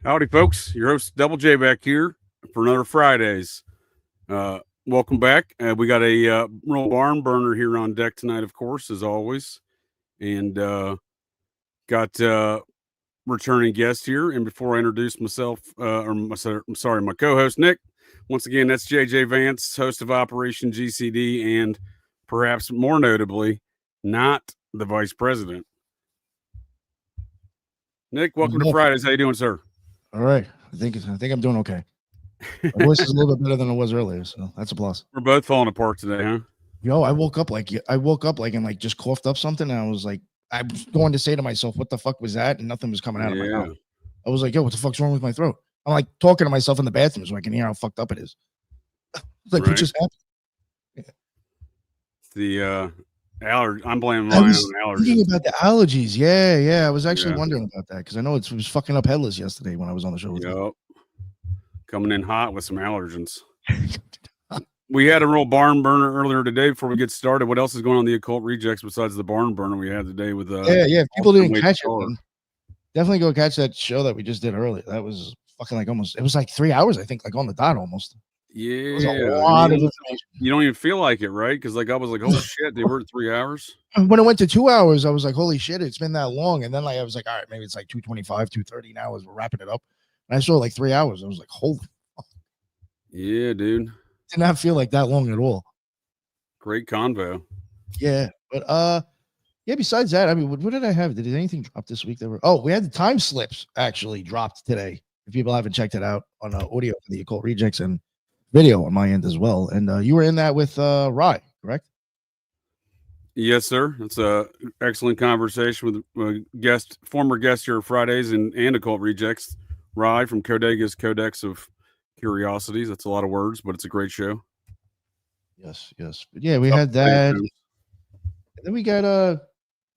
Howdy, folks. Your host, Double J, back here for another Fridaze. Welcome back. We got a real barn burner here on deck tonight, of course, as always. And got returning guest here. And before I introduce myself, my co-host, Nick, once again, that's JJ Vance, host of Operation GCD, and perhaps more notably, not the vice president. Nick, welcome to Fridaze. How you doing, sir? All right. I think I'm doing okay. My voice is a little bit better than it was earlier, so that's a plus. We're both falling apart today, huh? Yo, I woke up and just coughed up something, and I was going to say to myself, what the fuck was that? And nothing was coming out of my mouth. I was like, yo, what the fuck's wrong with my throat? I'm like talking to myself in the bathroom so I can hear how fucked up it is. What just happened? Yeah. I'm blaming my own allergies. Thinking about the allergies. Yeah. I was actually wondering about that because I know it was fucking up headless yesterday when I was on the show. Yep. Coming in hot with some allergens. We had a real barn burner earlier today before we get started. What else is going on in the Occult Rejects besides the barn burner we had today with if people didn't catch it, definitely go catch that show that we just did earlier. That was fucking it was like 3 hours, I think, like on the dot almost. Yeah, it was a lot of information. You don't even feel like it, right? Because I was like, holy shit, they were at 3 hours. When it went to 2 hours, I was like, holy shit, it's been that long. And then I was like, all right, maybe it's like 2:25, 2:30 now as we're wrapping it up. And I saw like 3 hours. I was like, holy fuck. Yeah, dude. Did not feel like that long at all. Great convo. Yeah, but besides that, I mean, what did I have? Did anything drop this week? We had the time slips actually dropped today. If people haven't checked it out on audio for the Occult Rejects and video on my end as well. And you were in that with Rye, correct? Yes, sir. It's a excellent conversation with former guest here at Fridaze and Occult Rejects, Rye from Codega's Codex of Curiosities. That's a lot of words, but it's a great show. Yes. But yeah, we had that. And then we got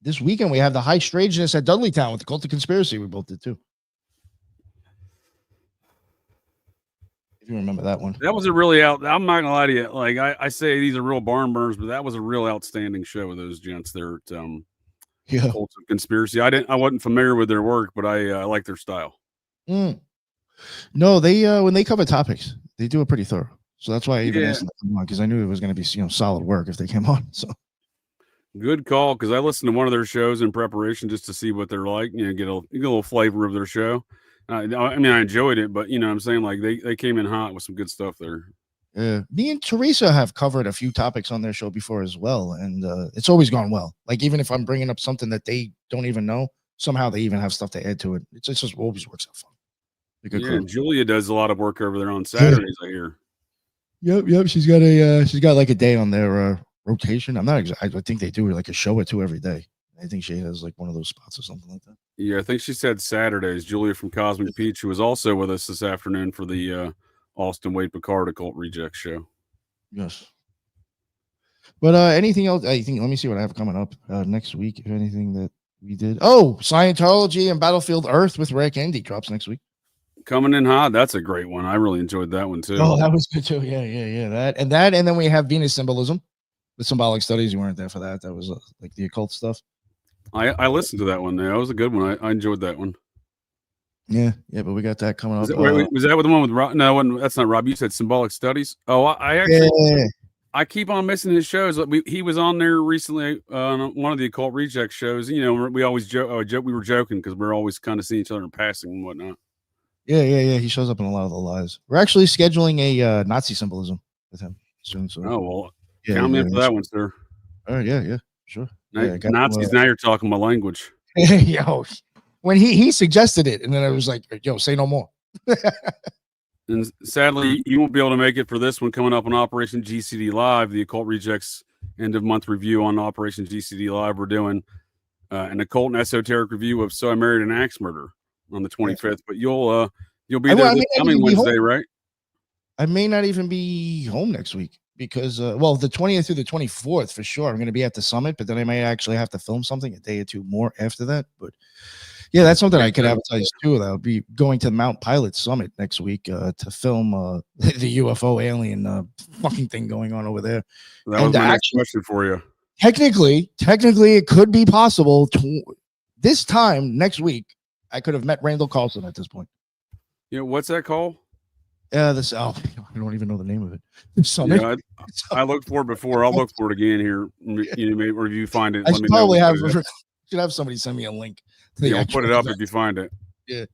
this weekend we have the High Strangeness at Dudleytown with the Cult of Conspiracy. We both did too. If you remember that one. That was a really I'm not gonna lie to you. Like I say these are real barn burners, but that was a real outstanding show with those gents there at Cult of Conspiracy. I wasn't familiar with their work, but I like their style. No, they when they cover topics, they do it pretty thorough. So that's why I even asked them on, because I knew it was going to be solid work if they came on. So good call, because I listened to one of their shows in preparation just to see what they're like, get a little flavor of their show. I mean, I enjoyed it, but I'm saying like they came in hot with some good stuff there. Yeah, me and Teresa have covered a few topics on their show before as well, and it's always gone well. Like even if I'm bringing up something that they don't even know, somehow they even have stuff to add to it. It just always works out fun. Julia does a lot of work over there on Saturdays, I hear. Yep. She's got like a day on their rotation. I'm not exactly. I think they do like a show or two every day. I think she has like one of those spots or something like that. Yeah, I think she said Saturdays. Julia from Cosmic Peach, who was also with us this afternoon for the Austin Wade Picard Occult Reject show. Yes. But anything else? I think. Let me see what I have coming up next week. If anything that we did. Oh, Scientology and Battlefield Earth with Rick Andy drops next week. Coming in hot. That's a great one. I really enjoyed that one too. Oh, that was good too. Yeah. That, and then we have Venus symbolism with symbolic studies. You weren't there for that. That was like the occult stuff. I listened to that one. That was a good one. I enjoyed that one. Yeah. But we got that coming up. Was that with the one with Rob? No, that's not Rob. You said symbolic studies. Oh, I actually. Yeah. I keep on missing his shows. He was on there recently on one of the Occult Reject shows. We always joke. We were joking because we're always kind of seeing each other in passing and whatnot. Yeah. He shows up in a lot of the lives. We're actually scheduling a Nazi symbolism with him soon. So. Oh well, count me in for that one, sir. All right, yeah, sure. Nazis. Now you're talking my language. Yo, when he suggested it, and then I was like, yo, say no more. And sadly, you won't be able to make it for this one coming up on Operation GCD Live, the Occult Rejects end of month review on Operation GCD Live. We're doing an occult and esoteric review of So I Married an Axe Murder on the 25th. But you'll be there this coming Wednesday, right? I may not even be home next week because, the 20th through the 24th for sure. I'm going to be at the summit, but then I may actually have to film something a day or two more after that. But yeah, that's something I could advertise too. That I'll be going to the Mount Pilot Summit next week to film the UFO alien fucking thing going on over there. That was my next question for you. Technically, it could be possible this time next week. I could have met Randall Carlson at this point. What's that called? This I don't even know the name of it. The Summit. Yeah, I looked for it before. I'll look for it again here. Maybe, or if you find it, I let me should know. probably should have somebody send me a link. We'll put it up if you find it. Yeah.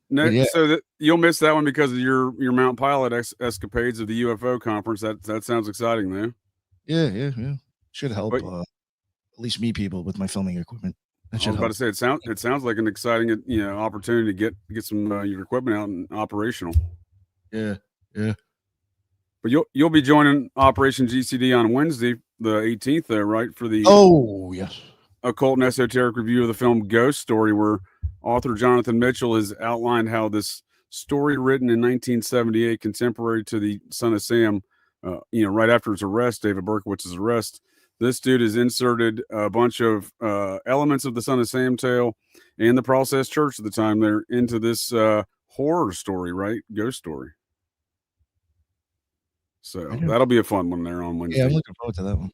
No, Yeah. so that you'll miss that one because of your Mount Pilot escapades of the UFO conference. That sounds exciting, though. Yeah. Should help at least meet people with my filming equipment. I was about to say it sounds like an exciting opportunity to get some your equipment out and operational. Yeah. But you'll be joining Operation GCD on Wednesday, the 18th, though, right? For the yes, occult and esoteric review of the film Ghost Story, where author Jonathan Mitchell has outlined how this story, written in 1978, contemporary to the Son of Sam, right after his arrest, David Berkowitz's arrest, this dude has inserted a bunch of elements of the Son of Sam tale and the Process Church at the time there into this horror story, right? Ghost Story. So that'll be a fun one there on Wednesday. Yeah, I'm looking forward to that one.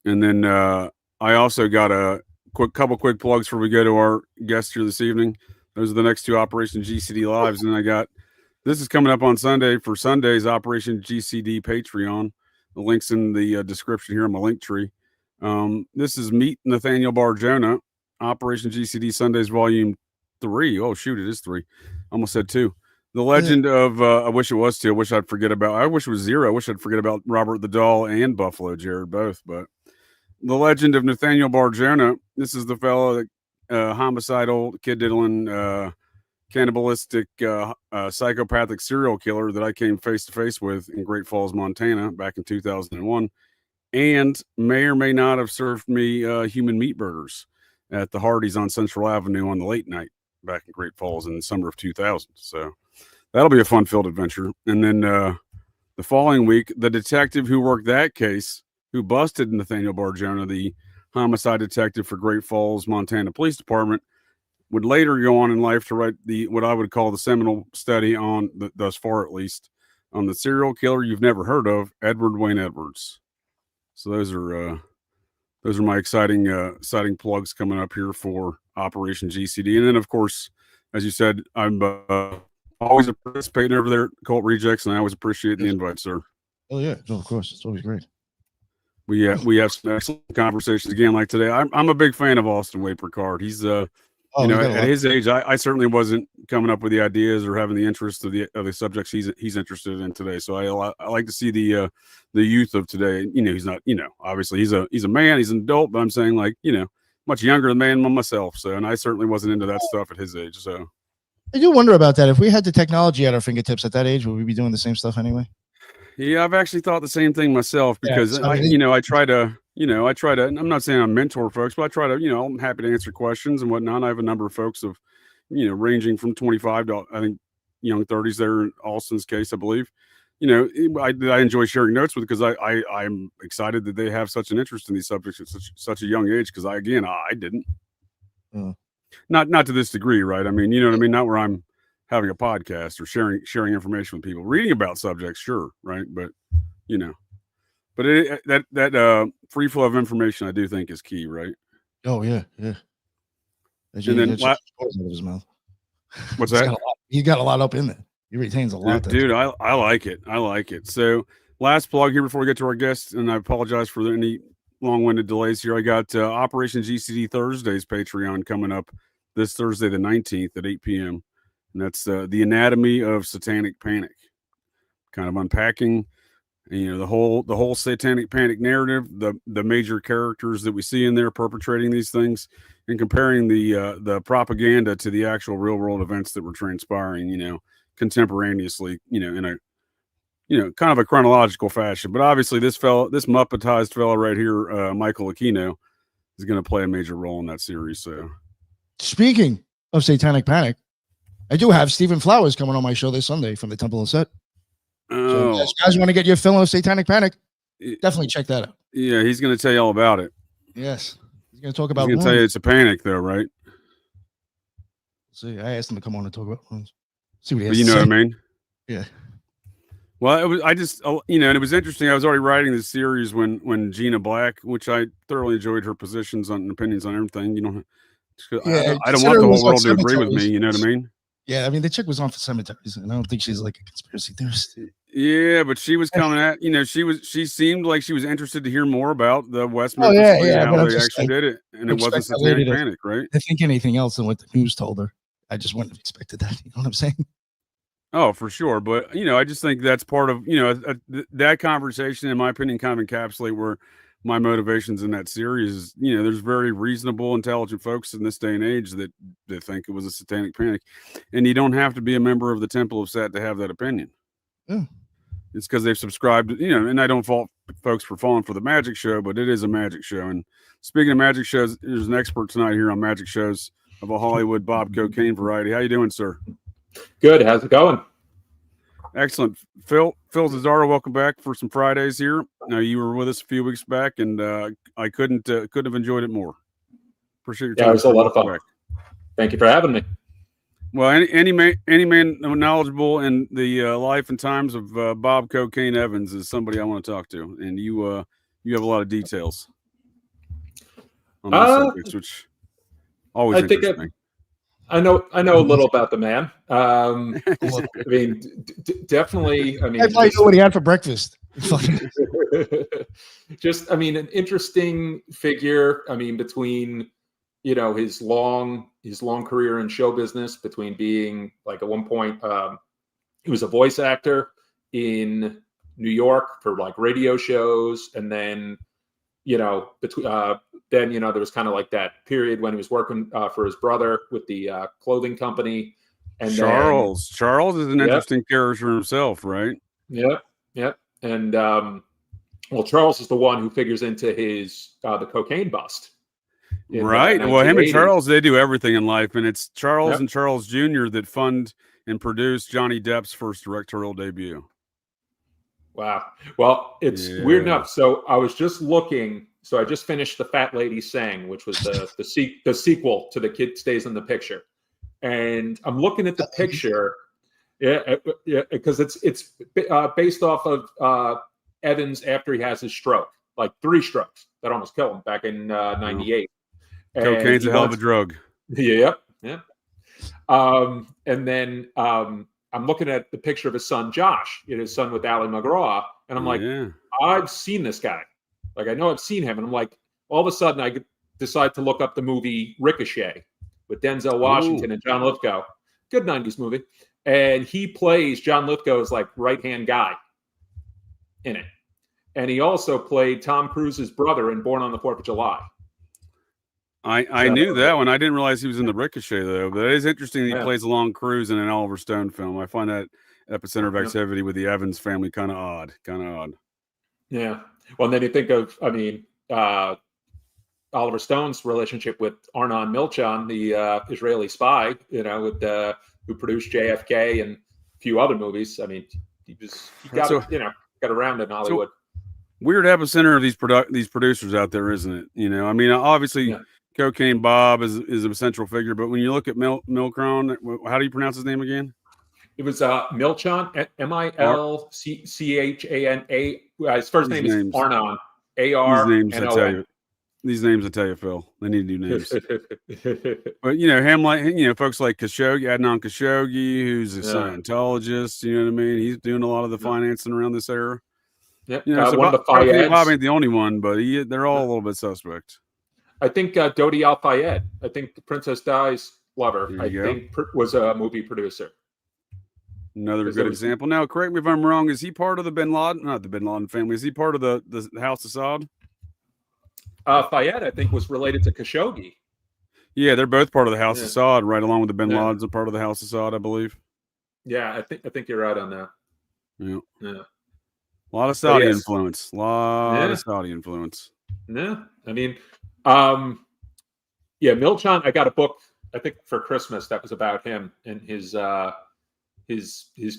And then I also got a couple quick plugs before we go to our guest here this evening. Those are the next two Operation GCD lives. And this is coming up on Sunday for Sunday's Operation GCD Patreon. The link's in the description here on my link tree. This is Meet Nathaniel Bar-Jonah, Operation GCD Sundays Volume 3. Oh, shoot, it is 3. Almost said 2. The legend of, I wish it was 2. I wish I'd forget about, I wish it was 0. I wish I'd forget about Robert the Doll and Buffalo Jared both. But the legend of Nathaniel Bar-Jonah, this is the fellow that homicidal, kid diddling, cannibalistic, psychopathic serial killer that I came face to face with in Great Falls, Montana back in 2001, and may or may not have served me human meat burgers at the Hardee's on Central Avenue on the late night back in Great Falls in the summer of 2000. So that'll be a fun-filled adventure. And then the following week, the detective who worked that case, who busted Nathaniel Bar-Jonah, the homicide detective for Great Falls, Montana Police Department, would later go on in life to write what I would call the seminal study on, thus far at least, on the serial killer you've never heard of, Edward Wayne Edwards. So those are my exciting plugs coming up here for Operation GCD. And then, of course, as you said, I'm always participating over there at Cult Rejects, and I always appreciate the invite, sir. Oh yeah, of course, it's always great. We have some excellent conversations again, like today. I'm a big fan of Austin Wade Picard. He's at his age, I certainly wasn't coming up with the ideas or having the interest of the subjects he's interested in today. So I like to see the youth of today. He's not, obviously he's a man, he's an adult, but I'm saying much younger than myself. So, and I certainly wasn't into that stuff at his age. So I do wonder about that. If we had the technology at our fingertips at that age, would we be doing the same stuff anyway? Yeah, I've actually thought the same thing myself because I try to, and I'm not saying I mentor folks, but I try to, I'm happy to answer questions and whatnot. I have a number of folks of, ranging from 25 to, I think, young 30s there in Austin's case, I believe. I enjoy sharing notes with because I'm excited that they have such an interest in these subjects at such a young age. Because I didn't. Not to this degree, right? I mean, you know what I mean? Not where I'm having a podcast or sharing information with people, reading about subjects, sure, right? But that free flow of information, I do think, is key, right? Oh yeah. And then out of his mouth. What's that? He got a lot up in there. He retains a lot. Dude, I like it. So last plug here before we get to our guests, and I apologize for any long-winded delays here. I got Operation GCD Thursdays Patreon coming up this Thursday, the 19th at 8 p.m. And that's the anatomy of satanic panic, kind of unpacking, the whole satanic panic narrative, the major characters that we see in there perpetrating these things, and comparing the propaganda to the actual real world events that were transpiring, contemporaneously, in a kind of a chronological fashion. But obviously, this Muppetized fella right here, Michael Aquino, is going to play a major role in that series. So, speaking of satanic panic, I do have Stephen Flowers coming on my show this Sunday from the Temple of Set. Oh, so if you guys want to get your fill of satanic panic, definitely check that out. Yeah, he's going to tell you all about it. Yes, he's going to talk about. He's going to tell you it's a panic, though, right? See, I asked him to come on and talk about ones. See what he has to say. What I mean? Yeah. Well, and it was interesting. I was already writing this series when Gina Black, which I thoroughly enjoyed her positions and opinions on everything. I don't want the whole world to agree with me. You know what I mean? Yeah, I mean, the chick was on for cemeteries, and I don't think she's like a conspiracy theorist. Yeah, but she was coming at, she seemed like she was interested to hear more about the West Oh Memphis thing, yeah, how but I'm they just actually like, did it, and it wasn't expect that lady satanic panic, right? I think anything else than what the news told her. I just wouldn't have expected that. You know what I'm saying? Oh, for sure. But, I just think that's part of, that conversation, in my opinion, kind of encapsulate where my motivations in that series is, there's very reasonable, intelligent folks in this day and age that think it was a satanic panic. And you don't have to be a member of the Temple of Set to have that opinion. Yeah. It's because they've subscribed, and I don't fault folks for falling for the magic show, but it is a magic show. And speaking of magic shows, there's an expert tonight here on magic shows of a Hollywood Bob cocaine variety. How you doing, sir? Good. How's it going? Excellent. Phil Zozzaro, welcome back for some Fridays here. Now, you were with us a few weeks back, and I couldn't have enjoyed it more. Appreciate your time. Yeah, it was a lot of fun. Thank you for having me. Well, any man knowledgeable in the life and times of Bob Cocaine Evans is somebody I want to talk to, and you have a lot of details on those subjects, which always interests me. I know a little about the man. I mean, definitely. I mean, I thought you knew what he had for breakfast. Just, I mean, an interesting figure. I mean, between his long career in show business, between being like at one point he was a voice actor in New York for like radio shows, and then then there was kind of like that period when he was working for his brother with the clothing company. And Charles is an interesting character himself, right? Yep. And well, Charles is the one who figures into his the cocaine bust. Right. Well, him and Charles, they do everything in life, and it's Charles and Charles Jr. that fund and produce Johnny Depp's first directorial debut. Wow. Well, it's weird enough. So I was just looking. So I just finished The Fat Lady Sang, which was the sequel to The Kid Stays in the Picture, and I'm looking at the picture. Because it's based off of Evans after he has his stroke, like 3 strokes that almost killed him back in '98. Cocaine's a hell of a drug. Yeah. And then I'm looking at the picture of his son Josh, his son with Ali McGraw, and I'm like, I've seen this guy. Like, I know I've seen him, and I'm like, all of a sudden I decide to look up the movie Ricochet with Denzel Washington and John Lithgow. Good '90s movie. And he plays John Lithgow's like right-hand guy in it. And he also played Tom Cruise's brother in Born on the 4th of July. I knew that one. I didn't realize he was in the Ricochet, though. But it is interesting that he plays along Cruise in an Oliver Stone film. I find that epicenter of activity with the Evans family kind of odd. Yeah. Well, and then you think of, I mean, Oliver Stone's relationship with Arnon Milchan, the Israeli spy, who produced JFK and a few other movies. I mean, he got around in Hollywood. Weird epicenter of these producers out there, isn't it? I mean, obviously, Cocaine Bob is a central figure, but when you look at Milchan, how do you pronounce his name again? It was Milchan, Milchana. His first name is Arnon, A-R-N-O-N. These names I tell you, Phil, they need new names. But him, like folks like Khashoggi, Adnan Khashoggi, who's a Scientologist. You know what I mean? He's doing a lot of the financing around this era. Yep. So one of the Fayeds. Bob ain't the only one, but they're all a little bit suspect. I think Dodi Al Fayed, I think the Princess Di's lover, think was a movie producer. Another good example. Now, correct me if I'm wrong. Is he part of the Bin Laden? Not the Bin Laden family. Is he part of the House Assad? Fayed, I think, was related to Khashoggi. Yeah, they're both part of the House Assad, right along with the Bin Ladens, are part of the House Assad, I believe. Yeah, I think you're right on that. Yeah. A lot of Saudi influence. Of Saudi influence. Yeah, I mean, Milchan. I got a book, I think, for Christmas that was about him and his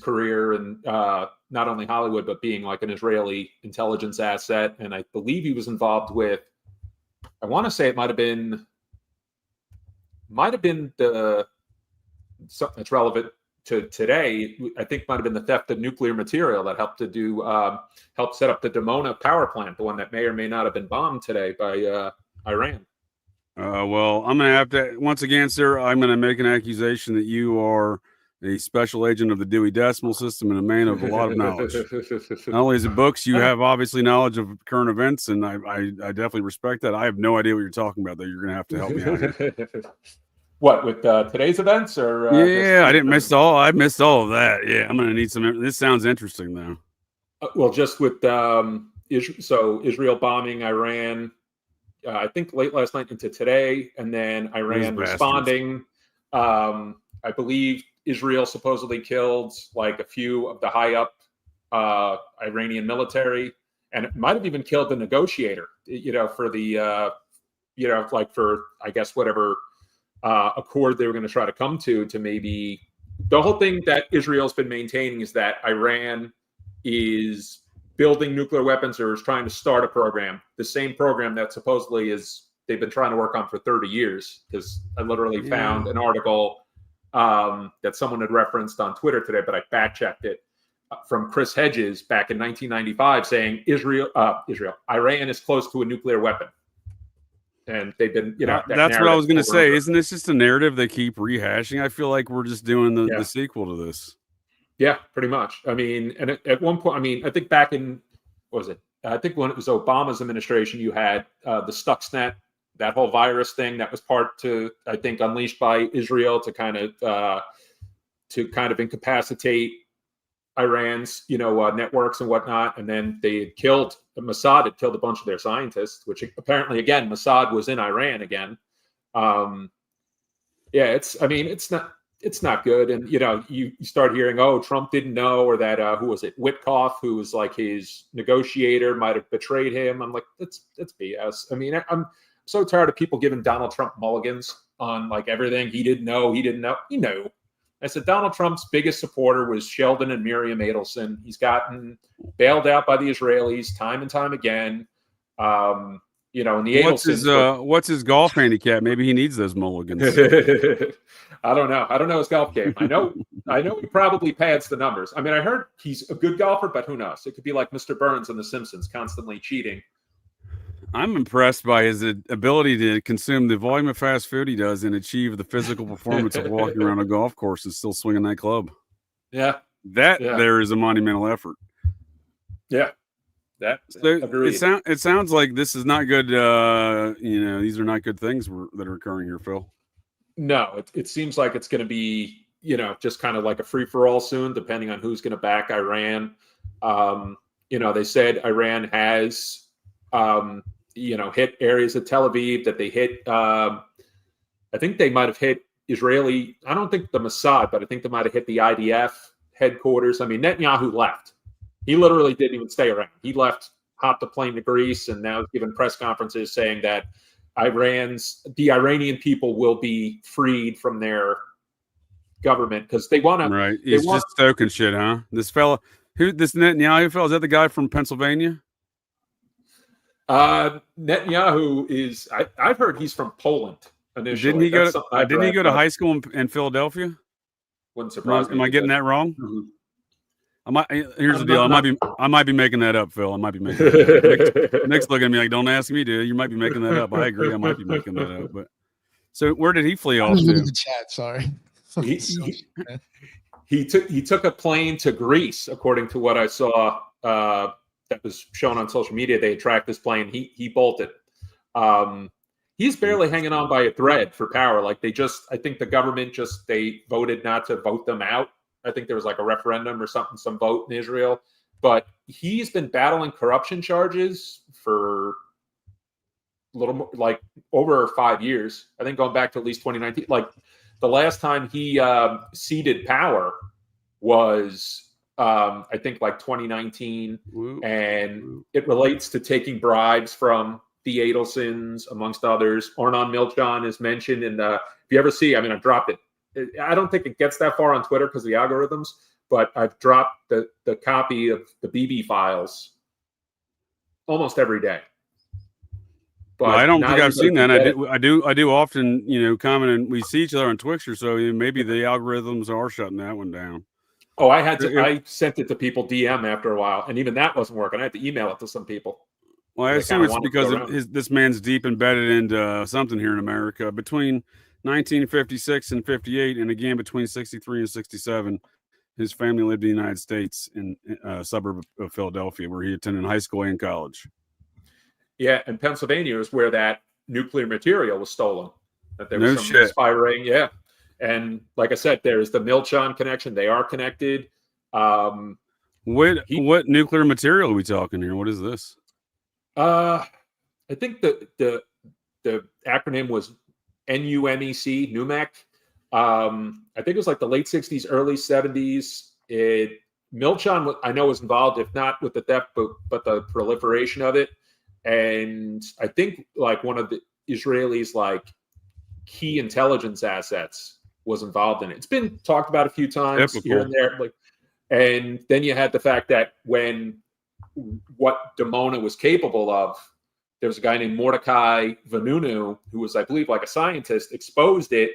career and not only Hollywood but being like an Israeli intelligence asset. And I believe he was involved with. I want to say it might have been something that's relevant to today. I think might have been the theft of nuclear material that helped set up the Dimona power plant, the one that may or may not have been bombed today by Iran. Well, I'm going to have to, once again, sir, I'm going to make an accusation that you are a special agent of the Dewey Decimal System, and a man of a lot of knowledge. Not only is it books, you have obviously knowledge of current events, and I definitely respect that. I have no idea what you're talking about, though. You're going to help me out here. What, with today's events, or yeah, I missed all of that. Yeah, I'm going to need some. This sounds interesting, though. Well, just with Israel bombing Iran, I think late last night into today, and then Iran responding. I believe Israel supposedly killed like a few of the high up Iranian military, and it might have even killed the negotiator, for the, like for, I guess, whatever accord they were going to try to come to maybe. The whole thing that Israel's been maintaining is that Iran is building nuclear weapons or is trying to start a program, the same program that supposedly they've been trying to work on for 30 years. Because I literally found an article that someone had referenced on Twitter today, but I fact checked it, from Chris Hedges back in 1995, saying Iran is close to a nuclear weapon, and they've been, that's what I was going to say. Isn't this just a narrative they keep rehashing? I feel like we're just doing the sequel to this. Yeah, pretty much. I mean, and at one point, I mean, I think back in, what was it? I think when it was Obama's administration, you had the Stuxnet, that whole virus thing that was I think, unleashed by Israel to kind of incapacitate Iran's, networks and whatnot. And then Mossad had killed a bunch of their scientists, which apparently, again, Mossad was in Iran again. It's not good. And, you start hearing, Trump didn't know, or that, who was it? Witkoff, who was like his negotiator, might have betrayed him. I'm like, that's BS. I mean, I'm so tired of people giving Donald Trump mulligans on like everything. He didn't know. He knew. I said, Donald Trump's biggest supporter was Sheldon and Miriam Adelson. He's gotten bailed out by the Israelis time and time again. And the Adelsons. What's his golf handicap? Maybe he needs those mulligans. I don't know. I don't know his golf game. I know he probably pads the numbers. I mean, I heard he's a good golfer, but who knows? It could be like Mr. Burns on The Simpsons, constantly cheating. I'm impressed by his ability to consume the volume of fast food he does and achieve the physical performance of walking around a golf course and still swinging that club. Yeah. There is a monumental effort. Yeah. It sounds like this is not good. These are not good things that are occurring here, Phil. No, it seems like it's going to be, just kind of like a free for all soon, depending on who's going to back Iran. They said Iran has, hit areas of Tel Aviv that they hit. I think they might have hit Israeli. I don't think the Mossad, but I think they might have hit the IDF headquarters. I mean, Netanyahu left. He literally didn't even stay around. He left, hopped a plane to Greece, and now giving press conferences saying that the Iranian people will be freed from their government because they want to. Right. He's just stoking shit, huh? This Netanyahu fellow, is that the guy from Pennsylvania? Netanyahu is. I've heard he's from Poland initially. Didn't he go to high school in Philadelphia? Wouldn't surprise me. Am I getting that wrong? Mm-hmm. Here's the deal. I might be making that up, Phil. I might be making that up. Nick's looking at me like, don't ask me, dude. You might be making that up. I agree. I might be making that up. But so where did he flee off to? The chat, sorry. He took a plane to Greece, according to what I saw that was shown on social media. They had tracked this plane. He bolted. He's barely hanging on by a thread for power. Like I think the government they voted not to vote them out. I think there was like a referendum or something, some vote in Israel. But he's been battling corruption charges for a little more, like over 5 years. I think going back to at least 2019. Like the last time he ceded power was, I think, like 2019. And it relates to taking bribes from the Adelsons, amongst others. Ornan Milchan is mentioned in if you ever see, I mean, I dropped it. I don't think it gets that far on Twitter because of the algorithms, but I've dropped the copy of the BB files almost every day. But I don't think I've seen that. I do often, comment, and we see each other on Twixter, so maybe the algorithms are shutting that one down. Oh, I sent it to people DM after a while, and even that wasn't working. I had to email it to some people. Well, I assume it's because this man's deep embedded into something here in America. Between 1956 and 58, and again between 63 and 67. His family lived in the United States in a suburb of Philadelphia, where he attended high school and college. Yeah, and Pennsylvania is where that nuclear material was stolen. That there was No some shit. inspiring, yeah. And like I said, there's the Milchon connection. They are connected. What nuclear material are we talking here? What is this? I think the acronym was NUMEC, NUMEC. I think it was like the late 60s, early 70s. Milchon, I know, was involved, if not with the theft, but the proliferation of it. And I think like one of the Israelis' like key intelligence assets was involved in it. It's been talked about a few times here and there. Like, and then you had the fact that when what Damona was capable of, there was a guy named Mordecai Vanunu, who was, I believe, like a scientist, exposed it,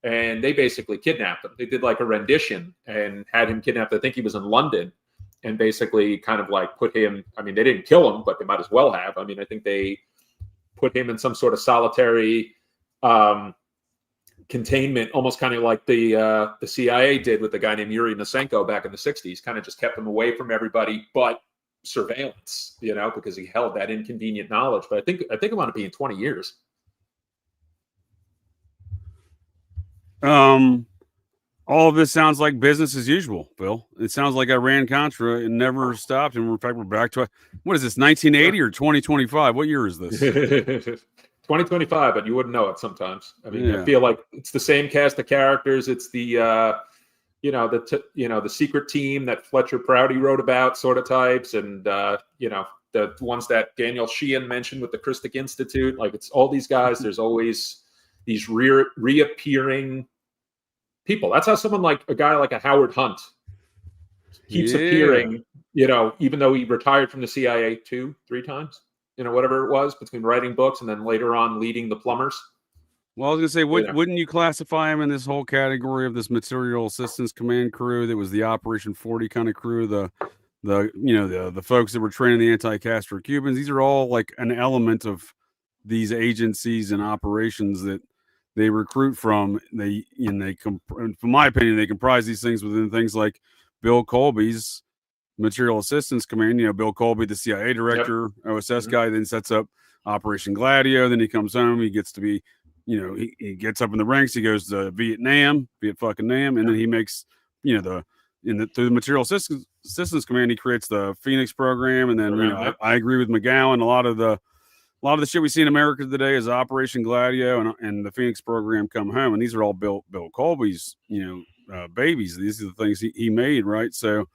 and they basically kidnapped him. They did like a rendition and had him kidnapped. I think he was in London, and basically kind of like put him, I mean, they didn't kill him, but they might as well have. I mean, I think they put him in some sort of solitary containment, almost kind of like the CIA did with the guy named Yuri Nosenko back in the 60s, kind of just kept him away from everybody, but surveillance, you know, because he held that inconvenient knowledge. But I think it want to be in 20 years. All of this sounds like business as usual, Bill. It sounds like Iran-Contra and never stopped. And in fact, we're back to, what is this, 1980 or 2025? What year is this? 2025, but you wouldn't know it sometimes. I mean, I feel like it's the same cast of characters. It's the, the secret team that Fletcher Prouty wrote about, sort of types, and the ones that Daniel Sheehan mentioned with the Christic Institute. Like, it's all these guys. There's always these reappearing people. That's how someone like a guy like a Howard Hunt keeps appearing. You know, even though he retired from the CIA 2-3 times. You know, whatever it was, between writing books and then later on leading the Plumbers. Well, I was going to say, wouldn't you classify him in this whole category of this Material Assistance Command crew that was the Operation 40 kind of crew, the folks that were training the anti-Castro Cubans? These are all like an element of these agencies and operations that they recruit from. From my opinion, they comprise these things within things like Bill Colby's Material Assistance Command. You know, Bill Colby, the CIA director, OSS guy, then sets up Operation Gladio. Then he comes home. He gets to be, he gets up in the ranks. He goes to Viet fucking Nam, and then he makes, through the Material Assistance Command, he creates the Phoenix program. And then, I agree with McGowan. A lot of the shit we see in America today is Operation Gladio and the Phoenix program come home. And these are all Bill Colby's, babies. These are the things he made, right? So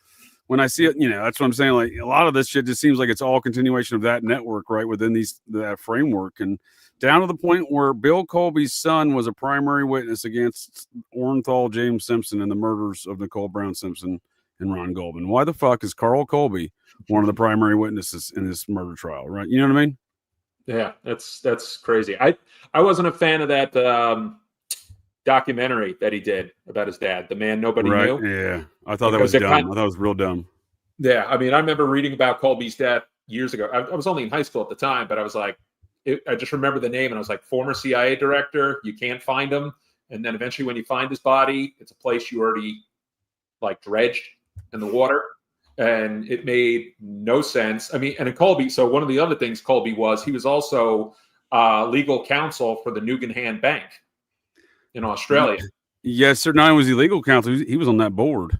when I see it, that's what I'm saying. Like, a lot of this shit just seems like it's all continuation of that network, right? Within that framework, and down to the point where Bill Colby's son was a primary witness against Orenthal James Simpson and the murders of Nicole Brown Simpson and Ron Goldman. Why the fuck is Carl Colby one of the primary witnesses in this murder trial, right? You know what I mean? Yeah, that's crazy. I wasn't a fan of that documentary that he did about his dad, The Man Nobody Knew. Yeah, I thought that was dumb. I thought it was real dumb. Yeah, I mean, I remember reading about Colby's death years ago. I was only in high school at the time, but I was like, I just remember the name, and I was like, former CIA director, you can't find him. And then eventually when you find his body, it's a place you already like dredged in the water. And it made no sense. I mean, and in Colby, so one of the other things Colby was, he was also legal counsel for the Nugan Bank in Australia. Yes, sir. Not only was he legal counsel, he was on that board.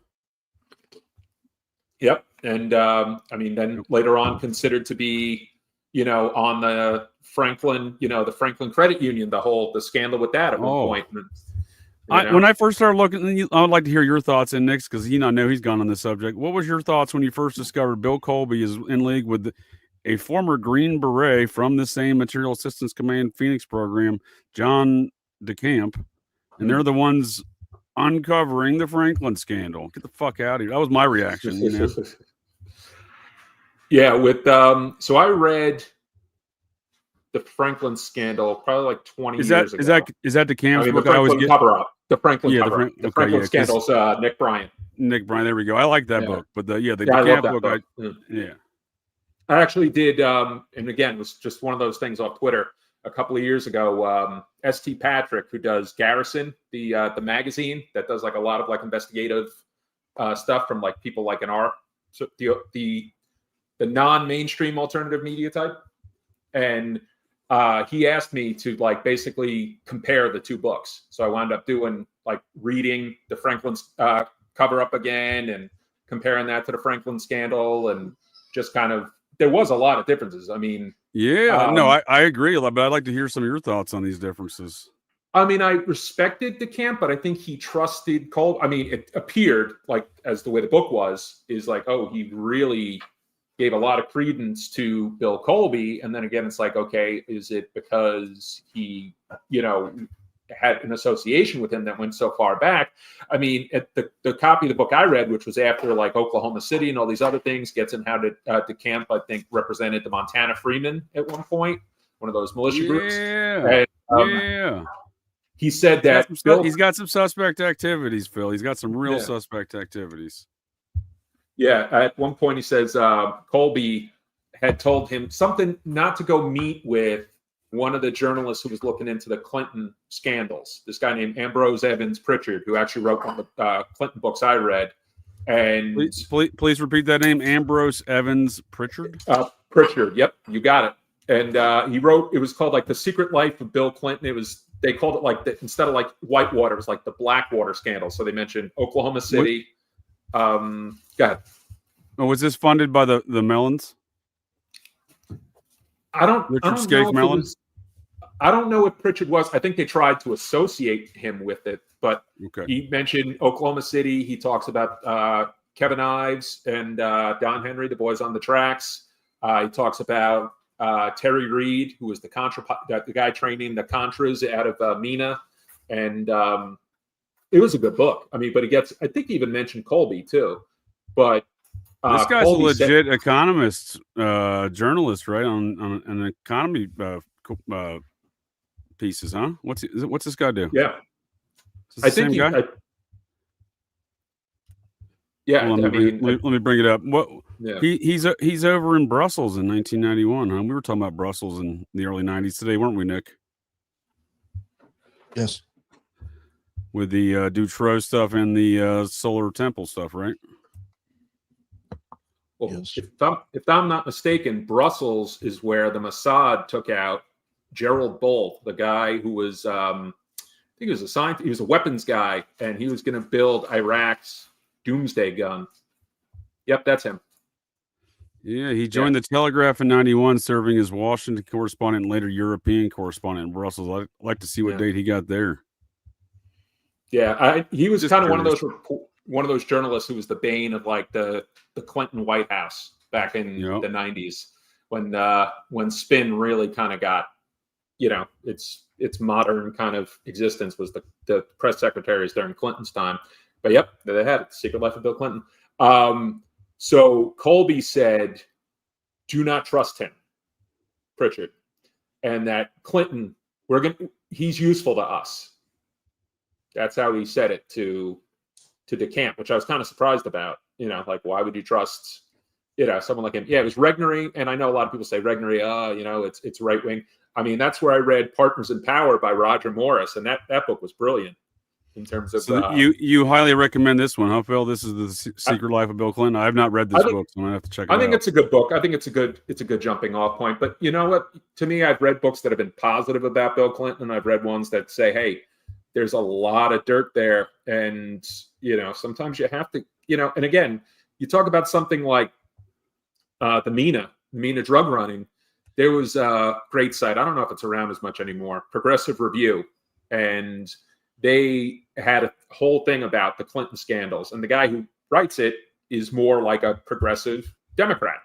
Yep. And then later on considered to be, on the Franklin, the Franklin Credit Union, the scandal with that at one point. When I first started looking, I would like to hear your thoughts, and Nick's, because I know he's gone on this subject. What was your thoughts when you first discovered Bill Colby is in league with a former Green Beret from the same Material Assistance Command Phoenix program, John DeCamp, and they're the ones uncovering the Franklin scandal? Get the fuck out of here. That was my reaction. Yeah, so I read the Franklin scandal probably like 20 years ago. Is that DeCamp's book? The Franklin cover-up. The Franklin cover-up. The Franklin scandal's Nick Bryant. There we go. I like that book. But the DeCamp book. I actually did, and again, it was just one of those things off Twitter. a couple of years ago, St. Patrick, who does Garrison, the magazine that does like a lot of like investigative stuff from like people like in our the non-mainstream alternative media type, and he asked me to like basically compare the two books. So I wound up doing like reading the Franklin's cover up again and comparing that to the Franklin scandal, and just kind of, there was a lot of differences. I mean, no, I agree, but I'd like to hear some of your thoughts on these differences. I mean, I respected DeCamp, but I think he trusted Colby. I mean, it appeared like, as the way the book was, is like, oh, he really gave a lot of credence to Bill Colby. And then again, it's like, okay, is it because he, you know, had an association with him that went so far back? I mean, the copy of the book I read, which was after like Oklahoma City and all these other things, gets in how DeCamp, I think, represented the Montana Freemen at one point, one of those militia groups. And, he said that he's got some suspect activities, Phil. He's got some real suspect activities. Yeah, at one point he says Colby had told him something not to go meet with one of the journalists who was looking into the Clinton scandals. This guy named Ambrose Evans Pritchard, who actually wrote one of the Clinton books I read. And please repeat that name, Ambrose Evans Pritchard. Pritchard, yep, you got it. And he wrote, it was called like The Secret Life of Bill Clinton. It was, they called it like instead of like Whitewater, it was like the Blackwater scandal. So they mentioned Oklahoma City. Go ahead. Oh, was this funded by the Mellons? I don't know what Pritchard was. I think they tried to associate him with it, but he mentioned Oklahoma City. He talks about Kevin Ives and Don Henry, the boys on the tracks. He talks about Terry Reed, who was the guy training the Contras out of Mina. And it was a good book. I mean, but I think he even mentioned Colby too. But this guy's Colby a legit economist, journalist, right? On an economy pieces, huh? What's this guy do? Yeah. I think he, guy? Let me bring it up. He's over in Brussels in 1991. Huh? We were talking about Brussels in the early 90s today, weren't we, Nick? Yes. With the Dutroux stuff and the Solar Temple stuff, right? Well, yes. If I'm not mistaken, Brussels is where the Mossad took out Gerald Bull, the guy who was, I think he was he was a weapons guy, and he was going to build Iraq's doomsday gun. Yep, that's him. Yeah, he joined the Telegraph in 91, serving as Washington correspondent and later European correspondent in Brussels. I'd like to see what date he got there. Yeah, he was kind of one of those journalists who was the bane of like the Clinton White House back in the 90s, when spin really kind of got, you know, its modern kind of existence was the press secretaries during Clinton's time. But yep, they had it, The Secret Life of Bill Clinton. So Colby said, do not trust him, Pritchard, and that Clinton, he's useful to us. That's how he said it to DeCamp, which I was kind of surprised about. You know, like, why would you trust, you know, someone like him? Yeah, it was Regnery, and I know a lot of people say Regnery, you know, it's right wing. I mean, that's where I read Partners in Power by Roger Morris, and that book was brilliant in terms of. So you highly recommend this one, huh, Phil? This is The Secret Life of Bill Clinton. I have not read this book, so I'm gonna have to check it out. I think it's a good book. I think it's a good jumping off point. But you know what? To me, I've read books that have been positive about Bill Clinton, and I've read ones that say, hey, there's a lot of dirt there. And, you know, sometimes you have to, you know, and again, you talk about something like the Mina drug running. There was a great site. I don't know if it's around as much anymore, Progressive Review. And they had a whole thing about the Clinton scandals. And the guy who writes it is more like a progressive Democrat.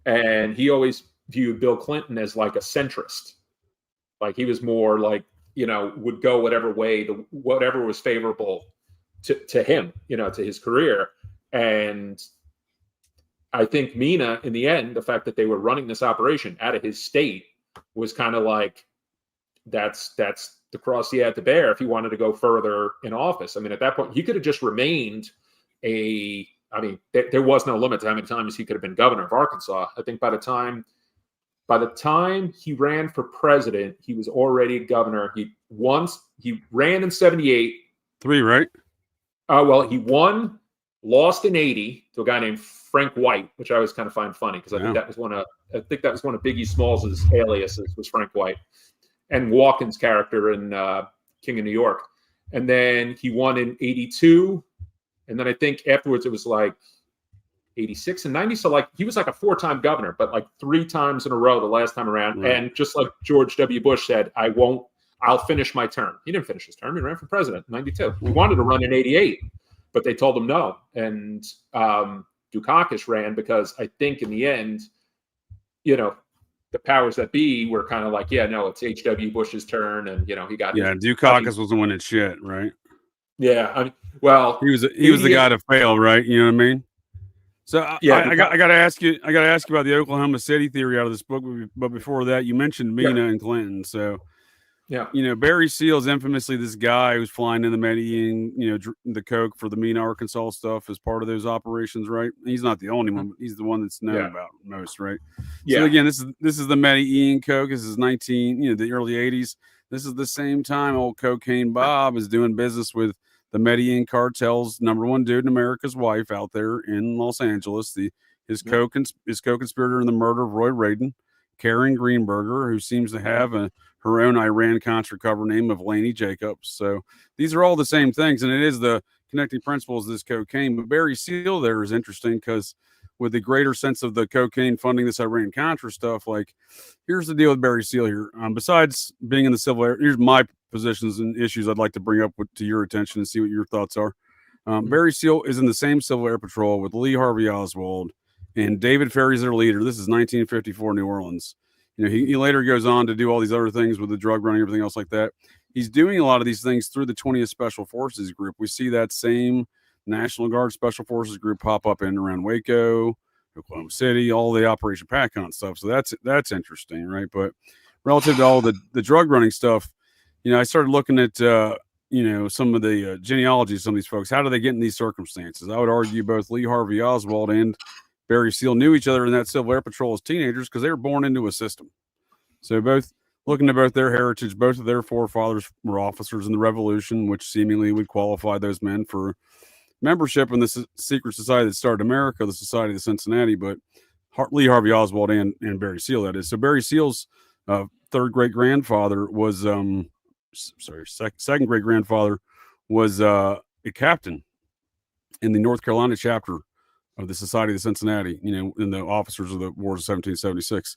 And he always viewed Bill Clinton as like a centrist. Like he was more like, you know, would go whatever way, whatever was favorable to him, you know, to his career. And I think Mina, in the end, the fact that they were running this operation out of his state was kind of like, that's the cross he had to bear if he wanted to go further in office. I mean, at that point, he could have just remained there was no limit to how many times he could have been governor of Arkansas. I think by the time by the time he ran for president, he was already a governor. He ran in 78. 3, right? Well, he won, lost in 80 to a guy named Frank White, which I always kind of find funny because I think that was one of Biggie Smalls' aliases was Frank White, and Walken's character in King of New York. And then he won in 82, and then I think afterwards it was like 86 and 90. So like he was like a 4-time governor, but like 3 times in a row the last time around. Right. And just like George W. Bush said, I'll finish my term. He didn't finish his term. He ran for president in 92. He wanted to run in 88, but they told him no. And Dukakis ran because I think in the end, the powers that be were kind of like, yeah, no, it's H.W. Bush's turn. And, he got Dukakis wasn't winning shit, right? Yeah. I mean, well, he was the guy to fail, right? You know what I mean? So I got to ask you about the Oklahoma City theory out of this book. But before that, you mentioned Mina and Clinton. So, Barry Seal's infamously this guy who's flying in the Medellin, the coke for the Mina, Arkansas stuff as part of those operations, right? He's not the only one, but he's the one that's known about most, right? Yeah. So again, this is the Medellin coke. This is the early 80s. This is the same time old Cocaine Bob is doing business with the Medellin cartel's #1 dude in America's wife out there in Los Angeles. His co-conspirator in the murder of Roy Radin, Karen Greenberger, who seems to have her own Iran-Contra cover name of Laney Jacobs. So these are all the same things, and it is the connecting principles of this cocaine. But Barry Seal there is interesting because with the greater sense of the cocaine funding this Iran-Contra stuff, like here's the deal with Barry Seal here. Besides being in the civil air, here's my positions and issues I'd like to bring up to your attention and see what your thoughts are. Barry Seal is in the same Civil Air Patrol with Lee Harvey Oswald, and David Ferry's their leader. This is 1954 New Orleans. He later goes on to do all these other things with the drug running, everything else like that. He's doing a lot of these things through the 20th Special Forces Group. We see that same National Guard Special Forces Group pop up in around Waco, Oklahoma City, all the Operation PACON stuff. So that's interesting, right? But relative to all the drug running stuff, I started looking at, some of the genealogy of some of these folks. How do they get in these circumstances? I would argue both Lee Harvey Oswald and Barry Seal knew each other in that Civil Air Patrol as teenagers because they were born into a system. So looking at both their heritage, both of their forefathers were officers in the Revolution, which seemingly would qualify those men for membership in the secret society that started America, the Society of Cincinnati. But Lee Harvey Oswald and Barry Seal, that is. So Barry Seal's third great grandfather was second great grandfather was a captain in the North Carolina chapter of the Society of Cincinnati, in the officers of the Wars of 1776.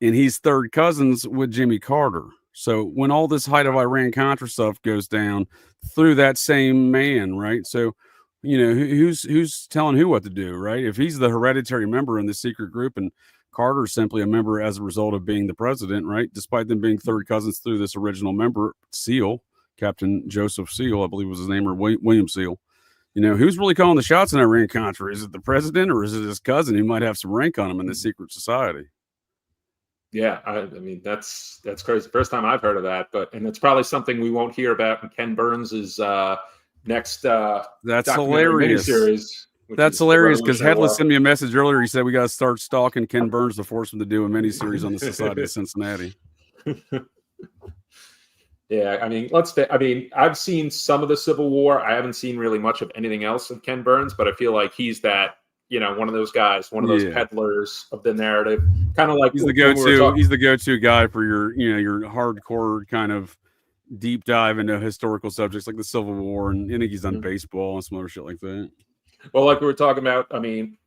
And he's third cousins with Jimmy Carter. So when all this height of Iran-Contra stuff goes down through that same man, right? So, who's telling who what to do, right? If he's the hereditary member in the secret group and Carter's simply a member as a result of being the president, right? Despite them being third cousins through this original member, Seal, Captain Joseph Seal, I believe was his name, or William Seal. Who's really calling the shots in Iran-Contra? Is it the president or is it his cousin who might have some rank on him in the secret society? Yeah, I mean that's crazy. First time I've heard of that, and it's probably something we won't hear about in Ken Burns's next that's hilarious miniseries. That's hilarious because Headless sent me a message earlier. He said we got to start stalking Ken Burns to force him to do a miniseries on the Society of Cincinnati. Yeah, I mean, I've seen some of the Civil War. I haven't seen really much of anything else of Ken Burns, but I feel like he's that, one of those guys, one of those peddlers of the narrative, kind of like he's the go-to. He's the go-to guy for your hardcore kind of deep dive into historical subjects like the Civil War, and I think he's done baseball and some other shit like that. Well, like we were talking about, I mean,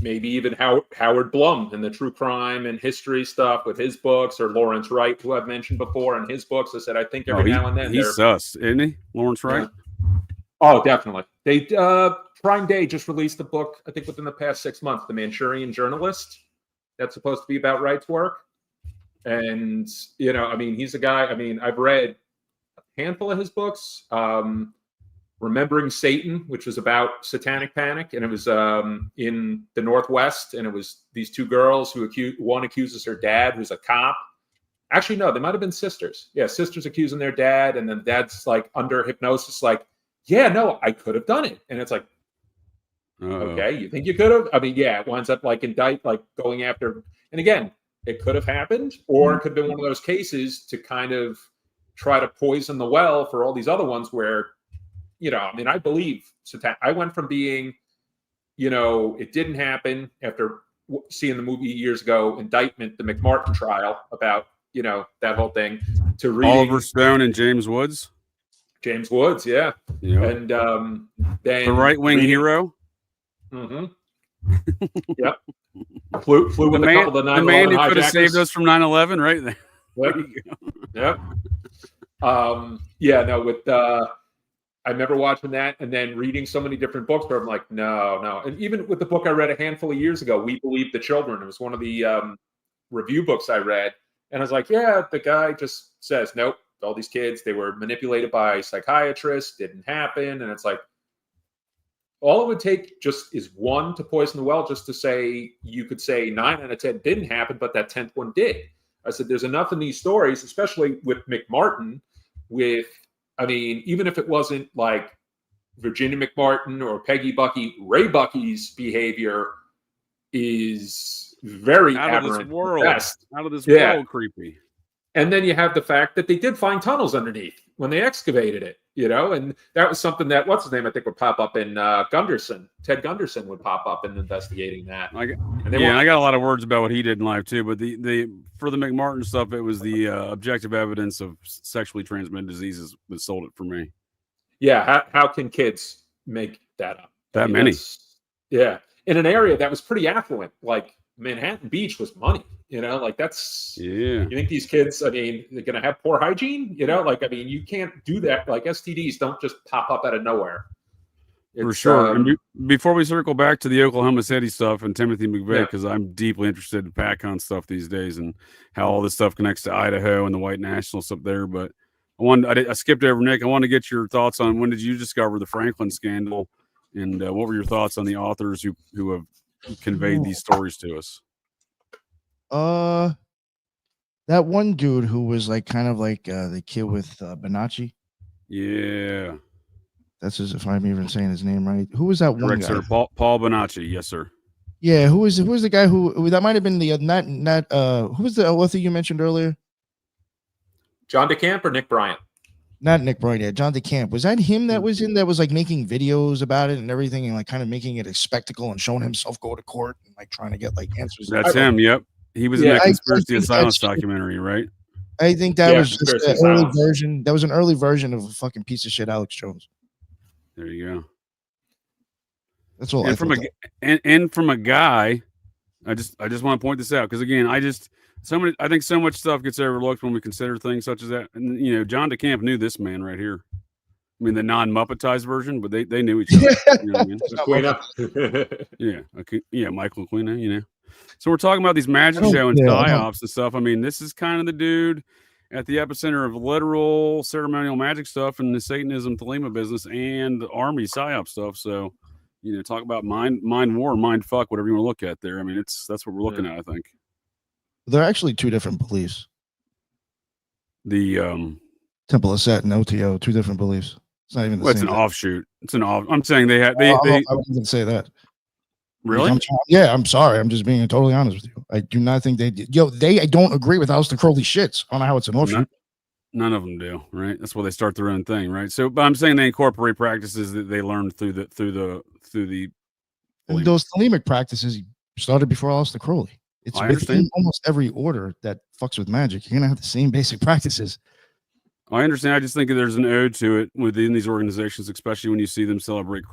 maybe even Howard Blum and the true crime and history stuff with his books, or Lawrence Wright, who I've mentioned before, in his books. I said, I think every now and then he's sus, isn't he? Lawrence Wright? Oh, definitely. They Prime Day just released a book, I think within the past 6 months, The Manchurian Journalist. That's supposed to be about Wright's work. And, I mean, he's a guy, I've read a handful of his books. Remembering Satan, which was about satanic panic, and it was in the Northwest, and it was these two girls who one accuses her dad, who's a cop. Actually, no, they might have been sisters. Yeah, sisters accusing their dad, and then dad's like under hypnosis, like, yeah, no, I could have done it. And it's like, okay, you think you could have? I mean, yeah, it winds up like going after. And again, it could have happened, or it could have been one of those cases to kind of try to poison the well for all these other ones where, I mean, I believe I went from being, it didn't happen after seeing the movie years ago, Indictment, the McMartin trial about, that whole thing, to reading Oliver Stone and James Woods. James Woods, yeah. And then the right-wing hero. Mm-hmm. Yep. Flew with a couple of the 9/11 the man who could have hijackers. saved us from 9/11, right there. Yep. With I remember watching that and then reading so many different books where I'm like, no. And even with the book I read a handful of years ago, We Believe the Children, it was one of the review books I read. And I was like, yeah, the guy just says, nope, all these kids, they were manipulated by psychiatrists, didn't happen. And it's like, all it would take just is one to poison the well, just to say, you could say 9 out of 10 didn't happen, but that 10th one did. I said, there's enough in these stories, especially with McMartin, even if it wasn't like Virginia McMartin or Peggy Bucky, Ray Bucky's behavior is very out of this world. Out of this world creepy. And then you have the fact that they did find tunnels underneath when they excavated it, and that was something that, what's his name, I think would pop up in Gunderson. Ted Gunderson would pop up in investigating that. I got a lot of words about what he did in life too, but for the McMartin stuff, it was the objective evidence of sexually transmitted diseases that sold it for me. Yeah. How can kids make that up? That many. Yeah. In an area that was pretty affluent, like Manhattan Beach was money, that's, you think these kids, they're going to have poor hygiene, you can't do that. Like STDs don't just pop up out of nowhere. For sure. And before we circle back to the Oklahoma City stuff and Timothy McVeigh, because I'm deeply interested in PACON stuff these days and how all this stuff connects to Idaho and the white nationalists up there. But I skipped over Nick. I want to get your thoughts on, when did you discover the Franklin scandal, and what were your thoughts on the authors who have conveyed these stories to us? That one dude who was like kind of like the kid with Bonacci. Yeah, that's if I'm even saying his name right. Who was that one Correct, guy? Sir. Paul Bonacci. Yes, sir. Yeah, who was the guy who that might have been the who was the author you mentioned earlier? John DeCamp or Nick Bryant? Not Nick Bryant. Yeah, John DeCamp. Was that him that was like making videos about it and everything, and like kind of making it a spectacle and showing himself go to court and like trying to get like answers? That's him. Yep. He was in that Conspiracy of Silence documentary, right? I think that was just an early version. That was an early version of a fucking piece of shit Alex Jones. There you go. That's all. And from a guy, I just want to point this out because again, I think so much stuff gets overlooked when we consider things such as that. And John DeCamp knew this man right here. I mean, the non-Muppetized version, but they knew each other. You know what I mean? Michael Aquino. So we're talking about these magic show and psyops and stuff. I mean, this is kind of the dude at the epicenter of literal ceremonial magic stuff and the Satanism Thelema business and the army psyop stuff. So, talk about mind war, mind fuck, whatever you want to look at there. I mean, that's what we're looking at, I think. They're actually two different beliefs. The Temple of Set and OTO, two different beliefs. It's not even the same. It's an offshoot. I'm saying they had. I wouldn't even say that. Really? I'm sorry. I'm just being totally honest with you. I do not think they did. I don't agree with Aleister Crowley shits. I don't know how it's an offshoot. None of them do, right? That's why they start their own thing, right? So, but I'm saying they incorporate practices that they learned through the. And those Thelemic practices started before Aleister Crowley. It's within almost every order that fucks with magic. You're gonna have the same basic practices. I understand. I just think there's an ode to it within these organizations, especially when you see them celebrate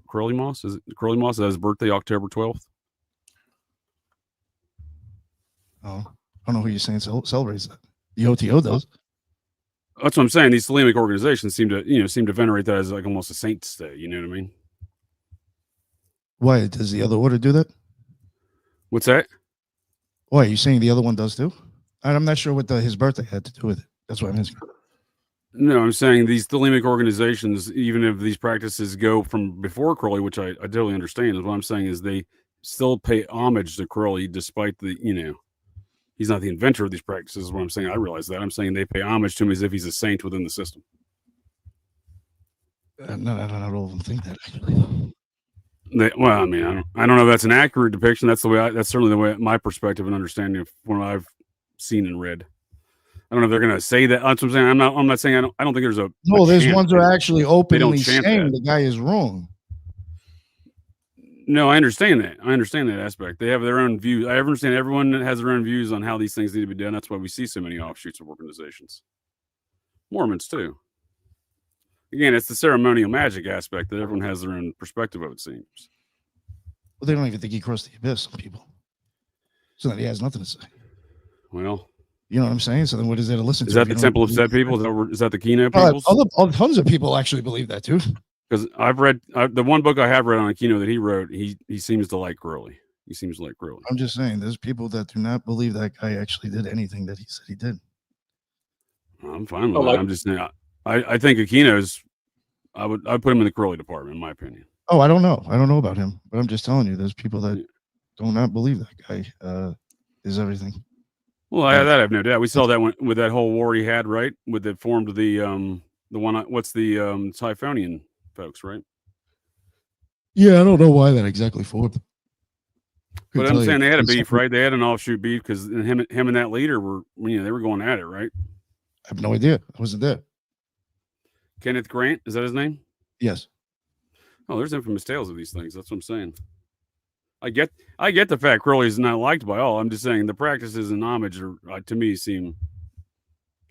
Crowley Moss. Is it Crowley Moss? Is that his birthday, October 12th? Oh, I don't know who you're saying celebrates that. The OTO does. That's what I'm saying. These Thelemic organizations seem to venerate that as like almost a saint's day. You know what I mean? Why does the other order do that? What's that? Why are you saying the other one does too? I'm not sure what his birthday had to do with it. That's what I'm asking. No, I'm saying these Thelemic organizations, even if these practices go from before Crowley, which I totally understand, is what I'm saying is they still pay homage to Crowley despite the, he's not the inventor of these practices, is what I'm saying. I realize that. I'm saying they pay homage to him as if he's a saint within the system. No, I don't know all of them think that, actually. Well, I mean, I don't know if that's an accurate depiction. That's certainly the way, my perspective and understanding of what I've seen and read. I don't know if they're going to say that. That's what I'm saying. I'm not saying I don't think there's a. No, there's ones that are they actually don't openly chant saying that. the guy is wrong. No, I understand that. I understand that aspect. They have their own views. I understand everyone has their own views on how these things need to be done. That's why we see so many offshoots of organizations. Mormons too. Again, it's the ceremonial magic aspect that everyone has their own perspective of, it seems. Well, they don't even think he crossed the abyss, some people. So that he has nothing to say. Well, you know what I'm saying? So then what is there to listen to? Is that the Temple of Set people? Is that the Kino people? Tons of people actually believe that too. Because I've read the one book I have read on Aquino that he wrote. He seems to like Crowley. He seems to like Crowley. I'm just saying, there's people that do not believe that guy actually did anything that he said he did. I'm fine with that. I'm just saying. I think Aquino's. I'd put him in the Crowley department, in my opinion. Oh, I don't know. I don't know about him, but I'm just telling you, there's people that do not believe that guy is everything. Well, I have no doubt. We saw that with that whole war he had, right? With it formed the one. What's the Typhonian folks, right? Yeah, I don't know why that exactly formed. But I'm saying they had a beef, right? They had an offshoot beef because him and that leader were, they were going at it, right? I have no idea. I wasn't there. Kenneth Grant, is that his name? Yes. Oh, there's infamous tales of these things. That's what I'm saying. I get the fact Crowley is not liked by all. I'm just saying the practices and homage are, to me, seem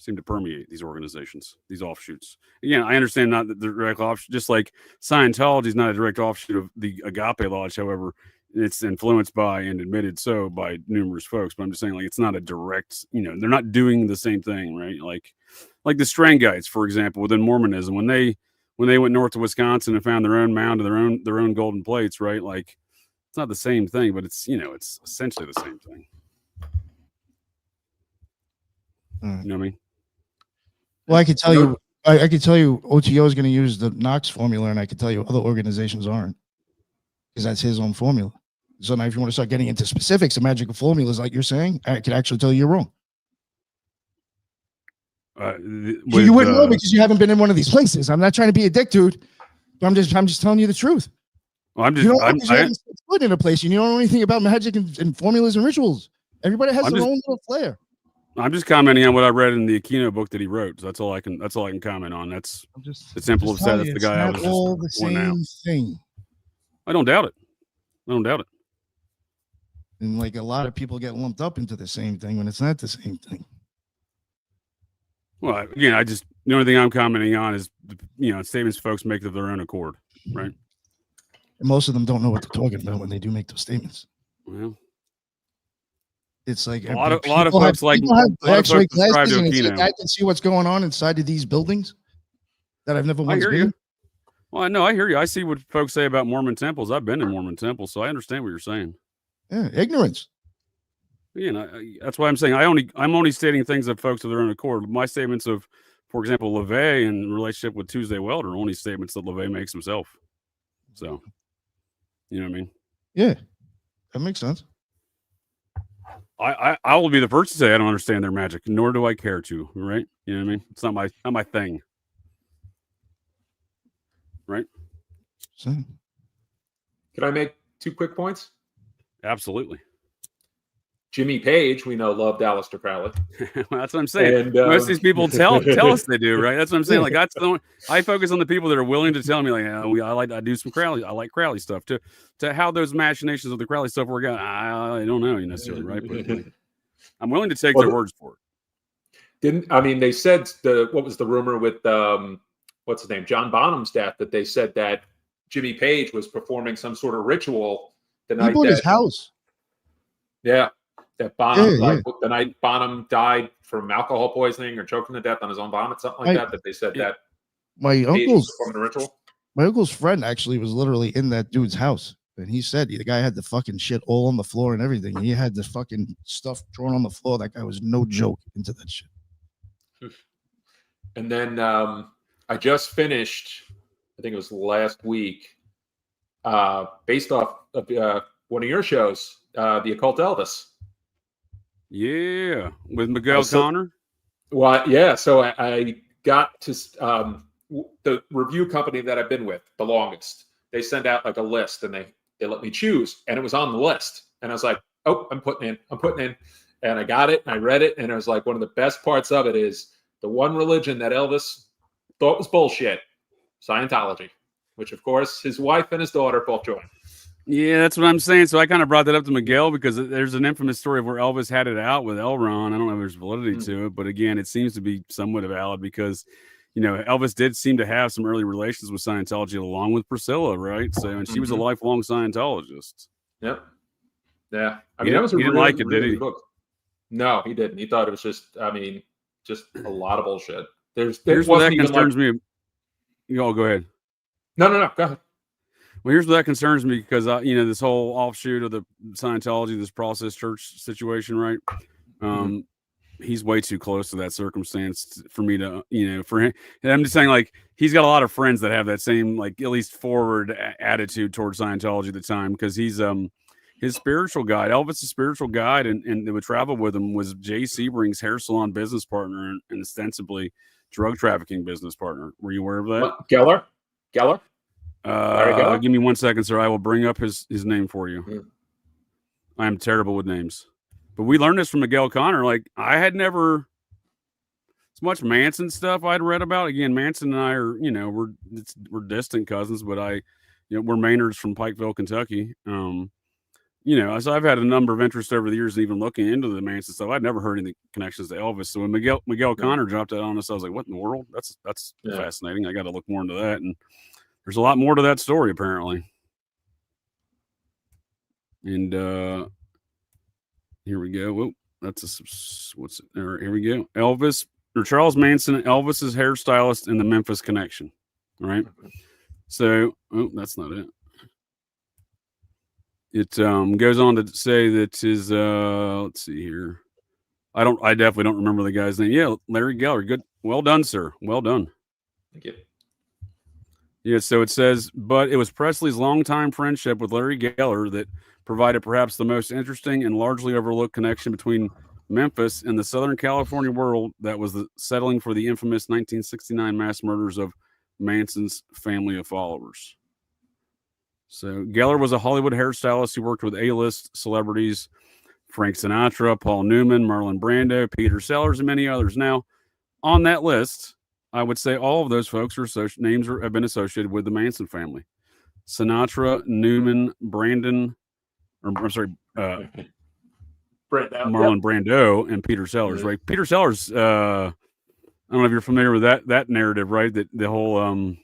to permeate these organizations, these offshoots. Again, I understand not the direct offshoot, just like Scientology is not a direct offshoot of the Agape Lodge. However, it's influenced by and admitted so by numerous folks. But I'm just saying, like, it's not a direct, they're not doing the same thing, right? Like the Strangites, for example, within Mormonism, when they went north to Wisconsin and found their own mound and their own golden plates, right? Like, it's not the same thing, but it's it's essentially the same thing. You know what I mean? Well, I could tell you, I could tell you, OTO is going to use the Knox formula, and I could tell you other organizations aren't, because that's his own formula. So now, if you want to start getting into specifics of magical formulas, like you're saying, I could actually tell you you're wrong. You wouldn't know because you haven't been in one of these places. I'm not trying to be a dick, dude. But I'm just telling you the truth. Well, you haven't put in a place, and you don't know anything about magic and formulas and rituals. Everybody has their own little flair. I'm just commenting on what I read in the Aquino book that he wrote. So that's all I can comment on. That's the Temple of Set. That's the guy I was all the same thing. I don't doubt it. And like a lot of people get lumped up into the same thing when it's not the same thing. Well, again, the only thing I'm commenting on is statements folks make of their own accord, right? And most of them don't know what they're talking about when they do make those statements. Well, it's like a lot of folks X-ray glasses and I can see what's going on inside of these buildings that I've never once been in. Well, I know, I hear you. I see what folks say about Mormon temples. I've been in Mormon temples, so I understand what you're saying. Yeah, ignorance. That's why I'm saying I'm only stating things that folks of their own accord. My statements of, for example, LeVay in relationship with Tuesday Weld are only statements that LeVay makes himself. So, you know what I mean? Yeah, that makes sense. I will be the first to say I don't understand their magic, nor do I care to. Right? You know what I mean? It's not my thing. Right? So, can I make 2 quick points? Absolutely. Jimmy Page, we know, loved Aleister Crowley. Well, that's what I'm saying. And, most of these people tell us they do, right? That's what I'm saying. Like, that's the one I focus on, the people that are willing to tell me, like, I do some Crowley. I like Crowley stuff. To how those machinations of the Crowley stuff work out, I don't know necessarily, right? But like, I'm willing to take their words for it. They said what was the rumor with what's his name, John Bonham's death, that they said that Jimmy Page was performing some sort of ritual the night his house. Yeah. That Bonham, the night Bonham died from alcohol poisoning or choking to death on his own vomit, something like that. That they said that my uncle's performing a ritual. My uncle's friend actually was literally in that dude's house, and he said the guy had the fucking shit all on the floor and everything. He had the fucking stuff drawn on the floor. That guy was no joke into that shit. And then I just finished, I think it was last week, based off of one of your shows, The Occult Elvis. Yeah, with Miguel Connor. Well, yeah. So I got to the review company that I've been with the longest. they send out like a list, and they let me choose, and it was on the list, and I was like, oh, I'm putting in, and I got it, and I read it, and it was like one of the best parts of it is the one religion that Elvis thought was bullshit, Scientology, which of course his wife and his daughter both joined. Yeah, that's what I'm saying. So I kind of brought that up to Miguel because there's an infamous story of where Elvis had it out with Elron. I don't know if there's validity to it, but again, it seems to be somewhat valid because, you know, Elvis did seem to have some early relations with Scientology along with Priscilla, right? So, and she was a lifelong Scientologist. Yep. Yeah. I mean, that was a didn't really, like it, really did he? good book. No, he didn't. He thought it was just, I mean, just a lot of bullshit. Here's what that concerns me. You all go ahead. No, go ahead. Well, here's what that concerns me because, you know, this whole offshoot of the Scientology, this process church situation, right? He's way too close to that circumstance for me to, you know, for him. And I'm just saying, like, he's got a lot of friends that have that same, like, at least forward attitude towards Scientology at the time because he's his spiritual guide, Elvis' spiritual guide, and that would travel with him was Jay Sebring's hair salon business partner and ostensibly drug trafficking business partner. Were you aware of that? What? Geller? Larry Geller? Give me 1 second, sir. I will bring up his name for you. I am terrible with names. But we learned this from Miguel Connor. Like, I had never as much Manson stuff I'd read about. Again, Manson and I are, you know, we're distant cousins, but we're Maynards from Pikeville, Kentucky. You know, so I've had a number of interests over the years, even looking into the Manson stuff. I'd never heard any connections to Elvis. So when Miguel Connor dropped that on us, I was like, what in the world? That's fascinating. I got to look more into that. And there's a lot more to that story, apparently. And here we go. Whoa, what's it? All right, here we go. Elvis or Charles Manson, Elvis's hairstylist in the Memphis Connection. All right. So, that's not it. It goes on to say that his let's see here. I definitely don't remember the guy's name. Yeah, Larry Geller. Good. Well done, sir. Well done. Thank you. Yeah, so it says, but it was Presley's longtime friendship with Larry Geller that provided perhaps the most interesting and largely overlooked connection between Memphis and the Southern California world that was the settling for the infamous 1969 mass murders of Manson's family of followers. So Geller was a Hollywood hairstylist who worked with A-list celebrities, Frank Sinatra, Paul Newman, Marlon Brando, Peter Sellers, and many others. Now, on that list, I would say all of those folks have been associated with the Manson family. Sinatra, Newman, Marlon Brando, and Peter Sellers, right? Peter Sellers, I don't know if you're familiar with that narrative, right? That the whole,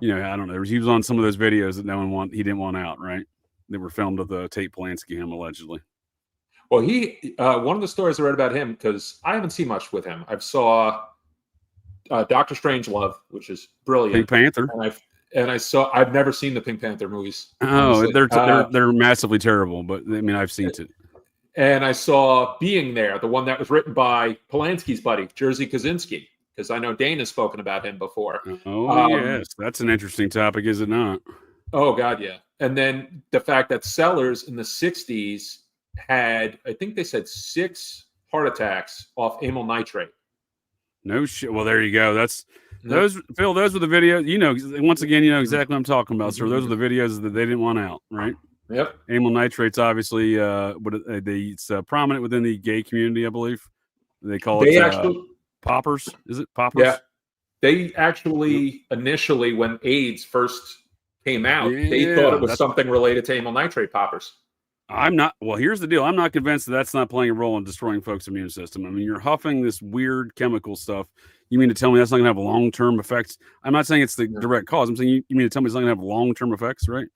you know, I don't know. He was on some of those videos that he didn't want out, right? They were filmed with Tate Polanski, him allegedly. Well, one of the stories I read about him, because I haven't seen much with him. I saw Dr. Strangelove, which is brilliant. Pink Panther. I've never seen the Pink Panther movies. Oh, they're massively terrible, but I mean, I've seen it. And I saw Being There, the one that was written by Polanski's buddy, Jerzy Kosinski, because I know Dana's spoken about him before. Oh, yes. That's an interesting topic, is it not? Oh, God, yeah. And then the fact that Sellers in the 60s had, I think they said 6 heart attacks off amyl nitrate. No shit. Well, there you go. Phil, those were the videos. You know, once again, you know exactly what I'm talking about, sir. Those are the videos that they didn't want out, right? Yep. Amyl nitrate's obviously it's prominent within the gay community, I believe. They call it poppers. Is it poppers? Yeah. They actually initially, when AIDS first came out, they thought it was something related to amyl nitrate poppers. Well, here's the deal. I'm not convinced that's not playing a role in destroying folks' immune system. I mean, you're huffing this weird chemical stuff. You mean to tell me that's not going to have long-term effects? I'm not saying it's the direct cause. I'm saying you mean to tell me it's not going to have long-term effects, right?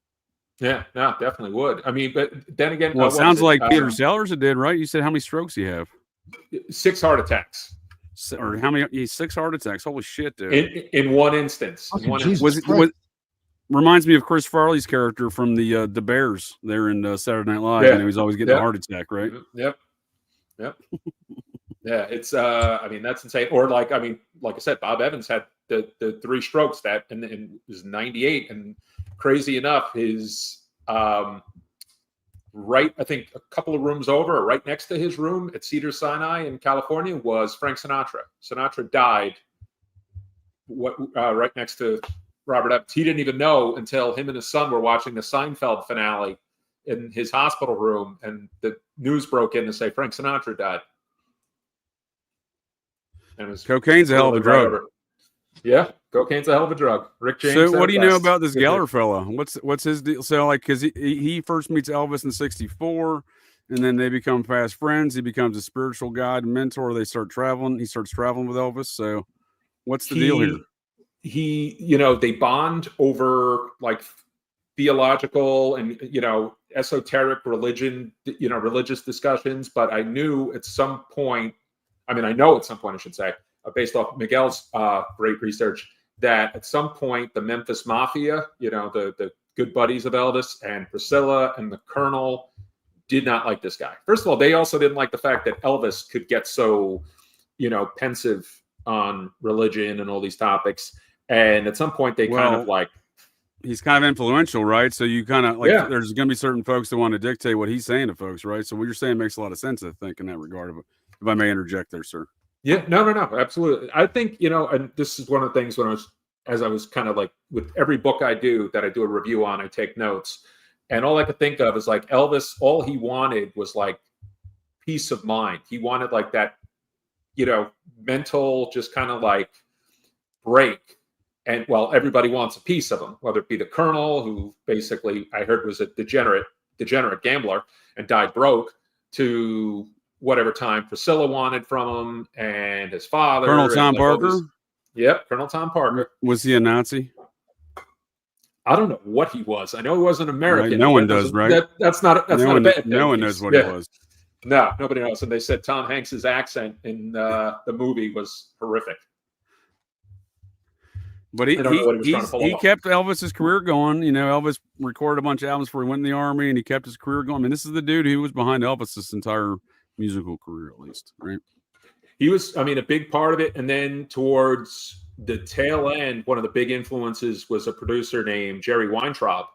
Yeah, no, definitely would. I mean, but then again, well, it sounds like Peter Sellers did, right? You said how many strokes you have? 6 heart attacks. Or how many? 6 heart attacks. Holy shit, dude! In one instance. Reminds me of Chris Farley's character from the Bears there in Saturday Night Live. Yeah. He's always getting a heart attack, right? Yep. Yeah, it's I mean, that's insane. Or like I said, Bob Evans had the 3 strokes and was 98, and crazy enough, his right, I think a couple of rooms over, or right next to his room at Cedars-Sinai in California, was Frank Sinatra. Sinatra died right next to Robert Evans. He didn't even know until him and his son were watching the Seinfeld finale in his hospital room, and the news broke in to say Frank Sinatra died. And it was cocaine's a hell of a drug. Over. Yeah, cocaine's a hell of a drug. Rick James. So what do you know about this Geller fella? What's his deal? So like, because he first meets Elvis in '64, and then they become fast friends. He becomes a spiritual guide and mentor. They start traveling. He starts traveling with Elvis. So what's the deal here? He, they bond over like theological and, esoteric religion, religious discussions. But I knew at some point, I should say, based off Miguel's great research, that at some point the Memphis Mafia, the good buddies of Elvis and Priscilla and the Colonel did not like this guy. First of all, they also didn't like the fact that Elvis could get so, pensive on religion and all these topics. And at some point they kind of like, he's kind of influential, right? So you kind of like, there's going to be certain folks that want to dictate what he's saying to folks, right? So what you're saying makes a lot of sense, I think, in that regard. If I may interject there, sir. Yeah, no, absolutely. I think, and this is one of the things as I was kind of like with every book I do that I do a review on, I take notes. And all I could think of is like Elvis, all he wanted was like peace of mind. He wanted like that, mental, just kind of like break. And well, everybody wants a piece of him, whether it be the Colonel, who basically I heard was a degenerate gambler and died broke, to whatever time Priscilla wanted from him and his father. Colonel Tom Parker? Yep, Colonel Tom Parker. Was he a Nazi? I don't know what he was. I know he wasn't American. Right. No one does, right? That's not a bad thing. No one knows what he was. No, nobody knows. And they said Tom Hanks's accent in the movie was horrific. But he kept Elvis's career going. Elvis recorded a bunch of albums before he went in the army, and he kept his career going. I mean, this is the dude who was behind Elvis's entire musical career, at least, right? He was, a big part of it. And then towards the tail end, one of the big influences was a producer named Jerry Weintraub,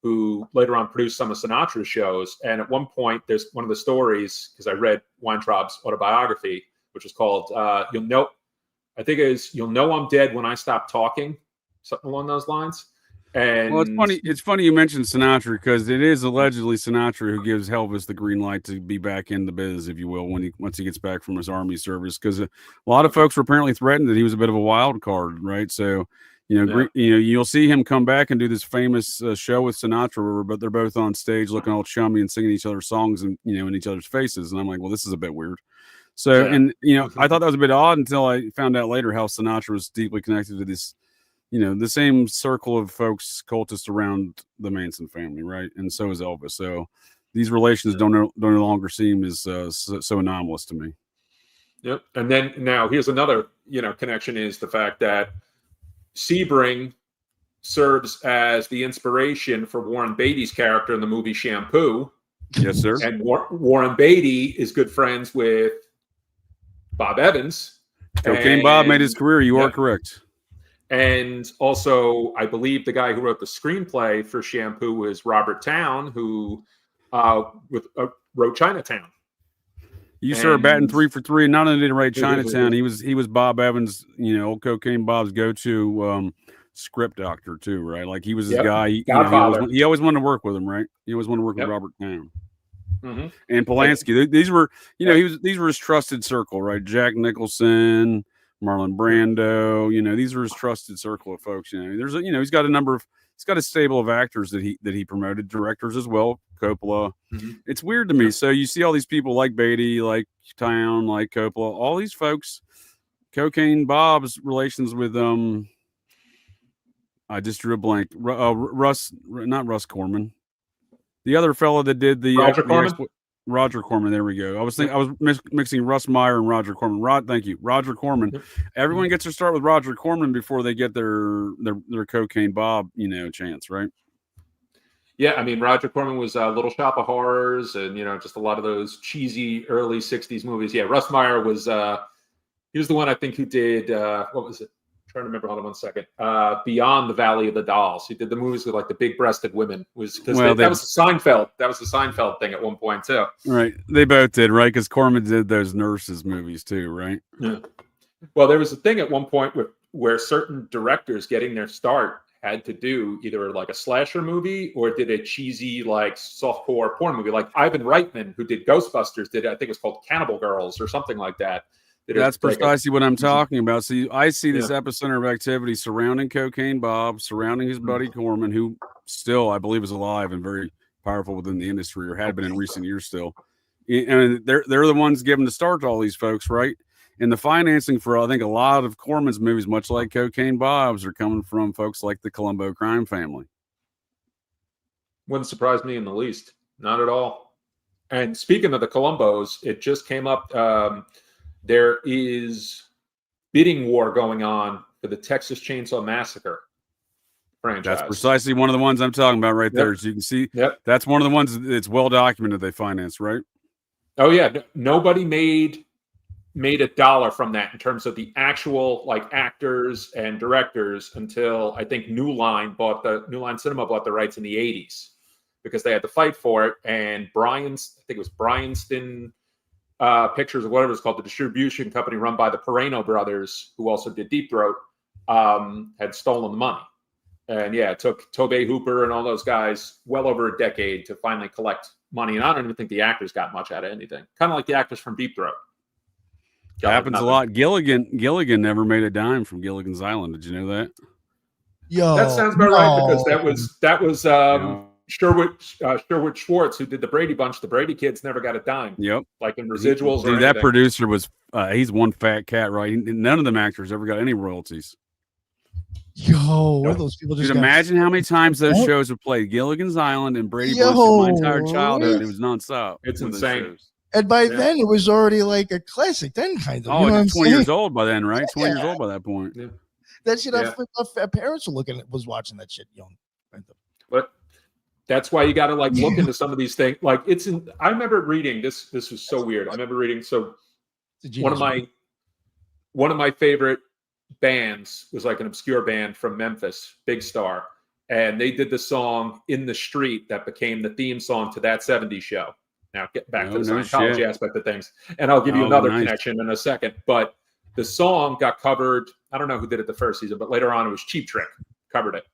who later on produced some of Sinatra's shows. And at one point, there's one of the stories, because I read Weintraub's autobiography, which is called You'll Know I'm Dead When I Stop Talking, something along those lines. And well, it's funny you mentioned Sinatra, because it is allegedly Sinatra who gives Elvis the green light to be back in the biz, if you will, once he gets back from his army service. Because a lot of folks were apparently threatened that he was a bit of a wild card, right? So, you'll see him come back and do this famous show with Sinatra, but they're both on stage looking all chummy and singing each other's songs and in each other's faces. And I'm like, well, this is a bit weird. So, and I thought that was a bit odd until I found out later how Sinatra was deeply connected to this, the same circle of folks, cultists around the Manson family, right? And so is Elvis. So these relations don't no longer seem as so anomalous to me. Yep. And then now here's another, connection is the fact that Sebring serves as the inspiration for Warren Beatty's character in the movie Shampoo. Yes, sir. And Warren Beatty is good friends with Bob Evans. Cocaine Bob made his career. You are correct. And also, I believe the guy who wrote the screenplay for Shampoo was Robert Towne, who wrote Chinatown. You sir, batting 3 for 3. Not only did he write Chinatown, he was Bob Evans, old Cocaine Bob's go-to script doctor too, right? Like he was his guy. He always wanted to work with him, right? He always wanted to work with Robert Towne. Mm-hmm. And Polanski. These were, these were his trusted circle, right? Jack Nicholson, Marlon Brando. These are his trusted circle of folks. There's he's got a stable of actors that he promoted, directors as well. Coppola. Mm-hmm. It's weird to me. So you see all these people like Beatty, like Towne, like Coppola, all these folks. Cocaine Bob's relations with I just drew a blank. Not Russ Corman. The other fellow that did the Roger Corman. There we go. I was mixing Russ Meyer and Roger Corman. Thank you, Roger Corman. Everyone gets their start with Roger Corman before they get their Cocaine Bob, chance, right? Yeah, Roger Corman was Little Shop of Horrors, and just a lot of those cheesy early '60s movies. Yeah, Russ Meyer was he was the one I think who did what was it? I'm trying to remember. Hold on one second. Beyond the Valley of the Dolls. He did the movies with like the big-breasted women. That was Seinfeld. That was the Seinfeld thing at one point too. Right. They both did, right? Because Corman did those nurses movies too, right? Yeah. Well, there was a thing at one point where certain directors getting their start had to do either like a slasher movie or did a cheesy like softcore porn movie. Like Ivan Reitman, who did Ghostbusters, did I think it's called Cannibal Girls or something like that. That's precisely what I'm talking about. See, I see this Yeah. epicenter of activity surrounding Cocaine Bob, surrounding his buddy Corman, who still, I believe, is alive and very powerful within the industry, or had been in recent years still. And they're the ones giving the start to all these folks, right? And the financing for, I think, a lot of Corman's movies, much like Cocaine Bob's, are coming from folks like the Colombo crime family. Wouldn't surprise me in the least. Not at all. And speaking of the Colombos, it just came up. There is bidding war going on for the Texas Chainsaw Massacre franchise. That's precisely one of the ones I'm talking about right there. As you can see, that's one of the ones that's well documented they financed, right? Oh, yeah. Nobody made a dollar from that in terms of the actual like actors and directors until I think New Line Cinema bought the rights in the 80s because they had to fight for it. And I think it was Bryanston Pictures or whatever it's called, the distribution company run by the Pereno brothers, who also did Deep Throat, had stolen the money. And yeah, it took Tobey Hooper and all those guys well over a decade to finally collect money. And I don't even think the actors got much out of anything. Kind of like the actors from Deep Throat. Happens a lot. Gilligan never made a dime from Gilligan's Island. Did you know that? Yo, that sounds about right, because that was Sherwood Schwartz, who did the Brady Bunch. The Brady kids never got a dime. Yep. Like in residuals. Dude, that producer was he's one fat cat, right? None of them actors ever got any royalties. Yo, what are those people just imagine how many times those shows were played. Gilligan's Island and Brady Bunch my entire childhood. It was nonstop. It's insane. And by then it was already like a classic then, kind of. Oh, you know it's 20 years old by then, right? 20 years old by that point. Yeah. That shit our parents were was watching that shit young. But that's why you got to like look into some of these things. Like I remember reading this was so weird. I remember reading one of my favorite bands was like an obscure band from Memphis, Big Star, and they did the song In the Street that became the theme song to That 70s Show. Now get back to the Scientology aspect of things, and I'll give you another connection in a second. But the song got covered. I don't know who did it the first season, but later on it was Cheap Trick covered it.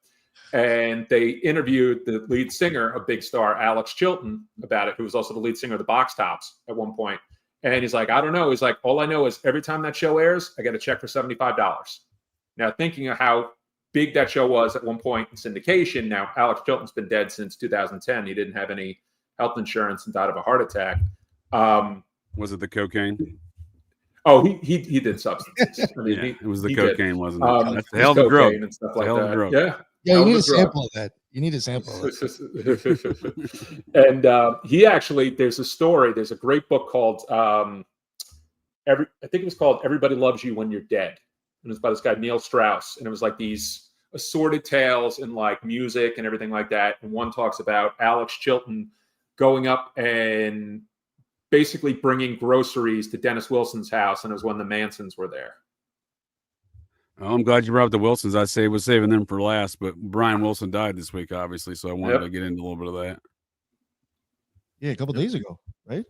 And they interviewed the lead singer of Big Star, Alex Chilton, about it, who was also the lead singer of the Box Tops at one point. And he's like, I don't know. He's like, all I know is every time that show airs, I get a check for $75. Now, thinking of how big that show was at one point in syndication, now Alex Chilton's been dead since 2010. He didn't have any health insurance and died of a heart attack. Was it the cocaine? Oh, he did substances. I mean, it was the cocaine, wasn't it? That's the hell of a drug. And stuff like that. Yeah, you need a sample of that. You need a sample of that. And he actually, there's a great book called I think it was called Everybody Loves You When You're Dead. And it's by this guy, Neil Strauss. And it was like these assorted tales in like music and everything like that. And one talks about Alex Chilton going up and basically bringing groceries to Dennis Wilson's house. And it was when the Mansons were there. Oh, I'm glad you brought up the Wilsons. I was saving them for last, but Brian Wilson died this week, obviously, so I wanted to get into a little bit of that. Yeah, a couple days ago, right?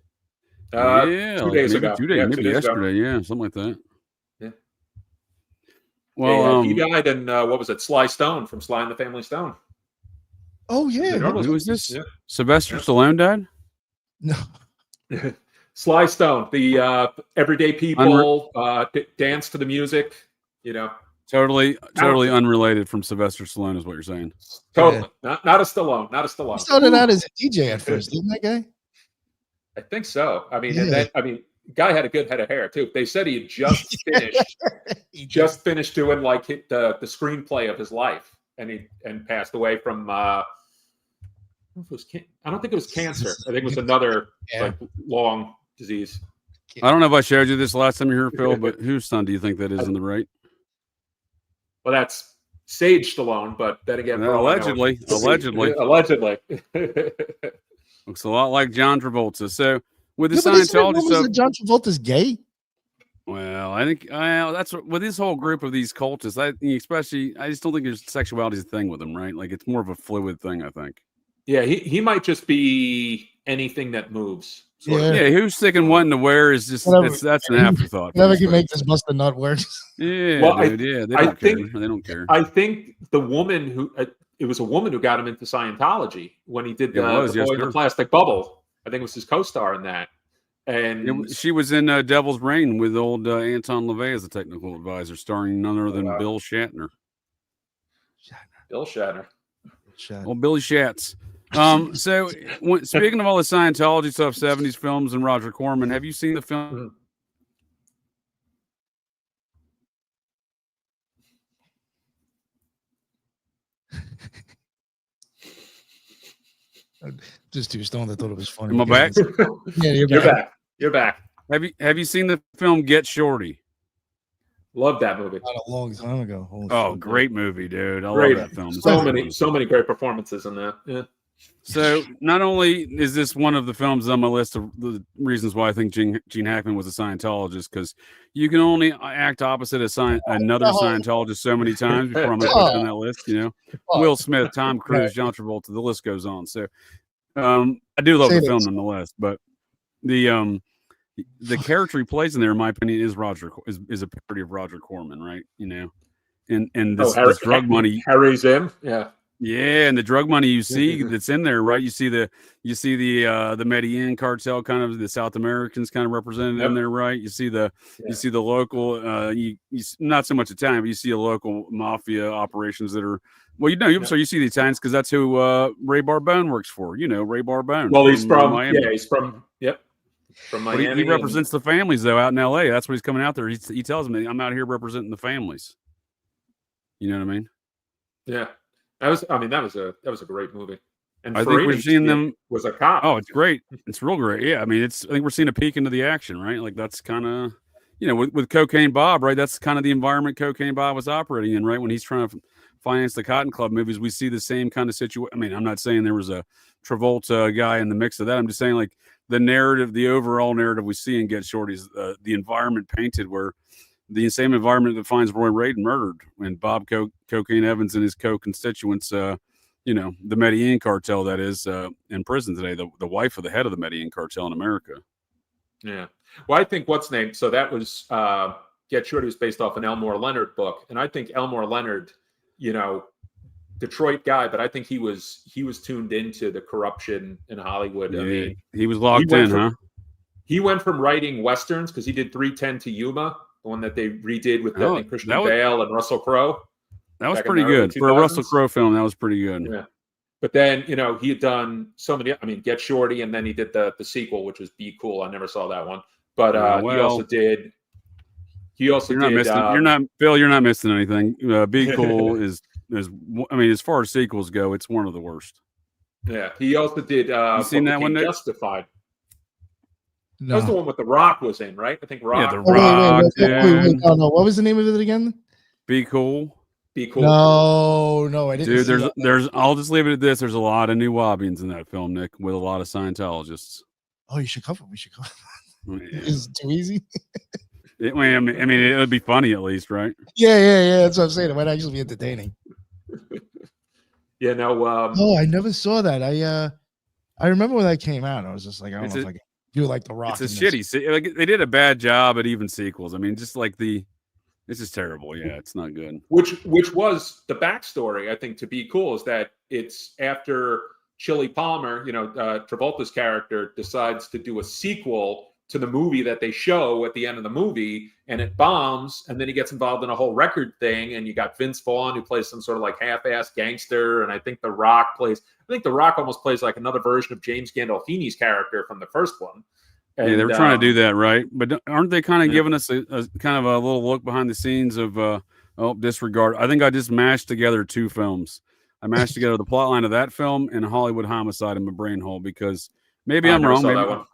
2 days ago. 2 days, maybe yesterday. Yeah, something like that. Yeah. Well, he died in what was it? Sly Stone from Sly and the Family Stone. Oh yeah, who was this? Yeah. Sylvester Stallone died? No. Sly Stone, the everyday people dance to the music. You know, totally unrelated from Sylvester Stallone is what you're saying. Totally, not a Stallone, not a Stallone. He started out as a DJ at first, didn't that guy? I think so. I mean, guy had a good head of hair too. They said he had just finished, finished doing like the screenplay of his life, and passed away from. I don't think it was cancer. I think it was another like long disease. I don't know if I showed you this last time you were here, Phil, but whose son do you think that is in the right? Well, that's Sage Stallone, but then again, allegedly. Looks a lot like John Travolta. So with the Scientology stuff, John Travolta's gay. Well, I think that's what, with this whole group of these cultists. I just don't think there's sexuality is a thing with them, right? Like it's more of a fluid thing. I think. Yeah, he might just be anything that moves. Yeah, who's sick and wanting to wear is just that's an afterthought. Whatever can make this bust a nut works. Yeah, well, dude, they don't care. They don't care. I think the woman who it was a woman who got him into Scientology when he did the Boy in the Plastic Bubble. I think it was his co-star in that. And she was in Devil's Reign with old Anton LaVey as a technical advisor, starring none other than Bill Shatner. Bill Shatner. Well, Billy Shatz. So speaking of all the Scientology stuff, 70s films and Roger Corman, have you seen the film? Just too stoned. I thought it was funny. Am I back? Yeah, you're back. You're back. Have you seen the film Get Shorty? Love that movie. Not a long time ago. Holy great movie, dude. I love that film. So many great performances in that. Yeah. So not only is this one of the films on my list of the reasons why I think Gene Hackman was a Scientologist, because you can only act opposite another Scientologist so many times before I'm going to put on that list. You know, Will Smith, Tom Cruise, John Travolta, the list goes on. So I do love the film nonetheless, but the character he plays in there, in my opinion, is a parody of Roger Corman, right? You know, and this drug money. Harry Zim, yeah. Yeah, and the drug money you see that's in there, right? You see the Medellin cartel, kind of the South Americans kind of represented in there, right? You see the local, you not so much Italian, but you see a local mafia operations that are so you see the Italians because that's who Ray Barbone works for. You know, Ray Barbone. Well, he's from Miami. Yeah, he's from Miami. But he represents the families though out in L.A. That's what he's coming out there. He tells me, I'm out here representing the families. You know what I mean? Yeah. That was a great movie. And I think we're seeing them was a cop. Oh, it's great. It's real great. Yeah. I mean, I think we're seeing a peek into the action, right? Like that's kind of, with Cocaine Bob, right? That's kind of the environment Cocaine Bob was operating in, right? When he's trying to finance the Cotton Club movies, we see the same kind of situation. I mean, I'm not saying there was a Travolta guy in the mix of that. I'm just saying like the overall narrative we see in Get Shorty is the environment painted where the same environment that finds Roy Raiden murdered and Bob Cocaine Evans and his co-constituents, the Medellin cartel that is in prison today, the wife of the head of the Medellin cartel in America. Yeah. Well, I think so that was Get Shorty was based off an Elmore Leonard book. And I think Elmore Leonard, Detroit guy, but I think he was tuned into the corruption in Hollywood. Yeah, I mean, he was locked in, huh? He went from writing Westerns because he did 3:10 to Yuma, the one that they redid with Christian Bale and Russell Crowe. That was pretty good. For a Russell Crowe film, that was pretty good. Yeah. But then, he had done so many, Get Shorty, and then he did the sequel, which was Be Cool. I never saw that one. But he also did. You're not missing anything. Be Cool is, as far as sequels go, it's one of the worst. Yeah. He also did you seen that one, Nick? Justified. No. That was the one with The Rock was in, right? I think Rock. Yeah, The Rock. Wait. No. What was the name of it again? Be Cool. Be Cool. No, I didn't. Dude, there's. I'll just leave it at this. There's a lot of new Wabians in that film, Nick, with a lot of Scientologists. Oh, you should cover. We should cover. Yeah. Is it too easy? I mean, it would be funny at least, right? Yeah. That's what I'm saying. It might actually be entertaining. Yeah. No. I never saw that. I remember when that came out. I was just like, I don't know if I can do like The Rock. It's a shitty. Like they did a bad job at even sequels. I mean, just like this is terrible. Yeah, it's not good. Which was the backstory, I think, to Be Cool is that it's after Chili Palmer, Travolta's character decides to do a sequel to the movie that they show at the end of the movie, and it bombs, and then he gets involved in a whole record thing, and you got Vince Vaughn who plays some sort of like half-ass gangster, and I think The Rock almost plays like another version of James Gandolfini's character from the first one. And, yeah, they were trying to do that, right? But aren't they kind of giving us a kind of a little look behind the scenes of disregard? I think I just mashed together two films. I mashed together the plot line of that film and Hollywood Homicide in my brain hole because maybe I'm wrong.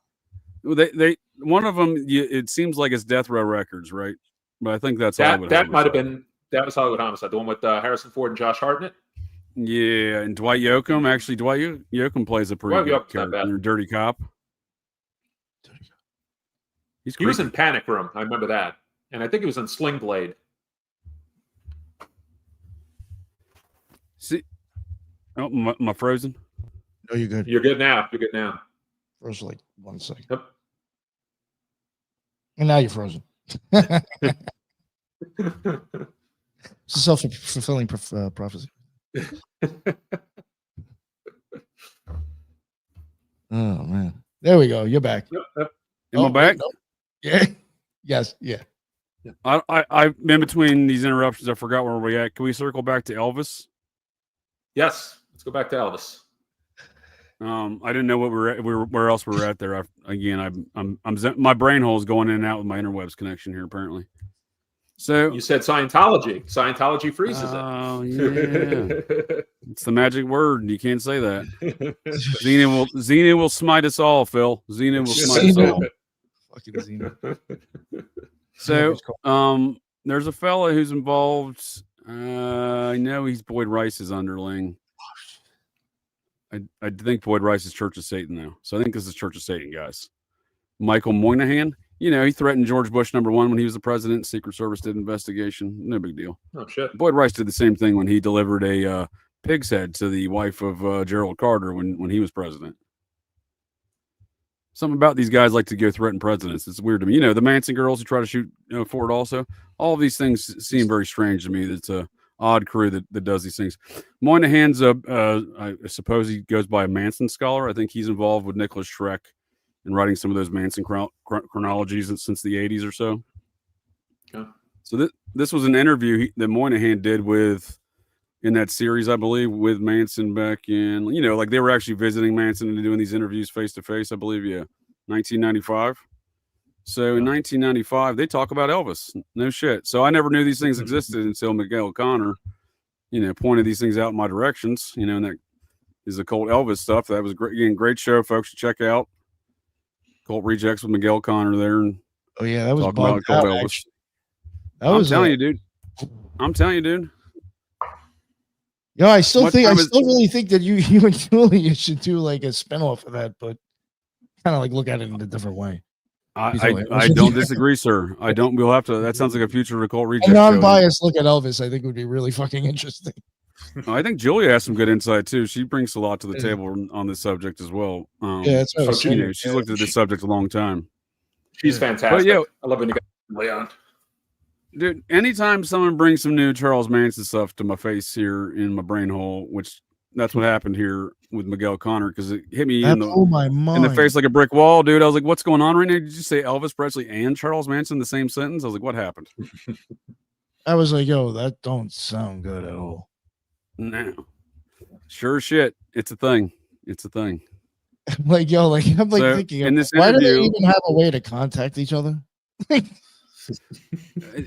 Maybe one of them, it seems like it's Death Row Records, right? But I think that's that might have been was Hollywood Homicide, the one with Harrison Ford and Josh Hartnett. Yeah, and Dwight Yoakam. Actually, Dwight Yoakam plays a pretty good character, dirty cop. He was in Panic Room. I remember that, and I think he was in Sling Blade. See, am I frozen? No, you're good. You're good now. Froze for like 1 second. Yep. And now you're frozen. It's a self-fulfilling prophecy. Oh man, there we go. You're back. Am I back? No. Yeah. Yes. Yeah. I in between these interruptions, I forgot where we at. Can we circle back to Elvis? Yes. Let's go back to Elvis. I didn't know what where else we were at there. I'm my brain hole is going in and out with my interwebs connection here apparently. So you said Scientology. Scientology freezes it. Oh yeah, it's the magic word. You can't say that. Xena will smite us all, Phil. Xena will smite us all. Fucking Xena. So, there's a fella who's involved. I know he's Boyd Rice's underling. I think Boyd Rice is Church of Satan though, so I think this is Church of Satan guys. Michael Moynihan. He threatened George Bush #1 when he was the president. Secret Service did investigation. No big deal. Oh shit. Boyd Rice did the same thing when he delivered a pig's head to the wife of Gerald Carter when he was president. Something about these guys like to go threaten presidents. It's weird to me. The Manson girls who try to shoot Ford also. All of these things seem very strange to me. It's a odd crew that does these things. Moynihan's I suppose he goes by a Manson scholar. I think he's involved with Nicholas Schreck in writing some of those Manson chronologies since the 80s or so. Okay. So this was an interview that Moynihan did in that series, I believe, with Manson back in, like they were actually visiting Manson and doing these interviews face to face, I believe, 1995. So in 1995, they talk about Elvis. No shit. So I never knew these things existed until Miguel O'Connor, pointed these things out in my directions, and that is Occult Elvis stuff. That was great. Again, great show, folks. To check out Occult Rejects with Miguel O'Connor there. And oh yeah, that was talk about Occult Elvis. I'm telling you, dude. Yo, I still really think that you and Julia should do like a spinoff of that, but kind of like look at it in a different way. I don't disagree, sir. I don't. We'll have to. That sounds like a future Occult Reject. A non-biased look at Elvis, I think, would be really fucking interesting. I think Julia has some good insight too. She brings a lot to the table on this subject as well. That's what she's looked at this subject a long time. She's fantastic. But, I love when you got Leon. Dude, anytime someone brings some new Charles Manson stuff to my face here in my brain hole, which that's what happened here with Miguel Connor, because it hit me in the face like a brick wall, dude. I was like, what's going on right now? Did you say Elvis Presley and Charles Manson in the same sentence? I was like, what happened? I was like, yo, that don't sound good at all. No. Sure shit. It's a thing. Like, yo, like I'm like so, thinking, in this why do they even have a way to contact each other?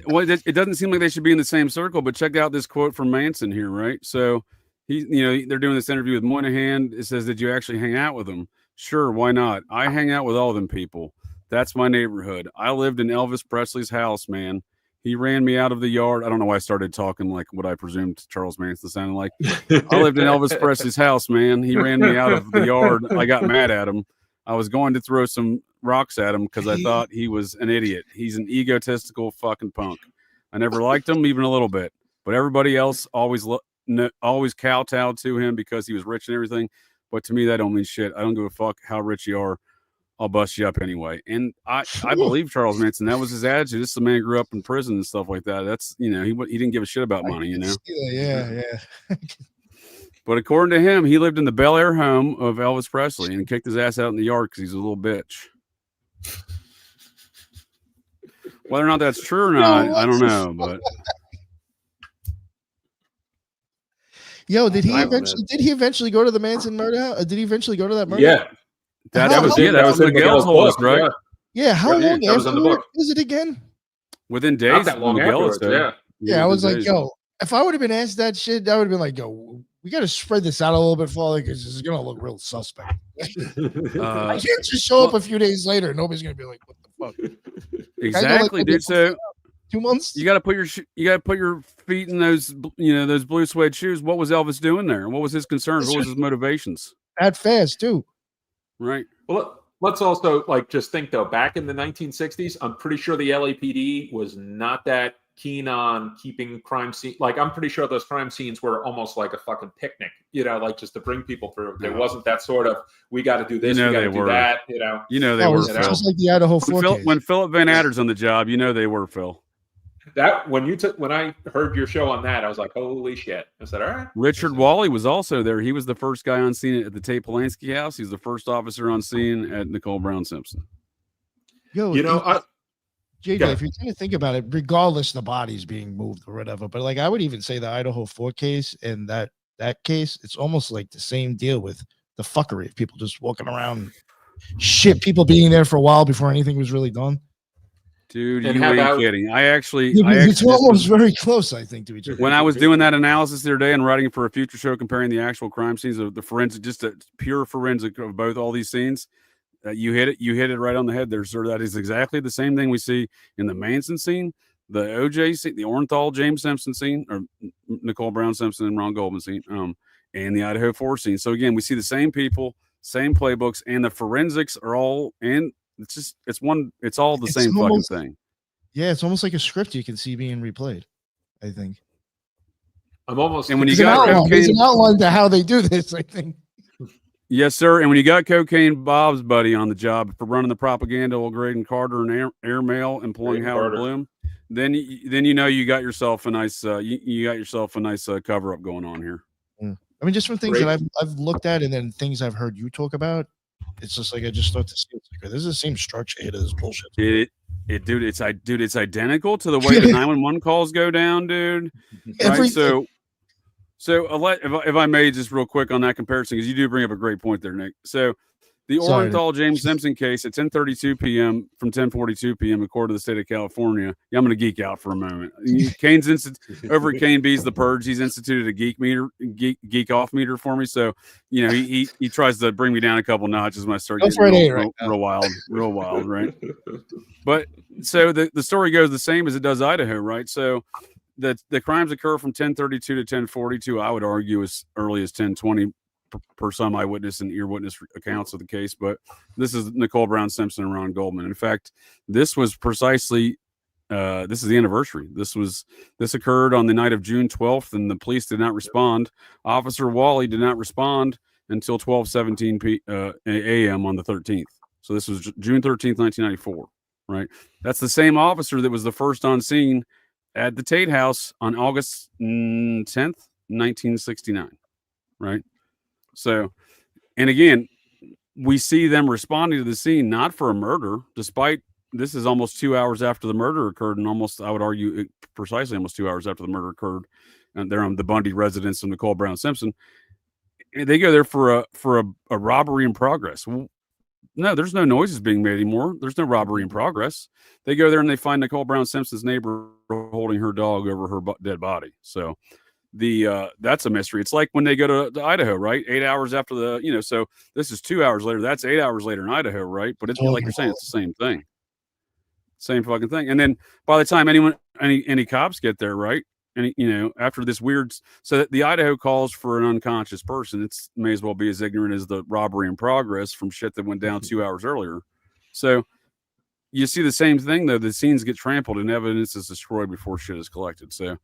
Well, it doesn't seem like they should be in the same circle, but check out this quote from Manson here, right? So they're doing this interview with Moynihan. It says, did you actually hang out with him? Sure, why not? I hang out with all them people. That's my neighborhood. I lived in Elvis Presley's house, man. He ran me out of the yard. I don't know why I started talking like what I presumed Charles Manson sounded like. I lived in Elvis Presley's house, man. He ran me out of the yard. I got mad at him. I was going to throw some rocks at him because I thought he was an idiot. He's an egotistical fucking punk. I never liked him even a little bit, but everybody else always kowtowed to him because he was rich and everything. But to me, that don't mean shit. I don't give a fuck how rich you are. I'll bust you up anyway. And I believe Charles Manson. That was his attitude. This is a man who grew up in prison and stuff like that. That's, he didn't give a shit about money, Yeah. But according to him, he lived in the Bel Air home of Elvis Presley and kicked his ass out in the yard because he's a little bitch. Whether or not that's true or not, I don't know. But yo, did he eventually go to the Manson murder house? Did he eventually go to that murder? Yeah, that was Miguel's oldest, right? Yeah, how long after is it again? Within days. Not that long afterwards, yeah. I was like, yo, if I would have been asked that shit, I would have been like, yo, we got to spread this out a little bit farther because this is gonna look real suspect. I can't just show up a few days later and nobody's gonna be like, what the fuck? Exactly, dude. So 2 months. You got to put your feet in those those blue suede shoes. What was Elvis doing there? What was his concerns? What was his motivations? That fast too. Right. Well, let's also just think though. Back in the 1960s, I'm pretty sure the LAPD was not that keen on keeping crime scene. Like, I'm pretty sure those crime scenes were almost like a fucking picnic, like just to bring people through. There wasn't that sort of, we got to do this, we got to do that, they were, it's Phil. just like the Idaho 4 case. When Philip Van Adder's on the job, they were, Phil. That when I heard your show on that, I was like, holy shit. I said, all right. Richard Wally was also there. He was the first guy on scene at the Tate Polanski house. He's the first officer on scene at Nicole Brown Simpson. Yo, JJ, if you're trying to think about it, regardless of the bodies being moved or whatever, but like I would even say the Idaho 4 case and that case, it's almost like the same deal with the fuckery of people just walking around, people being there for a while before anything was really done. Dude, you ain't kidding. It's almost very close, I think, to each other. When I was doing that analysis the other day and writing for a future show comparing the actual crime scenes of the forensic, just a pure forensic of both all these scenes, you hit it right on the head there, sir. That is exactly the same thing we see in the Manson scene, the OJ scene, the Orenthal James Simpson scene, or Nicole Brown Simpson and Ron Goldman scene, and the Idaho 4 scene. So again, we see the same people, same playbooks, and the forensics are all in. It's all the same fucking thing. Yeah, it's almost like a script you can see being replayed, I think. I'm almost. And when you got there's an outline to how they do this, I think. Yes, sir. And when you got Cocaine Bob's buddy on the job for running the propaganda while Graydon Carter and airmail employing Howard Bloom, then you got yourself a nice cover up going on here. I mean, just from things that I've looked at and then things I've heard you talk about. It's just like I just start to see it's like, this is the same structure here to this bullshit. It's identical to the way the 911 calls go down, dude. Right? So if I may just real quick on that comparison, because you do bring up a great point there, Nick. So the Orenthal James Simpson case at 10:32 p.m. from 10:42 p.m. according to the state of California. Yeah, I'm going to geek out for a moment. Kane's over at Kane B's The Purge. He's instituted a geek off meter for me. So he tries to bring me down a couple notches when I start getting real wild, right? But so the story goes the same as it does Idaho, right? So the crimes occur from 10:32 to 10:42. I would argue as early as 10:20. Per some eyewitness and ear witness accounts of the case, but this is Nicole Brown Simpson and Ron Goldman. In fact, this was precisely this is the anniversary. This occurred on the night of June 12th, and the police did not respond. Officer Wally did not respond until 12:17 a.m. on the 13th. So this was June 13th, 1994. Right. That's the same officer that was the first on scene at the Tate House on August 10th, 1969. Right. So, and again, we see them responding to the scene, not for a murder, despite this is almost 2 hours after the murder occurred. And almost, I would argue precisely almost 2 hours after the murder occurred. And they're on the Bundy residence of Nicole Brown Simpson. And they go there for a robbery in progress. Well, no, there's no noises being made anymore. There's no robbery in progress. They go there and they find Nicole Brown Simpson's neighbor holding her dog over her dead body. So, that's a mystery. It's like when they go to Idaho, right? 8 hours after so this is 2 hours later. That's 8 hours later in Idaho, right? But it's like you're saying, it's the same thing. Same fucking thing. And then by the time any cops get there, right? And after this weird, so that the Idaho calls for an unconscious person, it's may as well be as ignorant as the robbery in progress from shit that went down 2 hours earlier. So you see the same thing though. The scenes get trampled and evidence is destroyed before shit is collected. So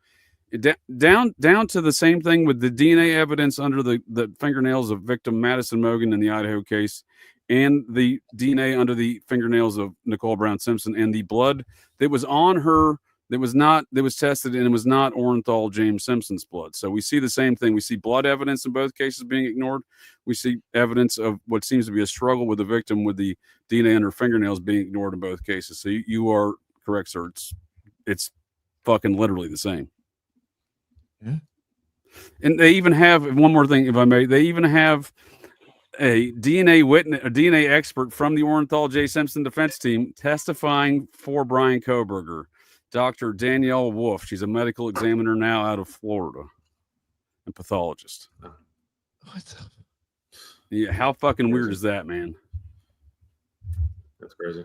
down to the same thing with the DNA evidence under the fingernails of victim Madison Mogan in the Idaho case, and the DNA under the fingernails of Nicole Brown Simpson, and the blood that was on her that was tested, and it was not Orenthal James Simpson's blood. So we see the same thing. We see blood evidence in both cases being ignored. We see evidence of what seems to be a struggle with the victim with the DNA under fingernails being ignored in both cases. So you are correct, sir. It's fucking literally the same. Yeah. And they even have one more thing, if I may. They even have a DNA expert from the Orenthal J. Simpson defense team testifying for Brian Koberger, Dr. Danielle Wolf. She's a medical examiner now out of Florida, and pathologist. What the? Yeah, how fucking weird is that, man? That's crazy.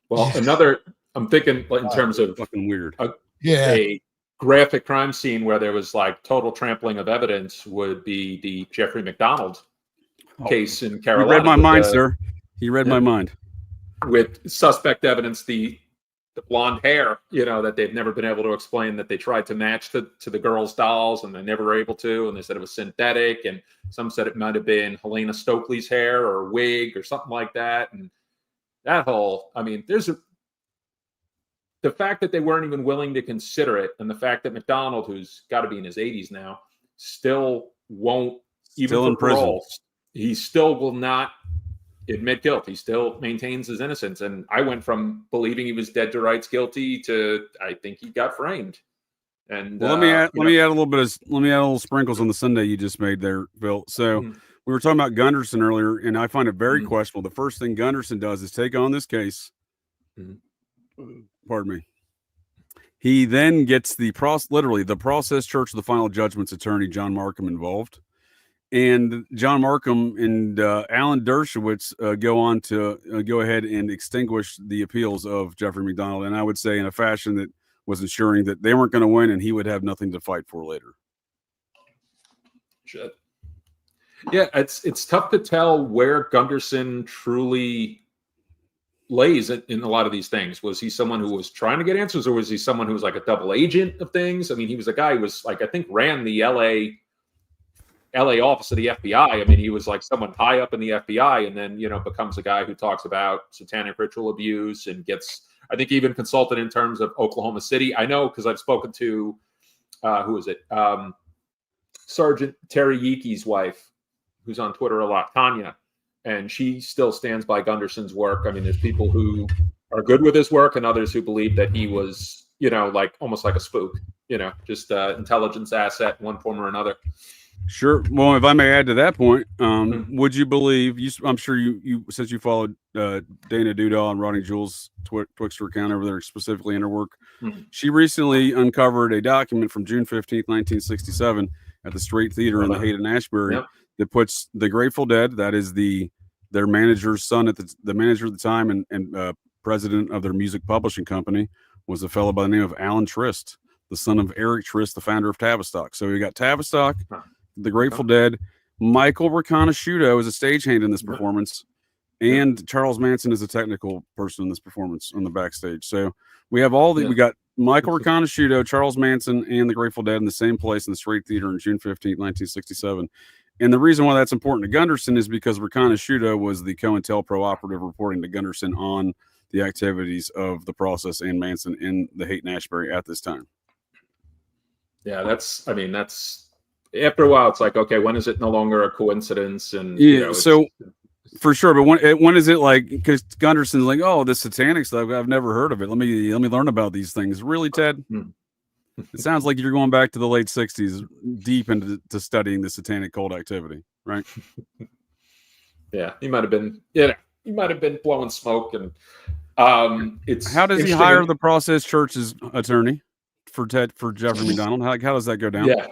Well, I'm thinking in terms of fucking weird. A graphic crime scene where there was like total trampling of evidence would be the Jeffrey McDonald case in Carolina. He read my mind, sir. He read my mind. With suspect evidence, the blonde hair, that they've never been able to explain, that they tried to match to the girls' dolls and they never were able to. And they said it was synthetic. And some said it might have been Helena Stokely's hair or wig or something like that. And that whole, the fact that they weren't even willing to consider it, and the fact that McDonald, who's got to be in his 80s now, still won't, even Still in for parole, prison. he still will not admit guilt. He still maintains his innocence. And I went from believing he was dead to rights guilty to I think he got framed. And well, let me add a little sprinkles on the Sunday you just made there, Phil. So we were talking about Gunderson earlier, and I find it very questionable. The first thing Gunderson does is take on this case. Pardon me. He then gets the process church of the final judgment's attorney, John Markham, involved. And John Markham and Alan Dershowitz go on to go ahead and extinguish the appeals of Jeffrey McDonald. And I would say in a fashion that was ensuring that they weren't going to win and he would have nothing to fight for later. Shit. Yeah, it's tough to tell where Gunderson truly lays in a lot of these things. Was he someone who was trying to get answers, or was he someone who was like a double agent of things? I mean, he was a guy who was like, I think, ran the LA office of the FBI. I mean, he was like someone high up in the FBI, and then, becomes a guy who talks about satanic ritual abuse and gets, I think, even consulted in terms of Oklahoma City. I know because I've spoken to, who is it? Sergeant Terry Yeeke's wife, who's on Twitter a lot, Tanya. And she still stands by Gunderson's work. I mean, there's people who are good with his work and others who believe that he was, like almost like a spook, just intelligence asset in one form or another. Sure. Well, if I may add to that point, would you believe, I'm sure you since you followed Dana Dudall and Rodney Jewell's Twixter account over there, specifically in her work, she recently uncovered a document from June 15th, 1967 at the Straight Theater in the Haight-Ashbury that puts the Grateful Dead, that is their manager's son at the manager at the time and president of their music publishing company, was a fellow by the name of Alan Trist, the son of Eric Trist, the founder of Tavistock. So we got Tavistock, the Grateful Dead, Michael Riconosciuto is a stagehand in this performance, and Charles Manson is a technical person in this performance on the backstage. So we have we got Michael Riconosciuto, Charles Manson, and the Grateful Dead in the same place in the Straight Theater on June 15th, 1967. And the reason why that's important to Gunderson is because Riconosciuto was the COINTELPRO operative reporting to Gunderson on the activities of the process and Manson in the Haight-Ashbury at this time. Yeah, that's after a while, it's like, okay, when is it no longer a coincidence? And so for sure, but when is it like? Because Gunderson's like, oh, this satanic stuff, I've never heard of it. Let me learn about these things. Really, Ted? It sounds like you're going back to the late '60s, deep into studying the satanic cult activity, right? Yeah, he might have been. Yeah, he might have been blowing smoke, and it's. How does he hire the process church's attorney for Jeffrey McDonald? How does that go down? Yeah.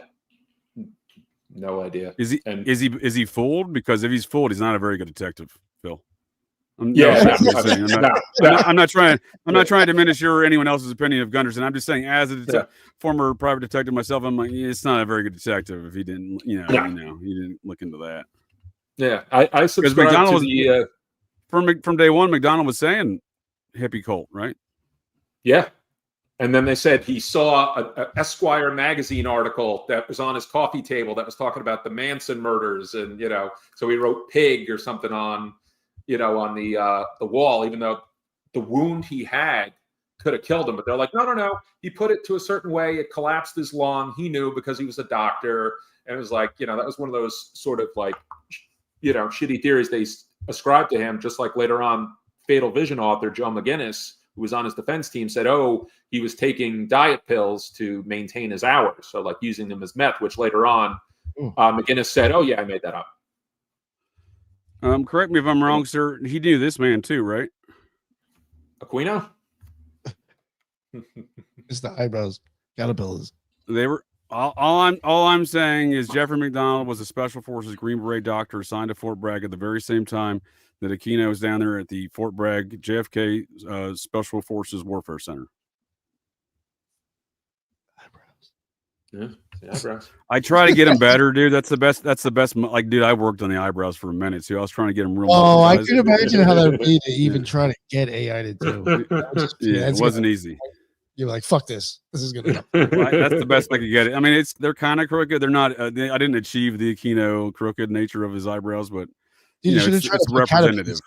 No idea. Is he fooled? Because if he's fooled, he's not a very good detective, Phil. I'm not trying to diminish your or anyone else's opinion of Gunderson. I'm just saying, as a former private detective myself, I'm like, it's not a very good detective if he didn't, he didn't look into that. Yeah, I subscribe to the from day one. McDonald was saying hippie cult, right? Yeah. And then they said he saw a Esquire magazine article that was on his coffee table that was talking about the Manson murders, and so he wrote "pig" or something on the wall, even though the wound he had could have killed him. But they're like, no, he put it to a certain way. It collapsed his lung. He knew because he was a doctor, and it was like that was one of those sort of like shitty theories they ascribed to him. Just like later on, Fatal Vision author Joe McGinnis, who was on his defense team, said, he was taking diet pills to maintain his hours. So like using them as meth, which later on, McGinnis said, oh yeah, I made that up. Correct me if I'm wrong, sir. He knew this man too, right? Aquino? It's the eyebrows. Caterpillars. They were all I'm saying is Jeffrey McDonald was a Special Forces Green Beret doctor assigned to Fort Bragg at the very same time that Aquino was down there at the Fort Bragg JFK Special Forces Warfare Center. Eyebrows. The eyebrows. I try to get them better, dude. That's the best. Like, dude, I worked on the eyebrows for a minute too. I was trying to get them real. Oh, I can imagine how that would be to even try to get AI to do. It wasn't easy. You're like, fuck this. This is gonna. That's the best I could get it. I mean, they're kind of crooked. They're not. I didn't achieve the Aquino crooked nature of his eyebrows, but dude, you should have tried it's representative.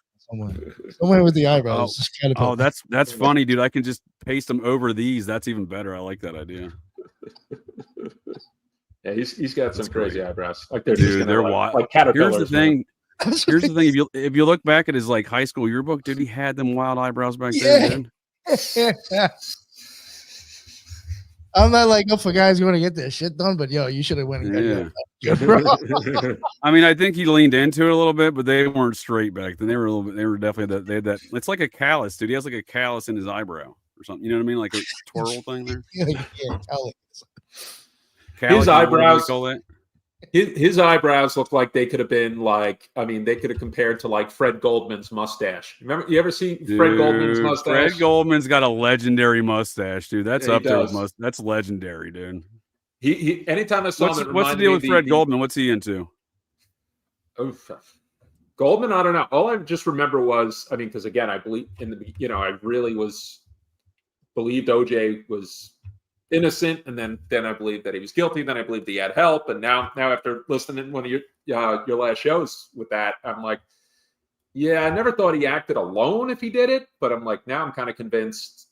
Somewhere with the eyebrows. Oh, that's funny, dude. I can just paste them over these. That's even better. I like that idea. Yeah, he's got some crazy eyebrows. Like they're dude, they're wild. Like caterpillars. Here's the thing. Here's the thing. If you look back at his like high school yearbook, dude, he had them wild eyebrows back then. I'm not like up for guys going to get their shit done, but yo, you should have went and got I mean, I think he leaned into it a little bit, but they weren't straight back then. They were definitely they had that. It's like a callus, dude. He has like a callus in his eyebrow or something. You know what I mean? Like a twirl thing there. His eyebrows. His eyebrows look like they could have been like, I mean, they could have compared to like Fred Goldman's mustache. Remember, you ever see Fred Goldman's mustache? Fred Goldman's got a legendary mustache, dude. That's up there with mustache. That's legendary, dude. He anytime I saw him, what's the deal with Fred Goldman? What's he into? Goldman, I don't know. All I just remember was, I mean, because again, I believe I really believed OJ was innocent, and then I believed that he was guilty. Then I believed he had help, and now after listening to one of your last shows with that, I'm like, yeah, I never thought he acted alone if he did it, but I'm like, now I'm kind of convinced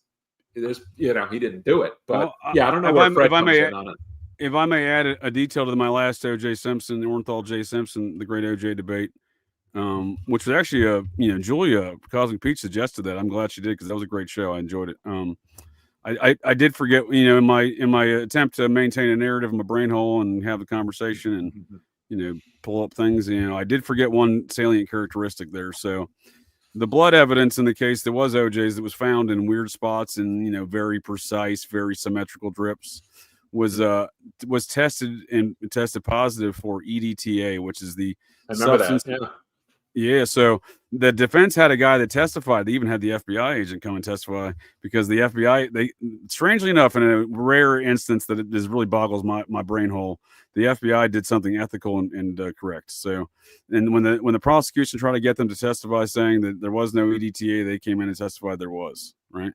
there's he didn't do it. But I don't know where Fred comes in on it. If I may add a detail to my last O.J. Simpson, the Orenthal J. Simpson, the great O.J. debate, which was actually Julia Cosmic Peach suggested that. I'm glad she did because that was a great show. I enjoyed it. I did forget, in my attempt to maintain a narrative in my brain hole and have a conversation and, pull up things, I did forget one salient characteristic there. So the blood evidence in the case that was OJ's that was found in weird spots and, very precise, very symmetrical drips was tested and tested positive for EDTA, which is the substance. That, yeah. Yeah, so the defense had a guy that testified. They even had the FBI agent come and testify because the FBI, they strangely enough, in a rare instance that it just really boggles my brain hole, the FBI did something ethical and correct. So, and when the prosecution tried to get them to testify saying that there was no EDTA, they came in and testified there was, right?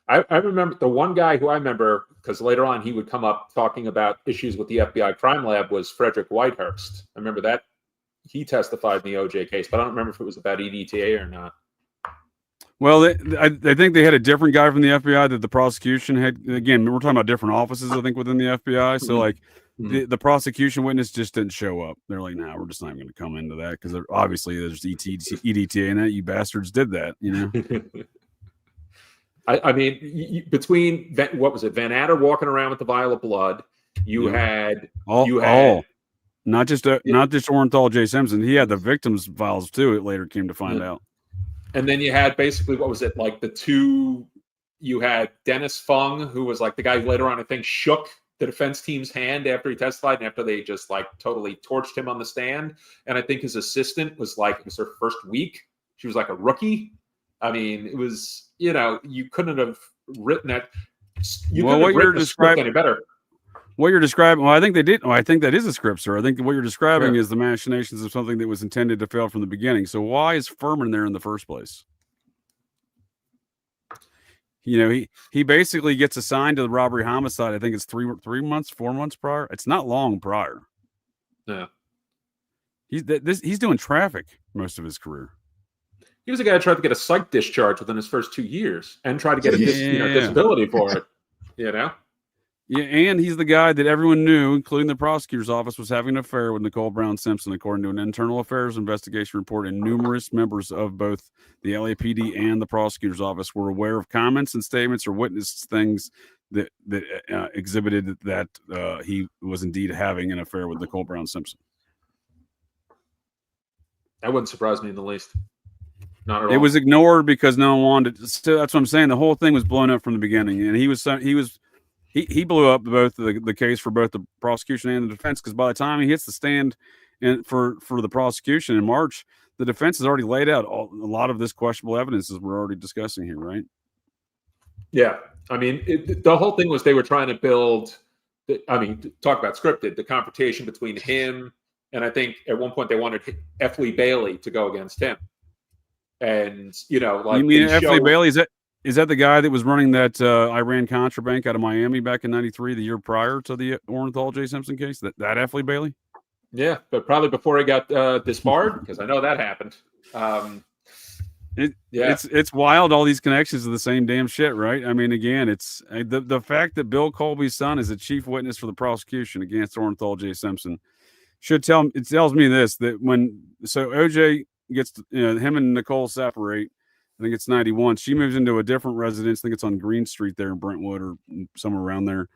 I remember the one guy who I remember, because later on he would come up talking about issues with the FBI crime lab, was Frederick Whitehurst. I remember that he testified in the OJ case, but I don't remember if it was about EDTA or not. Well, I think they had a different guy from the FBI that the prosecution had. Again, we're talking about different offices, I think, within the FBI. So, like, the prosecution witness just didn't show up. They're like, nah, we're just not going to come into that because obviously there's EDTA in that. You bastards did that, I mean, between what was it, Van Adder walking around with the vial of blood, you had not just Orenthal J. Simpson, he had the victims' vials too. It later came to find out, and then you had basically what was it like the two? You had Dennis Fung, who was like the guy who later on I think shook the defense team's hand after he testified, and after they just like totally torched him on the stand, and I think his assistant was like it was her first week. She was like a rookie. I mean, it was. You couldn't have written that. What you're describing any better. What you're describing, well, I think they did. Well, I think that is a script, sir. I think what you're describing is the machinations of something that was intended to fail from the beginning. So why is Furman there in the first place? He basically gets assigned to the robbery homicide. I think it's 4 months prior. It's not long prior. Yeah, he's doing traffic most of his career. He was a guy who tried to get a psych discharge within his first 2 years and tried to get a disability for it. Yeah, and he's the guy that everyone knew, including the prosecutor's office, was having an affair with Nicole Brown Simpson, according to an internal affairs investigation report. And numerous members of both the LAPD and the prosecutor's office were aware of comments and statements or witnessed things that exhibited that he was indeed having an affair with Nicole Brown Simpson. That wouldn't surprise me in the least. Not at all. It was ignored because no one wanted to. Still, that's what I'm saying. The whole thing was blown up from the beginning, and he blew up both the case for both the prosecution and the defense. Because by the time he hits the stand, and for the prosecution in March, the defense has already laid out a lot of this questionable evidence as we're already discussing here, right? Yeah, I mean, the whole thing was they were trying to build. Talk about scripted. The confrontation between him and I think at one point they wanted F. Lee Bailey to go against him. And you mean F. Lee Bailey? Is that the guy that was running that Iran Contra bank out of Miami back in '93, the year prior to the Orenthal J. Simpson case? That F. Lee Bailey? Yeah, but probably before he got disbarred, because I know that happened. It's wild. All these connections to the same damn shit, right? I mean, again, it's the fact that Bill Colby's son is a chief witness for the prosecution against Orenthal J. Simpson tells me this, that so OJ gets him and Nicole separate. I think it's 91. She moves into a different residence. I think it's on Green Street there in Brentwood or somewhere around there.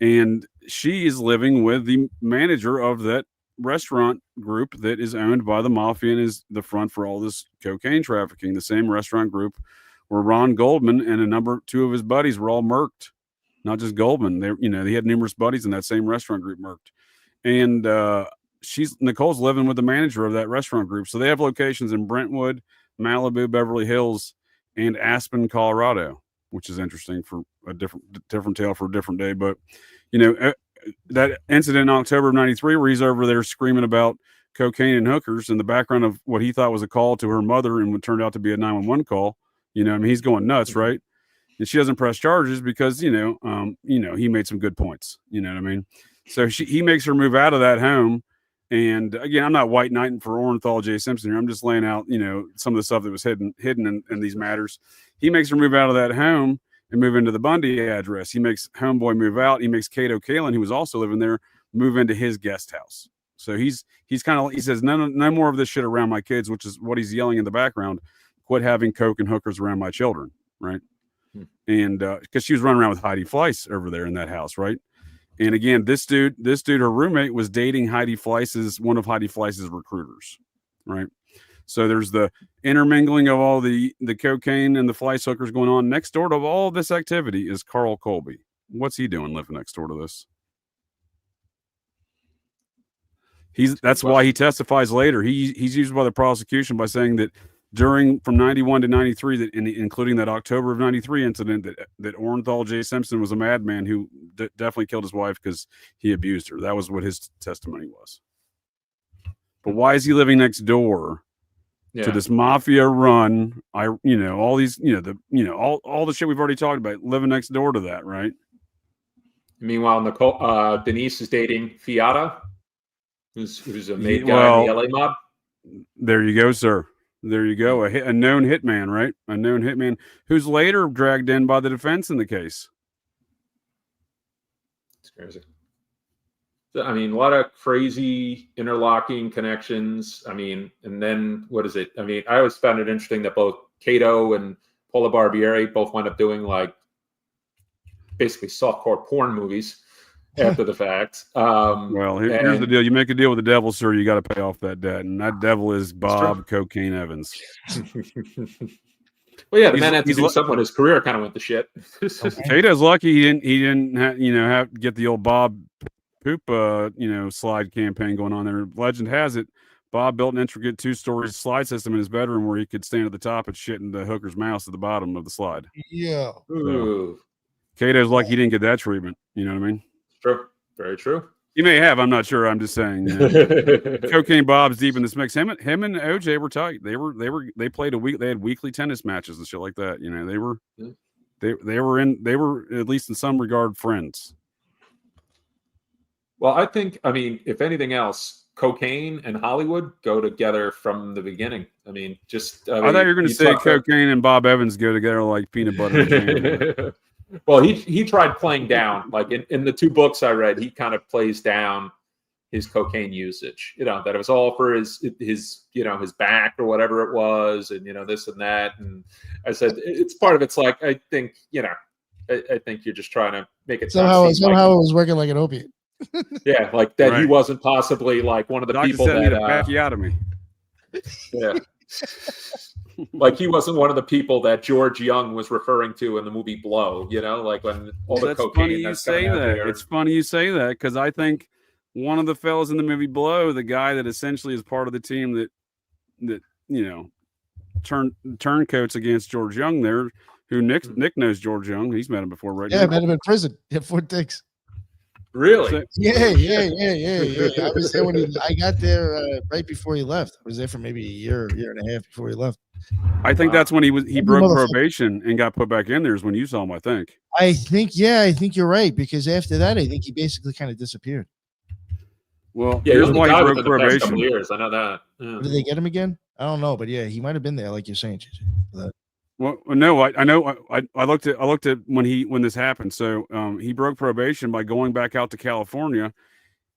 And she is living with the manager of that restaurant group that is owned by the mafia and is the front for all this cocaine trafficking. The same restaurant group where Ron Goldman and two of his buddies were all murked. Not just Goldman. They had numerous buddies in that same restaurant group murked. And Nicole's living with the manager of that restaurant group. So they have locations in Brentwood, Malibu, Beverly Hills, and Aspen, Colorado, which is interesting for a different tale for a different day. But, that incident in October of '93 where he's over there screaming about cocaine and hookers in the background of what he thought was a call to her mother and what turned out to be a 911 call. He's going nuts, right? And she doesn't press charges because, he made some good points. You know what I mean? So he makes her move out of that home. And again, I'm not white knighting for Orenthal J. Simpson here. I'm just laying out, some of the stuff that was hidden in these matters. He makes her move out of that home and move into the Bundy address. He makes homeboy move out. He makes Cato Kalin, who was also living there, move into his guest house. So he's kind of, he says, no more of this shit around my kids, which is what he's yelling in the background. Quit having coke and hookers around my children, right? And because she was running around with Heidi Fleiss over there in that house, right? And again, this dude, her roommate was dating one of Heidi Fleiss's recruiters, right? So there's the intermingling of all the cocaine and the Fleiss hookers going on. Next door to all this activity is Carl Colby. What's he doing living next door to this? That's why he testifies later. He's used by the prosecution by saying that from 91 to 93, that including that October of 93 incident, that Orenthal J. Simpson was a madman who definitely killed his wife because he abused her. That was what his testimony was. But why is he living next door to this mafia run? All these, all the shit we've already talked about, living next door to that, right? Meanwhile, Denise is dating Fiata, who's a made guy in the LA mob. There you go, sir. There you go. A known hitman, right? A known hitman who's later dragged in by the defense in the case. It's crazy. I mean, a lot of crazy interlocking connections. I mean, and then what is it? I mean, I always found it interesting that both Cato and Paula Barbieri both wind up doing basically softcore porn movies after the fact. Here's the deal. You make a deal with the devil, sir, you got to pay off that debt. And that devil is Bob Cocaine Evans. Well, yeah, the man had to do something when his career kind of went to shit. Cato's lucky he didn't have get the old Bob Poop slide campaign going on there. Legend has it Bob built an intricate 2-story slide system in his bedroom where he could stand at the top and shit in the hooker's mouth at the bottom of the slide. Yeah. So, Cato's lucky he didn't get that treatment. You know what I mean? True. Very true. You may have. I'm not sure. I'm just saying. Cocaine Bob's deep in this mix. Him and OJ were tight. They played a week. They had weekly tennis matches and shit like that. You know, they were at least in some regard friends. Well, I mean, if anything else, cocaine and Hollywood go together from the beginning. I mean, I thought you were going to say cocaine and Bob Evans go together like peanut butter and jam. Well, he tried playing down, like in the 2 books I read, he kind of plays down his cocaine usage, that it was all for his back or whatever it was. And, this and that. And I said, it's part of it's like, I think you're just trying to make it somehow it was working like an opiate. Yeah. Like that. Right. He wasn't possibly like one of the people that back you out of me. Yeah. Like he wasn't one of the people that George Young was referring to in the movie Blow, like when all the cocaine. Funny you say that. It's funny you say that because I think one of the fellas in the movie Blow, the guy that essentially is part of the team that turncoats against George Young there, Who Nick knows George Young. He's met him before, right? Yeah, I met him in prison at Fort Dix. Really? Yeah. I was there when I got there right before he left. I was there for maybe a year and a half before he left. I think that's when he broke probation and got put back in there is when you saw him, I think. I think you're right, because after that, I think he basically kind of disappeared. Well, here's why he broke probation. Years. I know that. Yeah. Did they get him again? I don't know, but yeah, he might have been there, like you're saying. Well, no, I know. I looked at when this happened. So he broke probation by going back out to California.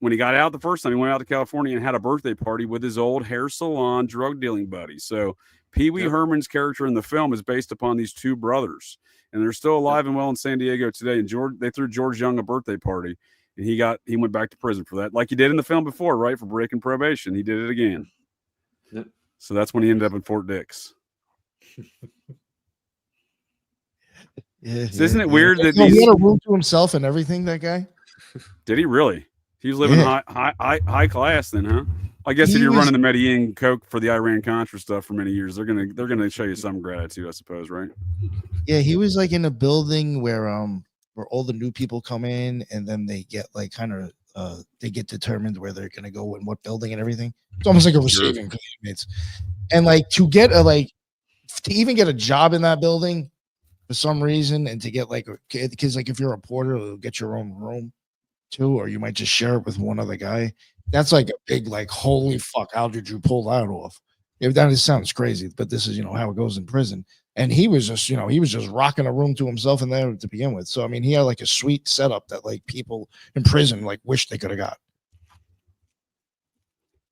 When he got out the first time, he went out to California and had a birthday party with his old hair salon drug dealing buddy. So Pee Wee Herman's character in the film is based upon these two brothers, and they're still alive and well in San Diego today. And they threw George Young a birthday party, and he went back to prison for that, like he did in the film before, right? For breaking probation, he did it again. Yep. So that's when he ended up in Fort Dix. Isn't it weird that he had a room to himself and everything? That guy, did he really? He was living high class then, huh? I guess if you're running the Medellin Coke for the Iran Contra stuff for many years, they're gonna show you some gratitude, I suppose, right? Yeah, he was like in a building where all the new people come in, and then they get like they get determined where they're gonna go in what building and everything. It's almost like a receiving clinic. And like to even get a job in that building for some reason, and to get because like if you're a porter, you'll get your own room too, or you might just share it with one other guy. That's like a big holy fuck, how did you pull that off? If that sounds crazy, but this is how it goes in prison. And he was just rocking a room to himself in there to begin with. So I mean, he had like a sweet setup that like people in prison wish they could have got.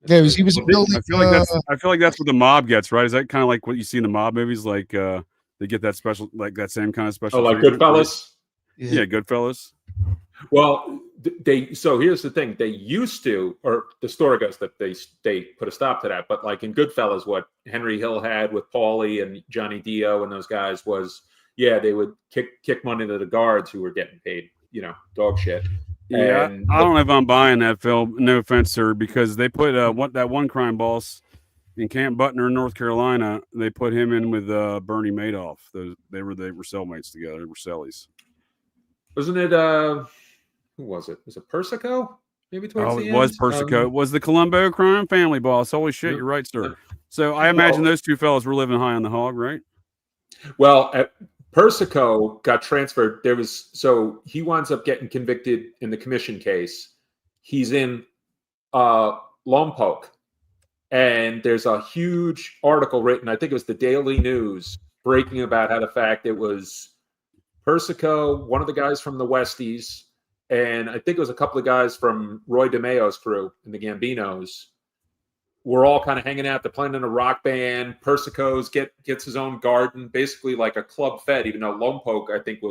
Yeah, he was building. I feel like that's what the mob gets, right? Is that kind of like what you see in the mob movies? Like they get that special, like that same kind of special. Oh, like Goodfellas. Yeah, Goodfellas. Well, so here's the thing. They used to, or the story goes that they put a stop to that. But like in Goodfellas, what Henry Hill had with Paulie and Johnny Dio and those guys was, they would kick money to the guards who were getting paid, dog shit. Yeah, I don't know if I'm buying that, Phil. No offense, sir, because they put that one crime boss in Camp Butner, North Carolina. They put him in with Bernie Madoff. They were cellmates together. They were cellies. Wasn't it? Who was it? Was it Persico? Maybe towards the end? It was Persico. It was the Colombo crime family boss. Holy shit, you're right, sir. So I imagine those two fellas were living high on the hog, right? Well, Persico got transferred. So he winds up getting convicted in the commission case. He's in Lompoc, and there's a huge article written, I think it was the Daily News, breaking about how the fact it was Persico, one of the guys from the Westies, and I think it was a couple of guys from Roy DeMeo's crew and the Gambinos were all kind of hanging out. They're playing in a rock band. Persico's gets his own garden, basically like a club fed, even though Lompoc, I think it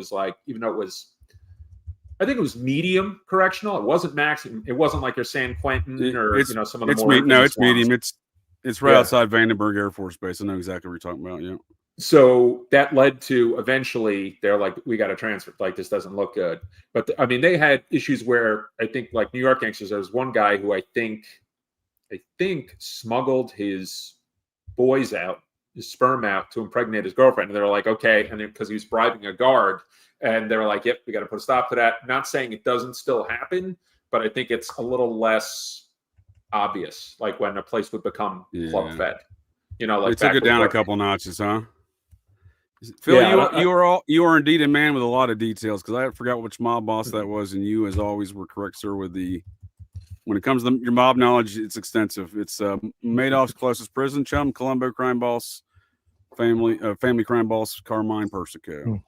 was medium correctional. It wasn't maximum. It wasn't like your San Quentin or some of the more. It's medium. It's right outside Vandenberg Air Force Base. I know exactly what you're talking about. Yeah. So that led to eventually they're like, we got to transfer. Like, this doesn't look good. But I mean, they had issues where I think like New York Gangsters, there was one guy who I think smuggled his sperm out to impregnate his girlfriend. And they were like, okay. And because he was bribing a guard, and they were like, yep, we got to put a stop to that. Not saying it doesn't still happen, but I think it's a little less obvious, like when a place would become club fed. Like they took it down a couple notches, huh? Phil, you are indeed a man with a lot of details, because I forgot which mob boss that was, and you, as always, were correct, sir. When it comes to your mob knowledge, it's extensive. It's Madoff's closest prison chum, Colombo crime boss, family crime boss, Carmine Persico,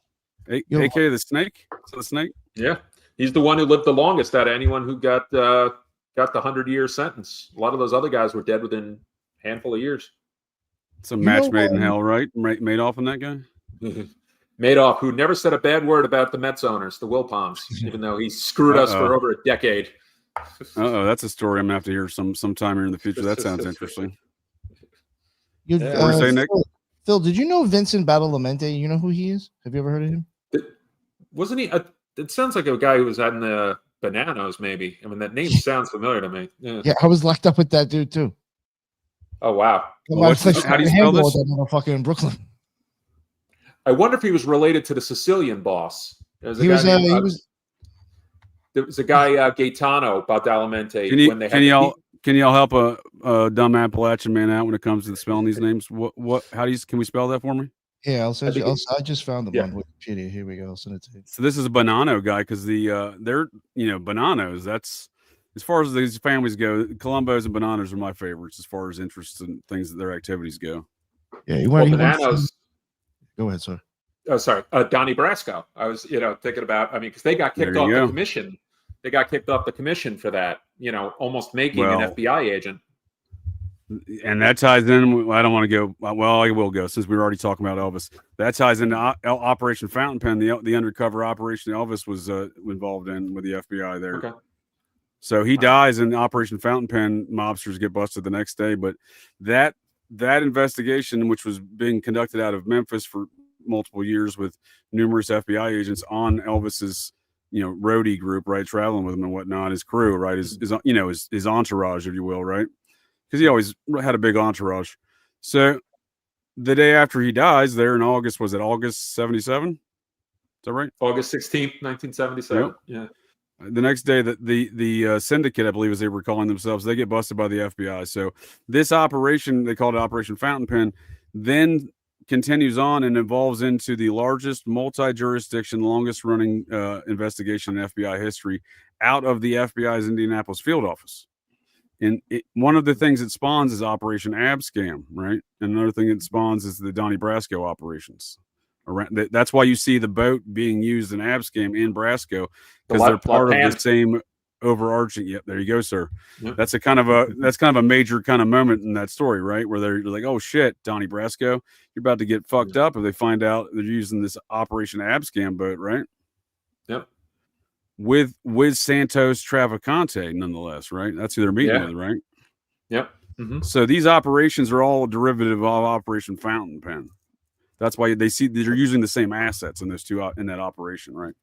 aka the Snake. Is that the Snake? Yeah, he's the one who lived the longest out of anyone who got the 100-year sentence. A lot of those other guys were dead within a handful of years. It's a match made in hell, right? Madoff and that guy. Madoff, who never said a bad word about the Mets owners, the Wilpons, even though he screwed us for over a decade. That's a story I'm gonna have to hear sometime here in the future. That sounds interesting. What do you say, Nick? Phil, did you know Vincent Badalamenti? You know who he is? Have you ever heard of him? Wasn't he? It sounds like a guy who was in the Bananas, maybe. I mean, that name sounds familiar to me. Yeah, I was locked up with that dude too. Oh wow! How do you spell this? That motherfucker in Brooklyn. I wonder if he was related to the Sicilian boss. There was a guy Gaetano Badalamenti. Can y'all help a dumb Appalachian man out when it comes to spelling these names? Can we spell that for me? Yeah, I'll send you. I just found them on Wikipedia. Here we go. I'll send it to you. So this is a Bonanno guy because they're Bonannos. That's as far as these families go. Colombos and Bonannos are my favorites as far as interests and things that their activities go. Yeah, Bonannos. Go ahead, sir. Oh, sorry, Donnie Brasco. I was thinking about. I mean, because they got kicked off the commission. They got kicked off the commission for that. Almost making an FBI agent. And that ties in. I don't want to go. Well, I will go since we were already talking about Elvis. That ties into Operation Fountain Pen, the undercover operation Elvis was involved in with the FBI there. Okay. So he dies in Operation Fountain Pen. Mobsters get busted the next day. But that investigation, which was being conducted out of Memphis for multiple years with numerous FBI agents on Elvis's roadie group, right, traveling with him and whatnot, his crew, right, his entourage, if you will, right. Because he always had a big entourage. So the day after he dies, there in August, was it August 77? Is that right? August 16th, 1977. Yep. Yeah. The next day, that the syndicate, I believe, as they were calling themselves, they get busted by the FBI. So this operation, they called it Operation Fountain Pen, then continues on and evolves into the largest multi-jurisdiction, longest-running investigation in FBI history out of the FBI's Indianapolis field office. And one of the things it spawns is Operation Abscam, right? And another thing it spawns is the Donnie Brasco operations. That's why you see the boat being used in Abscam in Brasco, because they're part of the same overarching. Yep, there you go, sir. Yep. That's kind of a major kind of moment in that story, right? Where they're like, "Oh shit, Donnie Brasco, you're about to get fucked up," if they find out they're using this Operation Abscam boat, right? Yep. With Santos Travacante, nonetheless, right? That's who they're meeting with, right? Yep. Mm-hmm. So these operations are all a derivative of Operation Fountain Pen. That's why they're using the same assets in those two in that operation, right?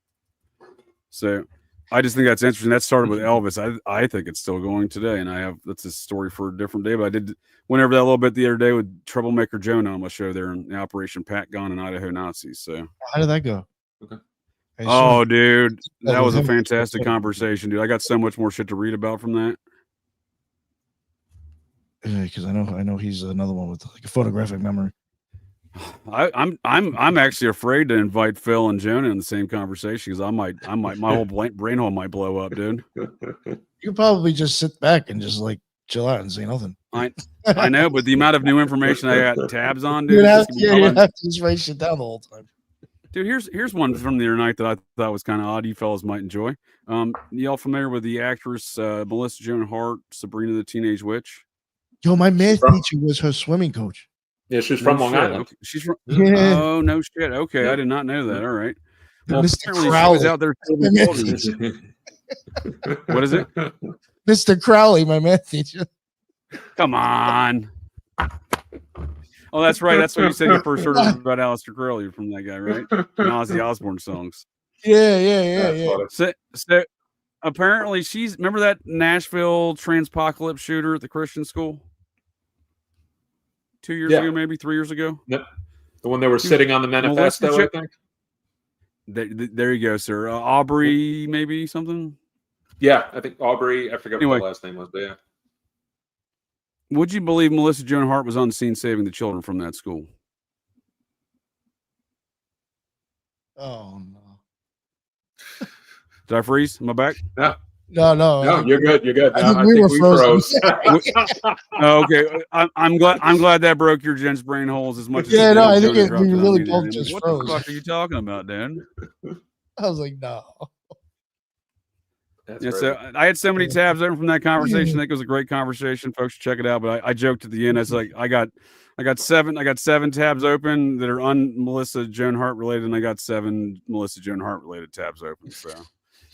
So I just think that's interesting. That started with Elvis. I think it's still going today, and that's a story for a different day. But I went over that a little bit the other day with Troublemaker Jonah on my show there in the Operation Pat Gun and Idaho Nazis. So how did that go? Okay. Oh, dude, that was a fantastic conversation, dude. I got so much more shit to read about from that. Because I know he's another one with like a photographic memory. I'm actually afraid to invite Phil and Jonah in the same conversation because my whole brain hole might blow up, dude. You probably just sit back and just like chill out and say nothing. I know, but the amount of new information I got tabs on, dude. You'd have to just write shit down the whole time. Dude, here's one from the other night that I thought was kind of odd. You fellas might enjoy. Y'all familiar with the actress Melissa Joan Hart, Sabrina the Teenage Witch? Yo, my math teacher was her swimming coach. Yeah, she's from Long Island. Okay. She's from. Yeah. Oh no shit. Okay, yeah. I did not know that. All right. Well, apparently she was out there. What is it? Mr. Crowley, my math teacher. Come on. Oh, that's right. That's what you said you first heard about Aleister Crowley from that guy, right? And Ozzy Osbourne songs. Yeah. So apparently remember that Nashville transpocalypse shooter at the Christian school? 2 years ago, maybe 3 years ago. Yep. The one that were sitting on the manifesto, I think. There you go, sir. Aubrey, maybe something. Yeah, I think Aubrey. I forget what the last name was, but yeah. Would you believe Melissa Joan Hart was on scene saving the children from that school? Oh no! Did I freeze? Am I back? No, you're good. You're good. I think we froze. Okay, I'm glad that broke your gents' brain holes as much as I think we really both just what froze. What the fuck are you talking about, Dan? I was like, no. So I had so many tabs open from that conversation. I think it was a great conversation. Folks should check it out. But I joked at the end. I was like, I got 7 tabs open that are Melissa Joan Hart related, and I got 7 Melissa Joan Hart related tabs open. So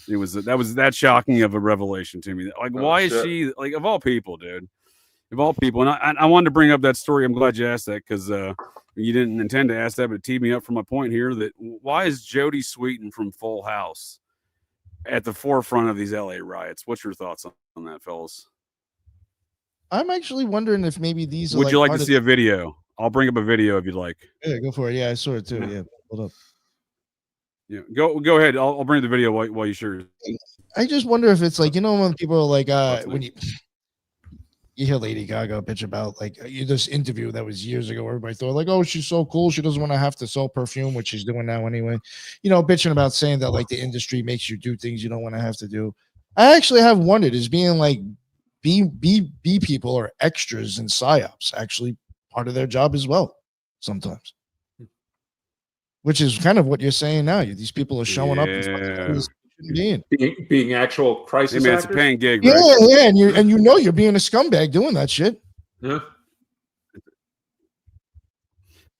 that was that shocking of a revelation to me. Like, why is she like of all people, dude? Of all people, and I wanted to bring up that story. I'm glad you asked that because you didn't intend to ask that, but it teed me up for my point here. That why is Jodie Sweetin from Full House at the forefront of these LA riots? What's your thoughts on that, fellas? I'm actually wondering if maybe these. Would you like to see a video? I'll bring up a video if you'd like. Yeah, go for it. Yeah, I saw it too. Yeah. Hold up. Yeah, go ahead. I'll bring the video while you share. I just wonder if it's like, when people are like, when you hear Lady Gaga bitch about like this interview that was years ago, everybody thought like, oh, she's so cool, she doesn't want to have to sell perfume, which she's doing now anyway. Bitching about saying that like the industry makes you do things you don't want to have to do. I actually have wondered, is being like B people or extras in psyops actually part of their job as well sometimes, which is kind of what you're saying now. These people are showing up and being actual crisis actors. It's a paying gig, right? Yeah, and you're being a scumbag doing that shit. Yeah,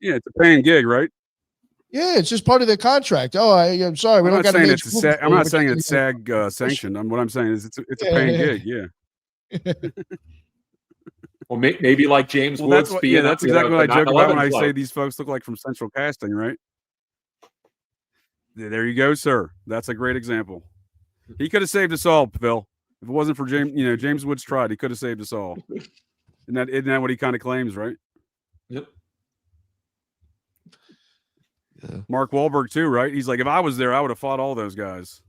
it's a paying gig, right? Yeah, it's just part of their contract. Oh, I'm sorry, I'm not saying it's SAG sanctioned. What I'm saying is it's a paying gig. Yeah. Well, maybe like James Woods. That's exactly what I joke about when I say these folks look like from Central Casting, right? There you go, sir. That's a great example. He could have saved us all, Phil. If it wasn't for James, James Woods tried. He could have saved us all. Isn't that what he kind of claims, right? Yep. Yeah. Mark Wahlberg too, right? He's like, if I was there, I would have fought all those guys.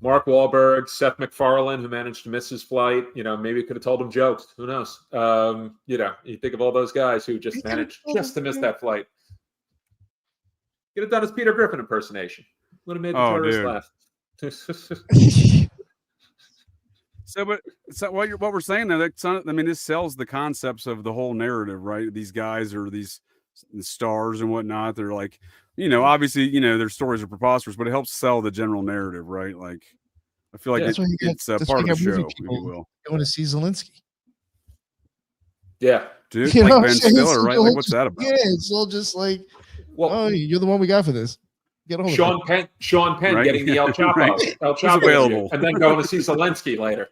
Mark Wahlberg, Seth MacFarlane, who managed to miss his flight. Maybe could have told him jokes. Who knows? You think of all those guys who just managed to miss that flight. Could have done his Peter Griffin impersonation. Would have made the terrorists laugh. So what we're saying now, this sells the concepts of the whole narrative, right? These guys are these stars and whatnot. They're like, obviously, their stories are preposterous, but it helps sell the general narrative, right? Like, I feel like it's part of the show, if you will. Going to see Zelensky. Yeah, dude, like Ben Stiller, right? Like, what's that about? Yeah, it's all just like, you're the one we got for this. Get on Sean Penn right? Getting the El Chapo, right. El Chapo available, and then going to see Zelensky later.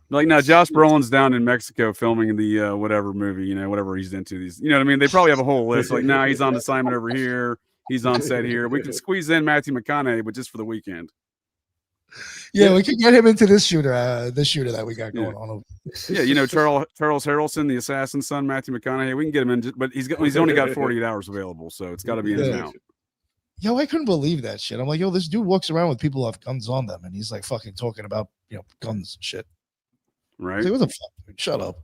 Like now, Josh Brolin's down in Mexico filming the whatever movie, whatever he's into. These, what I mean? They probably have a whole list. Like, he's on assignment over here. He's on set here. We can squeeze in Matthew McConaughey, but just for the weekend. Yeah, we can get him into this shooter that we got going on. Yeah, Charles Harrelson, the assassin's son, Matthew McConaughey. We can get him in, but he's only got 48 hours available, so it's got to be in and out. Yo, I couldn't believe that shit. I'm like, this dude walks around with people who have guns on them, and he's like fucking talking about guns and shit. Right? Like, what the fuck, dude? Shut up.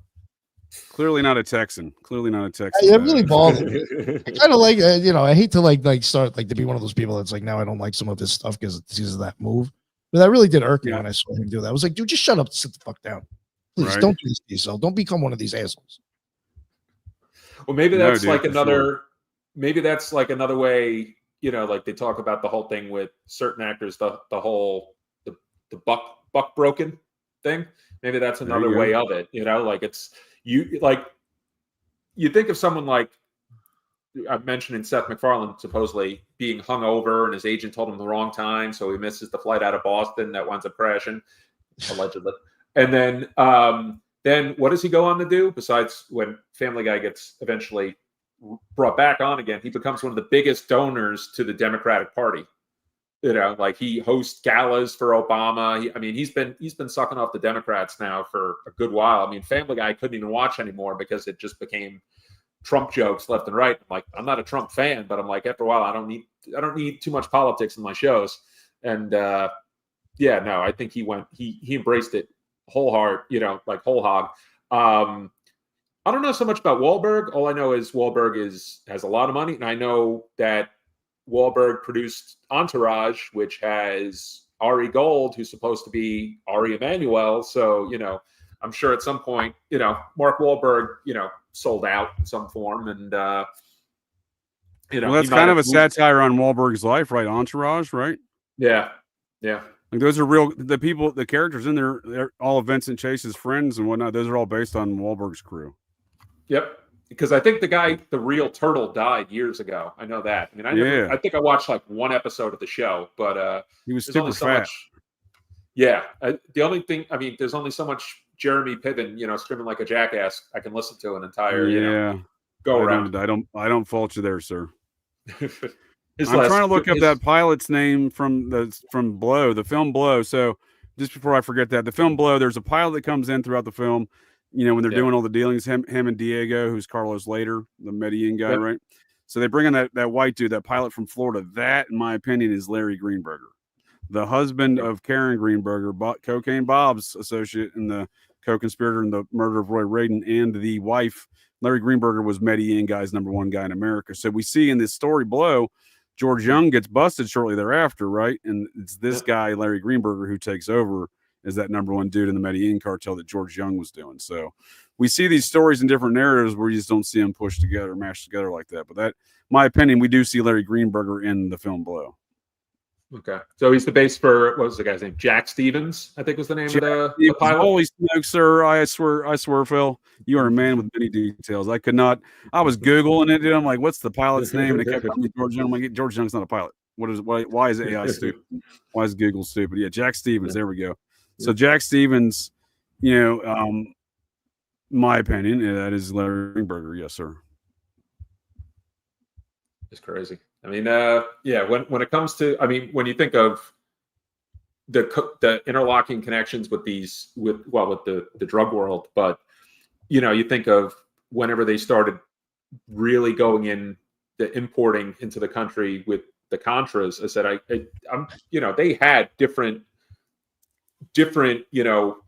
Clearly not a Texan. It really bothered me. I kind of like, I hate to like start like to be one of those people that's like, now I don't like some of his stuff because of that move. But that really did irk me when I saw him do that. I was like, dude, just shut up and sit the fuck down. Please don't do this to yourself. Don't become one of these assholes. Well, maybe that's maybe that's like another way, like they talk about the whole thing with certain actors, the whole the buck broken thing. Maybe that's another way of it, like it's you think of someone like I've mentioned Seth MacFarlane supposedly being hung over and his agent told him the wrong time, so he misses the flight out of Boston that winds up crashing, allegedly. And then what does he go on to do besides when Family Guy gets eventually brought back on again? He becomes one of the biggest donors to the Democratic Party. Like he hosts galas for Obama. He's been sucking off the Democrats now for a good while. Family Guy I couldn't even watch anymore because it just became Trump jokes left and right. I'm like, I'm not a Trump fan, but I'm like, after a while, I don't need too much politics in my shows. And I think he embraced it whole heart, like whole hog. I don't know so much about Wahlberg. All I know is Wahlberg has a lot of money, and I know that Wahlberg produced Entourage, which has Ari Gold, who's supposed to be Ari Emanuel. So, I'm sure at some point, Mark Wahlberg, sold out in some form. And, well, that's kind of a satire on Wahlberg's life, right? Entourage, right? Yeah. Yeah. Like those are the characters in there, they're all Vincent Chase's friends and whatnot. Those are all based on Wahlberg's crew. Yep. Because I think the real turtle died years ago. I know that. I think I watched like one episode of the show, but he was super fat. The only thing, there's only so much Jeremy Piven, screaming like a jackass I can listen to an entire, go around. I don't fault you there, sir. I'm trying to look up that pilot's name from Blow, the film Blow. So just before I forget that, the film Blow, there's a pilot that comes in throughout the film, when they're doing all the dealings, him and Diego, who's Carlos Later, the Medellin guy, right? So they bring in that white dude, that pilot from Florida. That, in my opinion, is Larry Greenberger, the husband of Karen Greenberger, Cocaine Bob's associate in the co-conspirator in the murder of Roy Radin, and the wife. Larry Greenberger was Medellin guy's #1 guy in America. So we see in this story below, George Young gets busted shortly thereafter, right? And it's this guy, Larry Greenberger, who takes over as that #1 dude in the Medellin cartel that George Young was doing. So we see these stories in different narratives where you just don't see them pushed together, mashed together like that. But that, my opinion, we do see Larry Greenberger in the film below. Okay. So he's the base for, what was the guy's name? Jack Stevens, I think was the name of the pilot. Holy smokes, sir. I swear, Phil, you are a man with many details. I was Googling it, and I'm like, what's the pilot's name? And it kept coming to George Young. I'm like, George Young's not a pilot. Why is AI stupid? Why is Google stupid? Yeah, Jack Stevens. There we go. So Jack Stevens, my opinion, that is Larry Greenberger. Yes, sir. It's crazy. I mean, when it comes to, when you think of the interlocking connections with the drug world, but you think of whenever they started really going in the importing into the country with the Contras. I said, they had different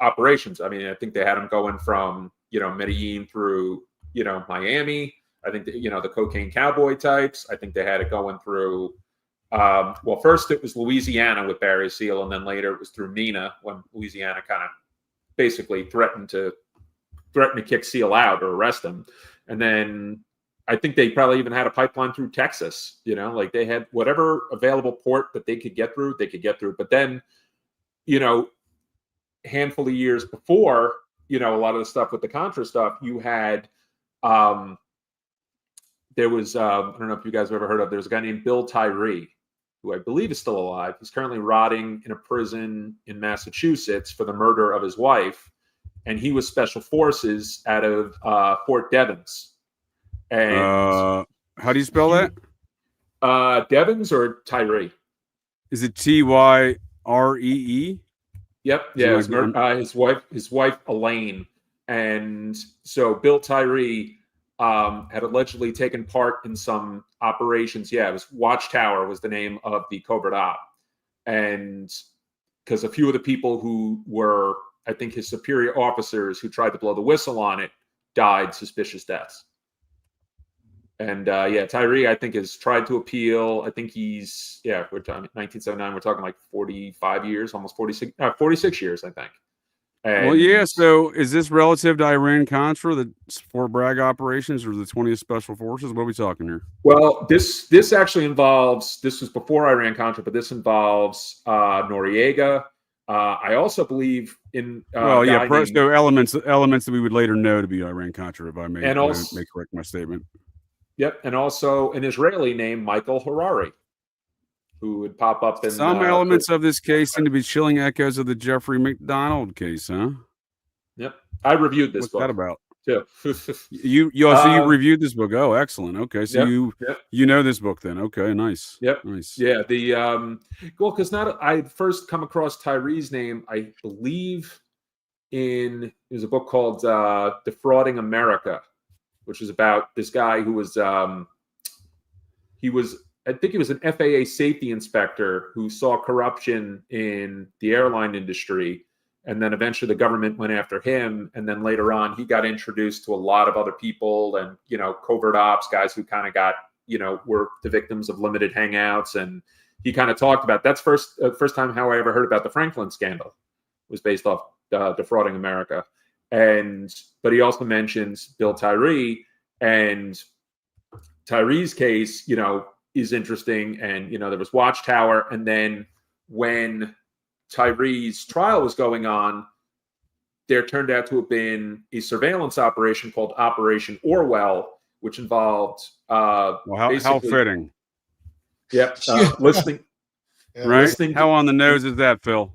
operations. I mean, I think they had them going from Medellin through Miami. I think that, the cocaine cowboy types. I think they had it going through. First it was Louisiana with Barry Seal, and then later it was through Mina when Louisiana kind of basically threatened to kick Seal out or arrest him. And then I think they probably even had a pipeline through Texas. Like they had whatever available port that they could get through. But then, handful of years before, a lot of the stuff with the Contra stuff, you had. There was, I don't know if you guys have ever heard of, there's a guy named Bill Tyree, who I believe is still alive. He's currently rotting in a prison in Massachusetts for the murder of his wife. And he was special forces out of Fort Devens. And how do you spell that? Devens or Tyree? Is it Tyree? Yep. Yeah. His wife, Elaine. And so Bill Tyree had allegedly taken part in some operations. Yeah, it was Watchtower was the name of the covert op. And because a few of the people who were, I think, his superior officers who tried to blow the whistle on it died suspicious deaths. And Tyree, I think, has tried to appeal. I think he's, we're talking 1979, we're talking like 45 years, almost 46 years, I think. And, so is this relative to Iran-Contra, the Fort Bragg operations, or the 20th Special Forces? What are we talking here? Well, this actually involves, this was before Iran-Contra, but this involves Noriega. I also believe in... so elements that we would later know to be Iran-Contra, if I may correct my statement. Yep, and also an Israeli named Michael Harari, who would pop up in some elements of this case seem to be chilling echoes of the Jeffrey McDonald case, huh? Yep, I reviewed this book. What's that about? Too. So you reviewed this book? Oh, excellent. Okay, so you know this book then? Okay, nice. Yep, nice. Yeah, because I first come across Tyree's name, I believe, there's a book called Defrauding America, which is about this guy who was I think he was an FAA safety inspector who saw corruption in the airline industry. And then eventually the government went after him. And then later on, he got introduced to a lot of other people and, covert ops guys who kind of got, were the victims of limited hangouts. And he kind of talked about, that's first time how I ever heard about the Franklin scandal, was based off Defrauding America. But he also mentions Bill Tyree, and Tyree's case, is interesting. And, there was Watchtower. And then when Tyree's trial was going on, there turned out to have been a surveillance operation called Operation Orwell, which involved how fitting. Yep. Listening. Right. Listening how on the nose is that, Phil?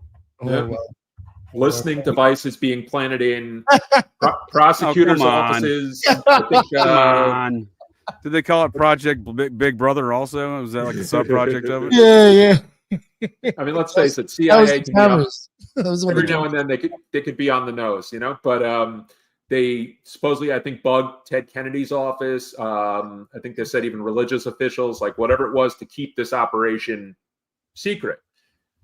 Listening devices being planted in prosecutors' offices. I think, come on. Did they call it Project Big Brother also? Was that like a sub-project of it? Yeah. I mean, let's face it, CIA cameras. Every now and then they could be on the nose, But they supposedly, I think, bugged Ted Kennedy's office. I think they said even religious officials, like whatever it was, to keep this operation secret.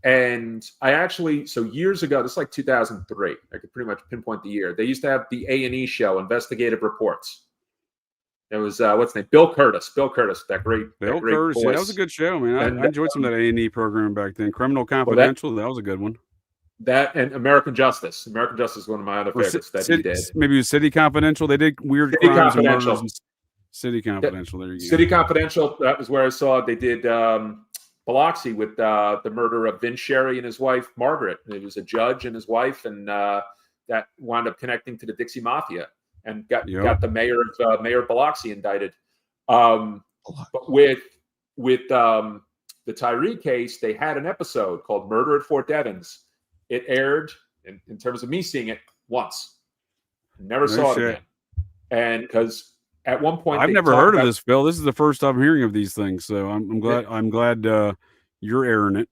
And I actually, so years ago, this is like 2003. I could pretty much pinpoint the year. They used to have the A&E show, Investigative Reports. It was what's his name? Bill Curtis. Bill Curtis, that great Curtis. voice. Yeah, that was a good show, man. I enjoyed some of that A&E program back then. Criminal Confidential, that was a good one. That and American Justice. American Justice is one of my other favorites that he did. Maybe it was City Confidential. They did weird City crimes and Confidential. murders. City Confidential. There you go. City Confidential. That was where I saw they did Biloxi with the murder of Vince Sherry and his wife Margaret. It was a judge and his wife, and that wound up connecting to the Dixie Mafia and got the mayor of Biloxi indicted. But with the Tyree case, they had an episode called "Murder at Fort Devens." It aired, in terms of me seeing it, once. Never saw it again. And because at one point, I've never heard of this, Phil. This is the first I'm hearing of these things, so I'm glad you're airing it.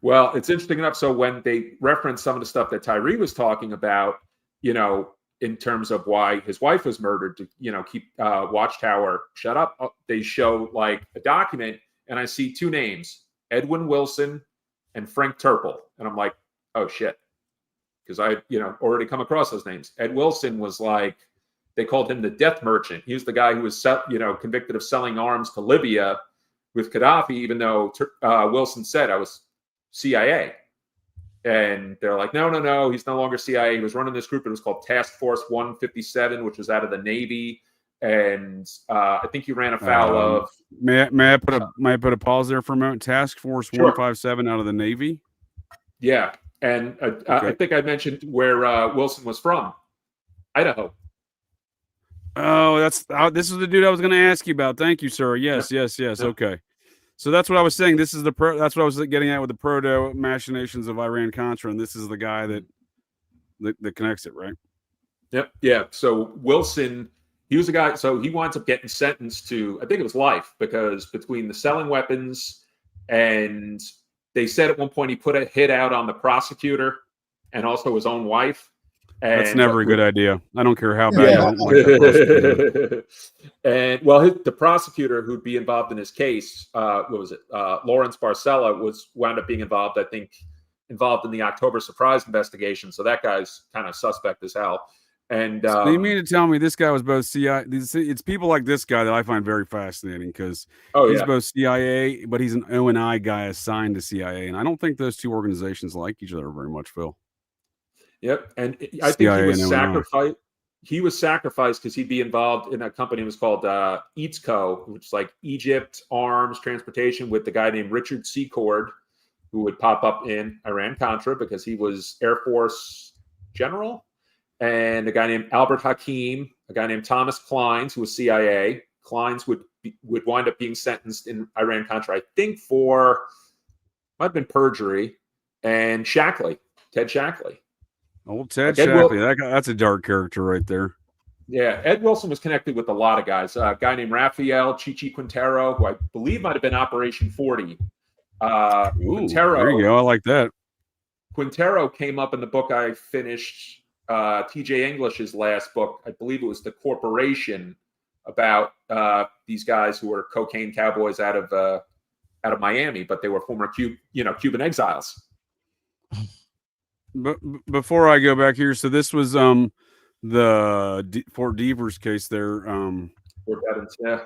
Well, it's interesting enough. So when they reference some of the stuff that Tyree was talking about, in terms of why his wife was murdered, to keep Watchtower shut up, they show like a document, and I see two names: Edwin Wilson and Frank Turple, and I'm like, oh shit, because I already come across those names. Ed Wilson was like, they called him the death merchant. He was the guy who was convicted of selling arms to Libya with Gaddafi, even though Wilson said I was CIA. And they're like, no, he's no longer CIA. He was running this group. It was called Task Force 157, which was out of the Navy. And I think he ran afoul of. May I put a pause there for a moment? Task Force 157 out of the Navy. Yeah, and I think I mentioned where Wilson was from, Idaho. Oh, this is the dude I was going to ask you about. Thank you, sir. Yes. Okay. So that's what I was saying. This is that's what I was getting at with the proto machinations of Iran-Contra, and this is the guy that connects it, right? Yep. Yeah. So Wilson, he was a guy. So he winds up getting sentenced to, I think it was life, because between the selling weapons and they said at one point he put a hit out on the prosecutor and also his own wife. And that's never a good idea. I don't care how bad. I don't like that and the prosecutor who'd be involved in his case, what was it? Lawrence Barcella wound up being involved. I think involved in the October surprise investigation. So that guy's kind of suspect as hell. And so you mean to tell me this guy was both CIA? It's people like this guy that I find very fascinating because he's both CIA, but he's an O&I guy assigned to CIA, and I don't think those two organizations like each other very much, Phil. Yep, and I think he was sacrificed. He was sacrificed because he'd be involved in a company that was called EATSCO, which is like Egypt Arms Transportation, with the guy named Richard Secord, who would pop up in Iran-Contra because he was Air Force general, and a guy named Albert Hakim, a guy named Thomas Kleins, who was CIA. Kleins would wind up being sentenced in Iran-Contra, I think, for might have been perjury, and Ted Shackley. Old Ted Shackley, that's a dark character right there. Yeah, Ed Wilson was connected with a lot of guys. A guy named Rafael Chichi Quintero, who I believe might have been Operation 40. Quintero, there you go. I like that. Quintero came up in the book I finished, T.J. English's last book. I believe it was The Corporation, about these guys who were cocaine cowboys out of Miami, but they were former Cuban exiles. But before I go back here, so this was the Fort Devers case there. Fort Devens, yeah.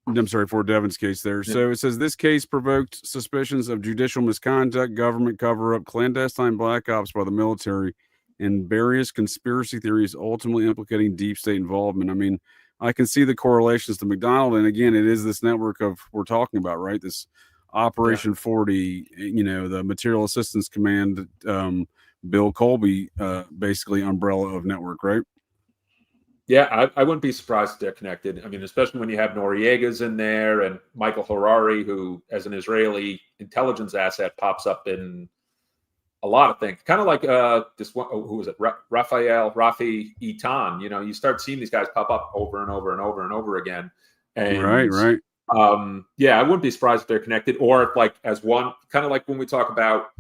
I'm sorry, Fort Devens case there. Yeah. So it says this case provoked suspicions of judicial misconduct, government cover-up, clandestine black ops by the military, and various conspiracy theories ultimately implicating deep state involvement. I mean, I can see the correlations to McDonald, and again, it is this network of we're talking about, right? This Operation 40, the Material Assistance Command, Bill Colby, basically umbrella of network, right? Yeah, I wouldn't be surprised if they're connected. I mean, especially when you have Noriega's in there and Michael Harari, who, as an Israeli intelligence asset, pops up in a lot of things. Kind of like this one, who was it? Rafi Etan. You start seeing these guys pop up over and over and over and over again. And, right. Yeah, I wouldn't be surprised if they're connected, or if, like, as one, kind of like when we talk about,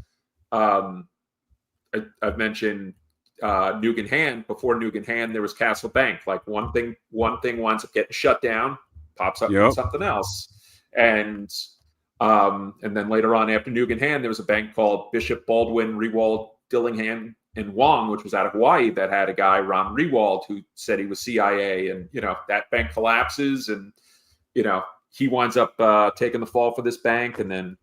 I've mentioned Nugan Hand. Before Nugan Hand, there was Castle Bank. Like one thing winds up getting shut down, pops up with something else, and then later on after Nugan Hand, there was a bank called Bishop Baldwin, Rewald, Dillingham, and Wong, which was out of Hawaii, that had a guy, Ron Rewald, who said he was CIA, and that bank collapses, and he winds up taking the fall for this bank, and then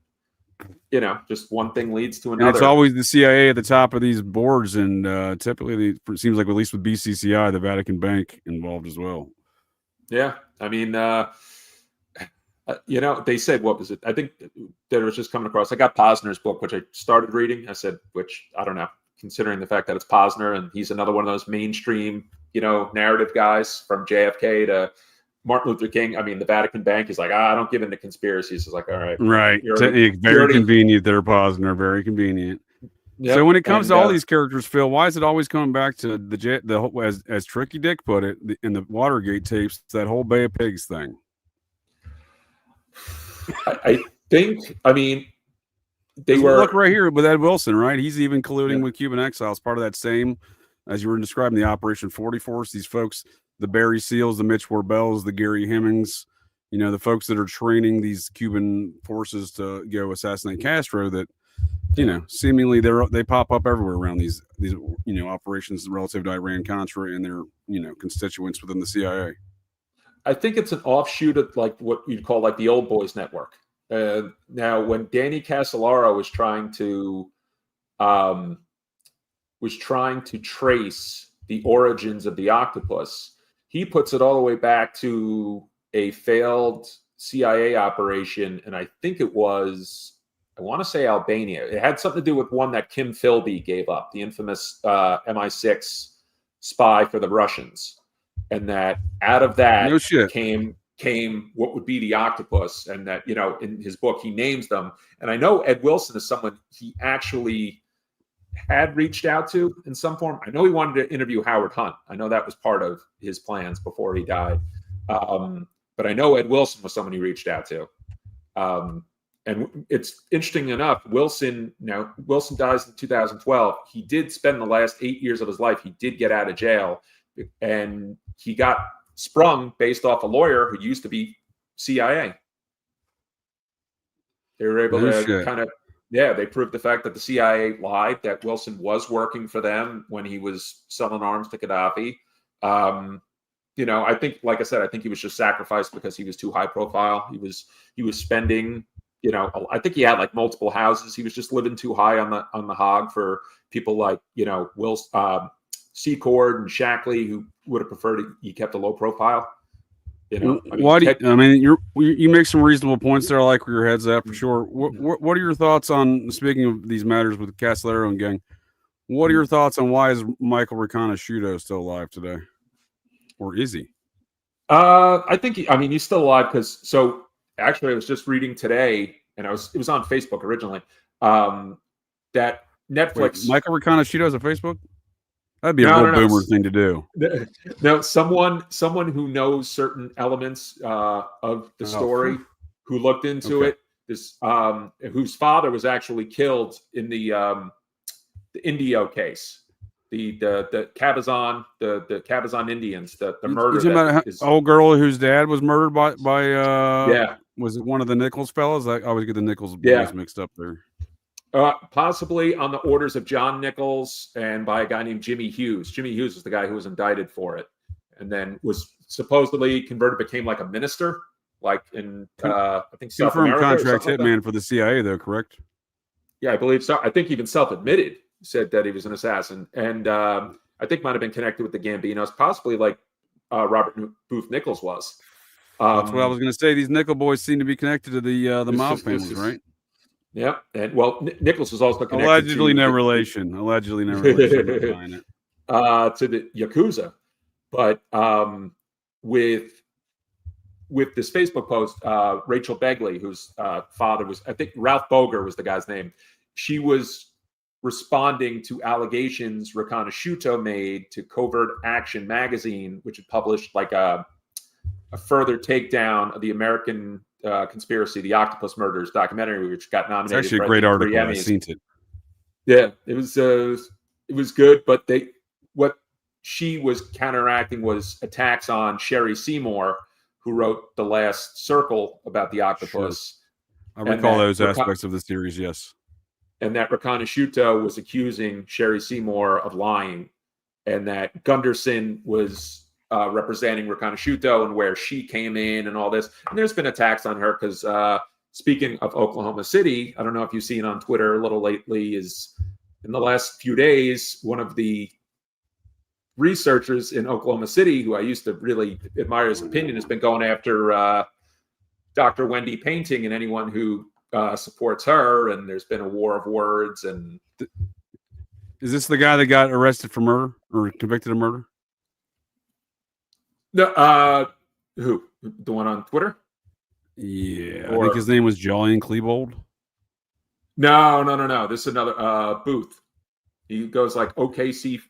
just one thing leads to another. And it's always the CIA at the top of these boards, and typically it seems like, at least with BCCI, the Vatican Bank involved as well. Yeah, I mean, they said, what was it? I think that it was just coming across. I got Posner's book, which I started reading. I said, which I don't know, considering the fact that it's Posner and he's another one of those mainstream, narrative guys, from JFK to Martin Luther King. I mean, the Vatican Bank is like, I don't give into conspiracies. It's like, all right. Right. Very convenient there, Posner. Very convenient. Yep. So when it comes to all these characters, Phil, why is it always coming back to as Tricky Dick put it, in the Watergate tapes, that whole Bay of Pigs thing? I think, they were. Look right here with Ed Wilson, right? He's even colluding with Cuban exiles, part of that same, as you were describing, the Operation 40 Force. These folks, the Barry Seals, the Mitch Warbells, the Gary Hemmings, the folks that are training these Cuban forces to go assassinate Castro, that, seemingly they pop up everywhere around these operations relative to Iran-Contra and their, constituents within the CIA. I think it's an offshoot of like what you'd call like the Old Boys Network. Now, when Danny Casolaro was trying to trace the origins of the octopus, he puts it all the way back to a failed CIA operation, and I think it was, I want to say Albania. It had something to do with one that Kim Philby gave up, the infamous MI6 spy for the Russians. And that out of that came what would be the octopus, and that in his book he names them. And I know Ed Wilson is someone he actually had reached out to in some form. I know he wanted to interview Howard Hunt. I know that was part of his plans before he died. But I know Ed Wilson was someone he reached out to. And it's interesting enough, Wilson dies in 2012. He did spend the last 8 years of his life, he did get out of jail, and he got sprung based off a lawyer who used to be CIA. They were able to they proved the fact that the CIA lied, that Wilson was working for them when he was selling arms to Gaddafi. I think, like I said, I think he was just sacrificed because he was too high profile. He was spending, I think he had like multiple houses. He was just living too high on the hog for people like, Secord and Shackley, who would have preferred he kept a low profile. You make some reasonable points there. I like where your head's at, for sure. What are your thoughts on, speaking of these matters with Casolaro and gang, what are your thoughts on why is Michael Riconosciuto still alive today? Or is he? I think he's still alive because, actually I was just reading today, and it was on Facebook originally, that Netflix. Wait, Michael Riconosciuto has a Facebook? That'd be a real boomer thing to do. No, someone who knows certain elements of the story, who looked into it, whose father was actually killed in the Indio case, the Cabazon, the Cabazon Indians, the murder. You're talking about old girl whose dad was murdered by was it one of the Nichols fellas? I always get the Nichols boys mixed up there. Possibly on the orders of John Nichols and by a guy named Jimmy Hughes. Jimmy Hughes is the guy who was indicted for it, and then was supposedly converted, became like a minister, like in I think South America. Contract hitman for the CIA, though, correct? Yeah, I believe so. I think even self-admitted, said that he was an assassin, and I think might have been connected with the Gambinos, possibly like Robert Booth Nichols was. That's what I was going to say. These Nickel boys seem to be connected to the mob families, right? Yep, and Nichols was also connected allegedly no relation to the Yakuza, but with this Facebook post, Rachel Begley, whose father was, I think Ralph Boger was the guy's name, she was responding to allegations Riconosciuto made to Covert Action magazine, which had published like a further takedown of the American conspiracy, the Octopus Murders documentary, which got nominated. It's actually a great article. I've seen it. Yeah, it was good, but what she was counteracting was attacks on Sherry Seymour, who wrote The Last Circle about the octopus. Sure. I recall those aspects of the series, yes. And that Riconosciuto was accusing Sherry Seymour of lying, and that Gunderson was representing Riconosciuto and where she came in and all this. And there's been attacks on her because speaking of Oklahoma City, I don't know if you've seen on Twitter a little lately, is in the last few days, one of the researchers in Oklahoma City, who I used to really admire his opinion, has been going after Dr. Wendy Painting and anyone who supports her. And there's been a war of words. And is this the guy that got arrested for murder or convicted of murder? No, who? The one on Twitter? Yeah, I think his name was Julian Klebold. No. This is another Booth. He goes like OKC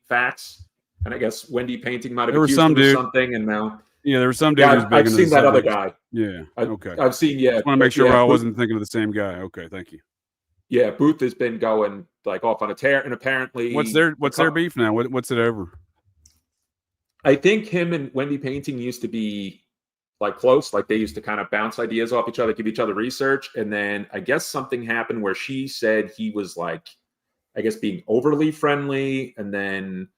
facts, and I guess Wendy Painting might have accused him of something, and now there was some dude. Yeah, I've seen that other guy. Yeah, okay. I've seen. Yeah, I just want to make sure I wasn't thinking of the same guy. Okay, thank you. Yeah, Booth has been going like off on a tear, and apparently, what's their beef now? What's it over? I think him and Wendy Painting used to be like close, like they used to kind of bounce ideas off each other, give each other research, and then I guess something happened where she said he was like, I guess, being overly friendly, and then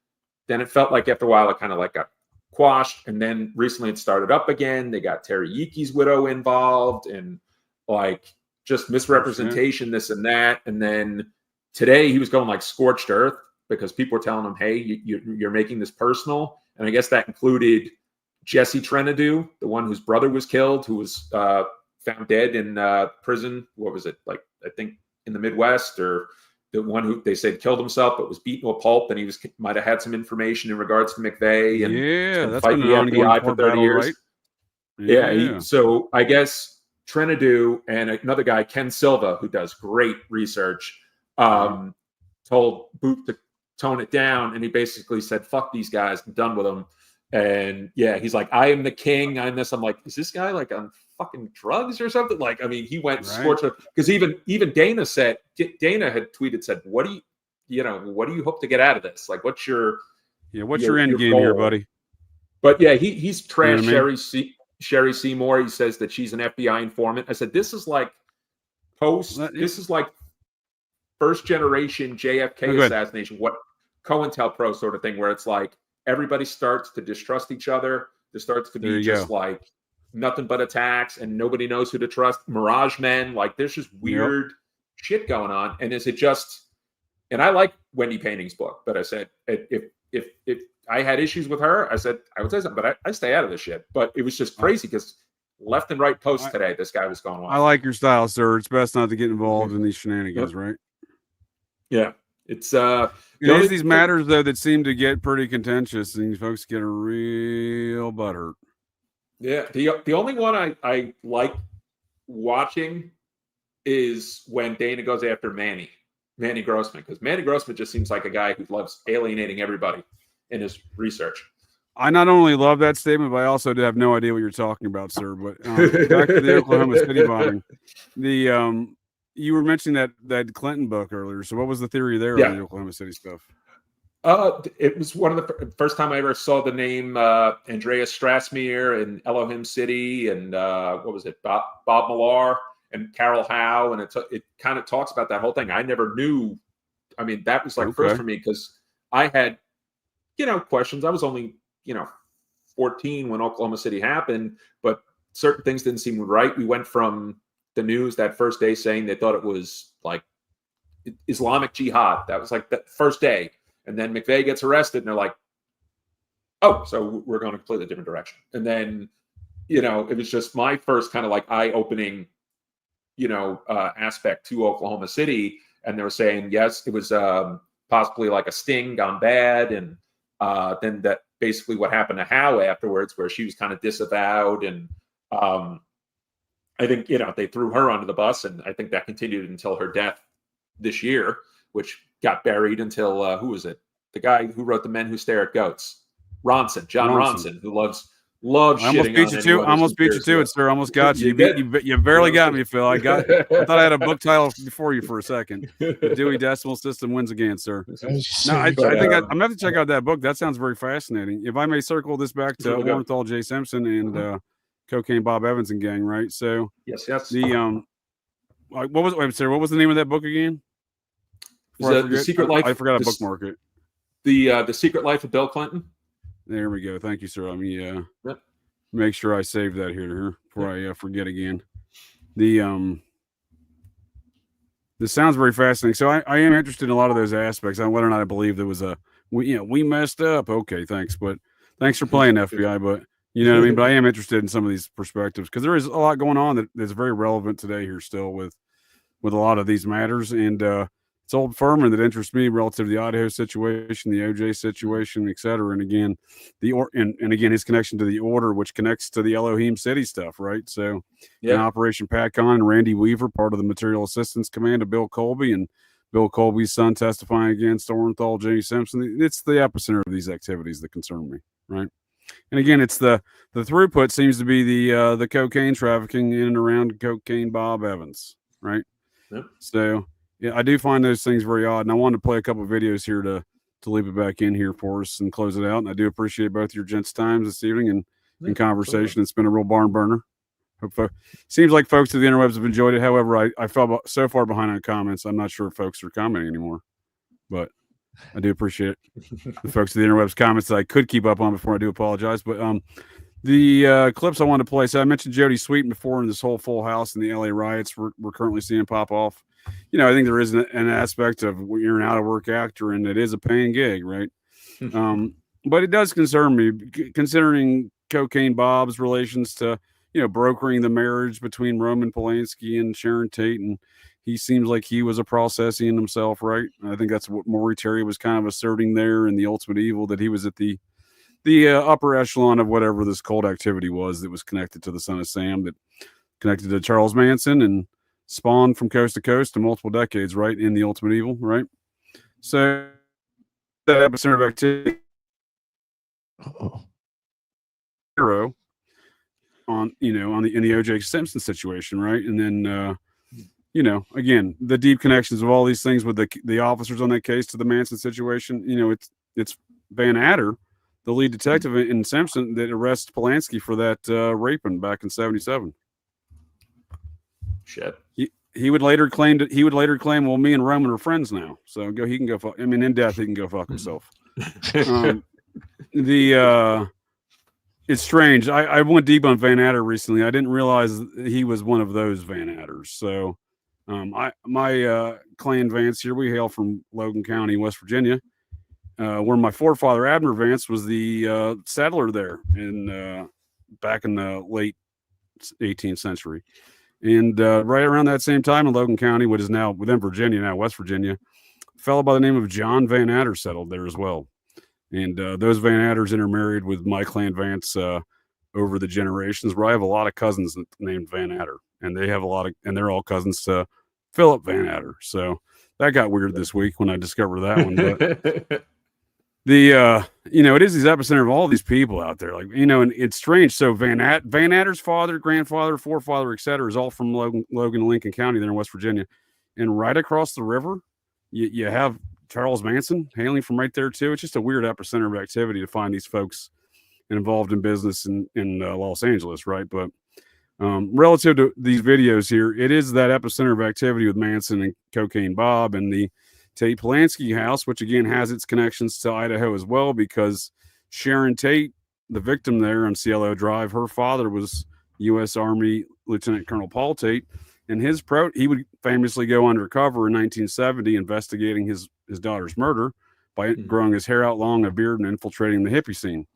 it felt like after a while it kind of like got quashed, and then recently it started up again. They got Terry Yiki's widow involved, and like just misrepresentation, this and that, and then today he was going like scorched earth because people were telling him, "Hey, you're making this personal," and I guess that included Jesse Trenadu, the one whose brother was killed, who was found dead in prison. What was it, like, I think in the Midwest, or the one who they said killed himself but was beaten to a pulp, and he might have had some information in regards to McVeigh and that's fighting been the an FBI for 30 battle, years. right? Yeah. So I guess Trenadu and another guy, Ken Silva, who does great research, told Booth to tone it down, and he basically said, "Fuck these guys, I'm done with them." And yeah, he's like, "I am the king. I'm this." I'm like, is this guy like on fucking drugs or something? Like, I mean, he went scorched because even Dana had tweeted, said, "What do you hope to get out of this? Like, what's your end game here, buddy?" But yeah, he's trashed Sherry Seymour. He says that she's an FBI informant. I said, this is like this is like first generation JFK assassination, what COINTELPRO sort of thing, where it's like everybody starts to distrust each other. There starts to be just like nothing but attacks, and nobody knows who to trust. Mirage men, like there's just weird shit going on. And is it just? And I like Wendy Painting's book, but I said if I had issues with her, I said I would say something, but I stay out of this shit. But it was just crazy because left and right posts today, this guy was going on. I like your style, sir. It's best not to get involved in these shenanigans, right? Yeah. It's there's these matters though that seem to get pretty contentious, and these folks get a real butthurt. Yeah, the only one I like watching is when Dana goes after Manny Grossman, because Manny Grossman just seems like a guy who loves alienating everybody in his research. I not only love that statement, but I also have no idea what you're talking about, sir. But back to the Oklahoma City bombing, you were mentioning that Clinton book earlier. So what was the theory there on the Oklahoma City stuff? It was one of the first time I ever saw the name Andreas Strassmere in Elohim City, and what was it, Bob Millar and Carol Howe, and it kind of talks about that whole thing. I never knew. I mean, that was like first for me because I had questions. I was only 14 when Oklahoma City happened, but certain things didn't seem right. We went from the news that first day saying they thought it was like Islamic Jihad. That was like the first day. And then McVeigh gets arrested and they're like, oh, so we're going a completely different direction. And then, it was just my first kind of like eye-opening, aspect to Oklahoma City. And they were saying, yes, it was possibly like a sting gone bad. And then that basically what happened to Howe afterwards, where she was kind of disavowed. And I think, they threw her under the bus, and I think that continued until her death this year, which got buried until, who was it? The guy who wrote The Men Who Stare at Goats, John Ronson, who loves Love I almost shitting beat on you anyone to. who Almost beat you compares to to it, sir. Almost got you. You did. You barely got me, Phil. I thought I had a book title before you for a second. The Dewey Decimal System wins again, sir. No, I think I'm gonna have to check out that book. That sounds very fascinating. If I may circle this back to Orenthal J. Simpson and Cocaine Bob Evans and gang, right? So yes. the what was what was the name of that book again? The Secret Life. I forgot to bookmark it. The Secret Life of Bill Clinton. There we go. Thank you, sir. Let me make sure I save that here before I forget again. This sounds very fascinating. So I am interested in a lot of those aspects on whether or not I believe there was we messed up. Okay, thanks, but thanks for playing FBI. But you know what I mean. But I am interested in some of these perspectives because there is a lot going on that's very relevant today here still with a lot of these matters, and it's Old Furman that interests me relative to the Idaho situation, the OJ situation, et cetera. And again, and again, his connection to the order, which connects to the Elohim City stuff, right? So in Operation Patcon and Randy Weaver, part of the Material Assistance Command of Bill Colby, and Bill Colby's son testifying against Orenthal J. Simpson. It's the epicenter of these activities that concern me, right? And again, it's the throughput seems to be the cocaine trafficking in and around Cocaine Bob Evans, right? Yep. So yeah, I do find those things very odd, and I wanted to play a couple of videos here to leave it back in here for us and close it out. And I do appreciate both your gents' times this evening and conversation. It's been a real barn burner. Seems like folks at the interwebs have enjoyed it. However, I fell so far behind on comments. I'm not sure if folks are commenting anymore, but I do appreciate the folks at the interwebs comments that I could keep up on before I do apologize. But the clips I wanted to play. So I mentioned Jody Sweeten before in this whole Full House and the LA riots we're currently seeing pop off. You know, I think there is an aspect of you're an out of work actor and it is a paying gig, right? But it does concern me considering Cocaine Bob's relations to, brokering the marriage between Roman Polanski and Sharon Tate. And he seems like he was a processian himself, right? I think that's what Maury Terry was kind of asserting there in The Ultimate Evil, that he was at the upper echelon of whatever this cult activity was that was connected to the Son of Sam, that connected to Charles Manson and spawned from coast to coast to multiple decades, right? In The Ultimate Evil, right? So that epicenter of activity hero on in the OJ Simpson situation, right? And then again, the deep connections of all these things with the officers on that case to the Manson situation. It's Van Adder, the lead detective in Simpson, that arrests Polanski for that raping back in '77. Shit. He would later claim well, me and Roman are friends now, so he can go fuck. I mean, in death he can go fuck himself. It's strange. I went deep on Van Adder recently. I didn't realize he was one of those Van Adders. So my clan Vance here, we hail from Logan County, West Virginia, where my forefather Abner Vance was the settler there back in the late 18th century. And right around that same time in Logan County, what is now within Virginia, now West Virginia, a fellow by the name of John Van Adder settled there as well. And those Van Adders intermarried with my clan Vance over the generations, where I have a lot of cousins named Van Adder, and and they're all cousins to Philip Van Adder. So that got weird this week when I discovered that one. But it is these epicenter of all these people out there, and it's strange. So Van Adder's father, grandfather, forefather, etc., is all from Logan and Lincoln County there in West Virginia, and right across the river, you have Charles Manson hailing from right there too. It's just a weird epicenter of activity to find these folks involved in business in Los Angeles, right? But relative to these videos here, it is that epicenter of activity with Manson and Cocaine Bob and the Tate Polanski house, which again has its connections to Idaho as well, because Sharon Tate, the victim there on CLO Drive, her father was U.S. Army Lieutenant Colonel Paul Tate, and he would famously go undercover in 1970 investigating his daughter's murder by growing his hair out long, a beard, and infiltrating the hippie scene.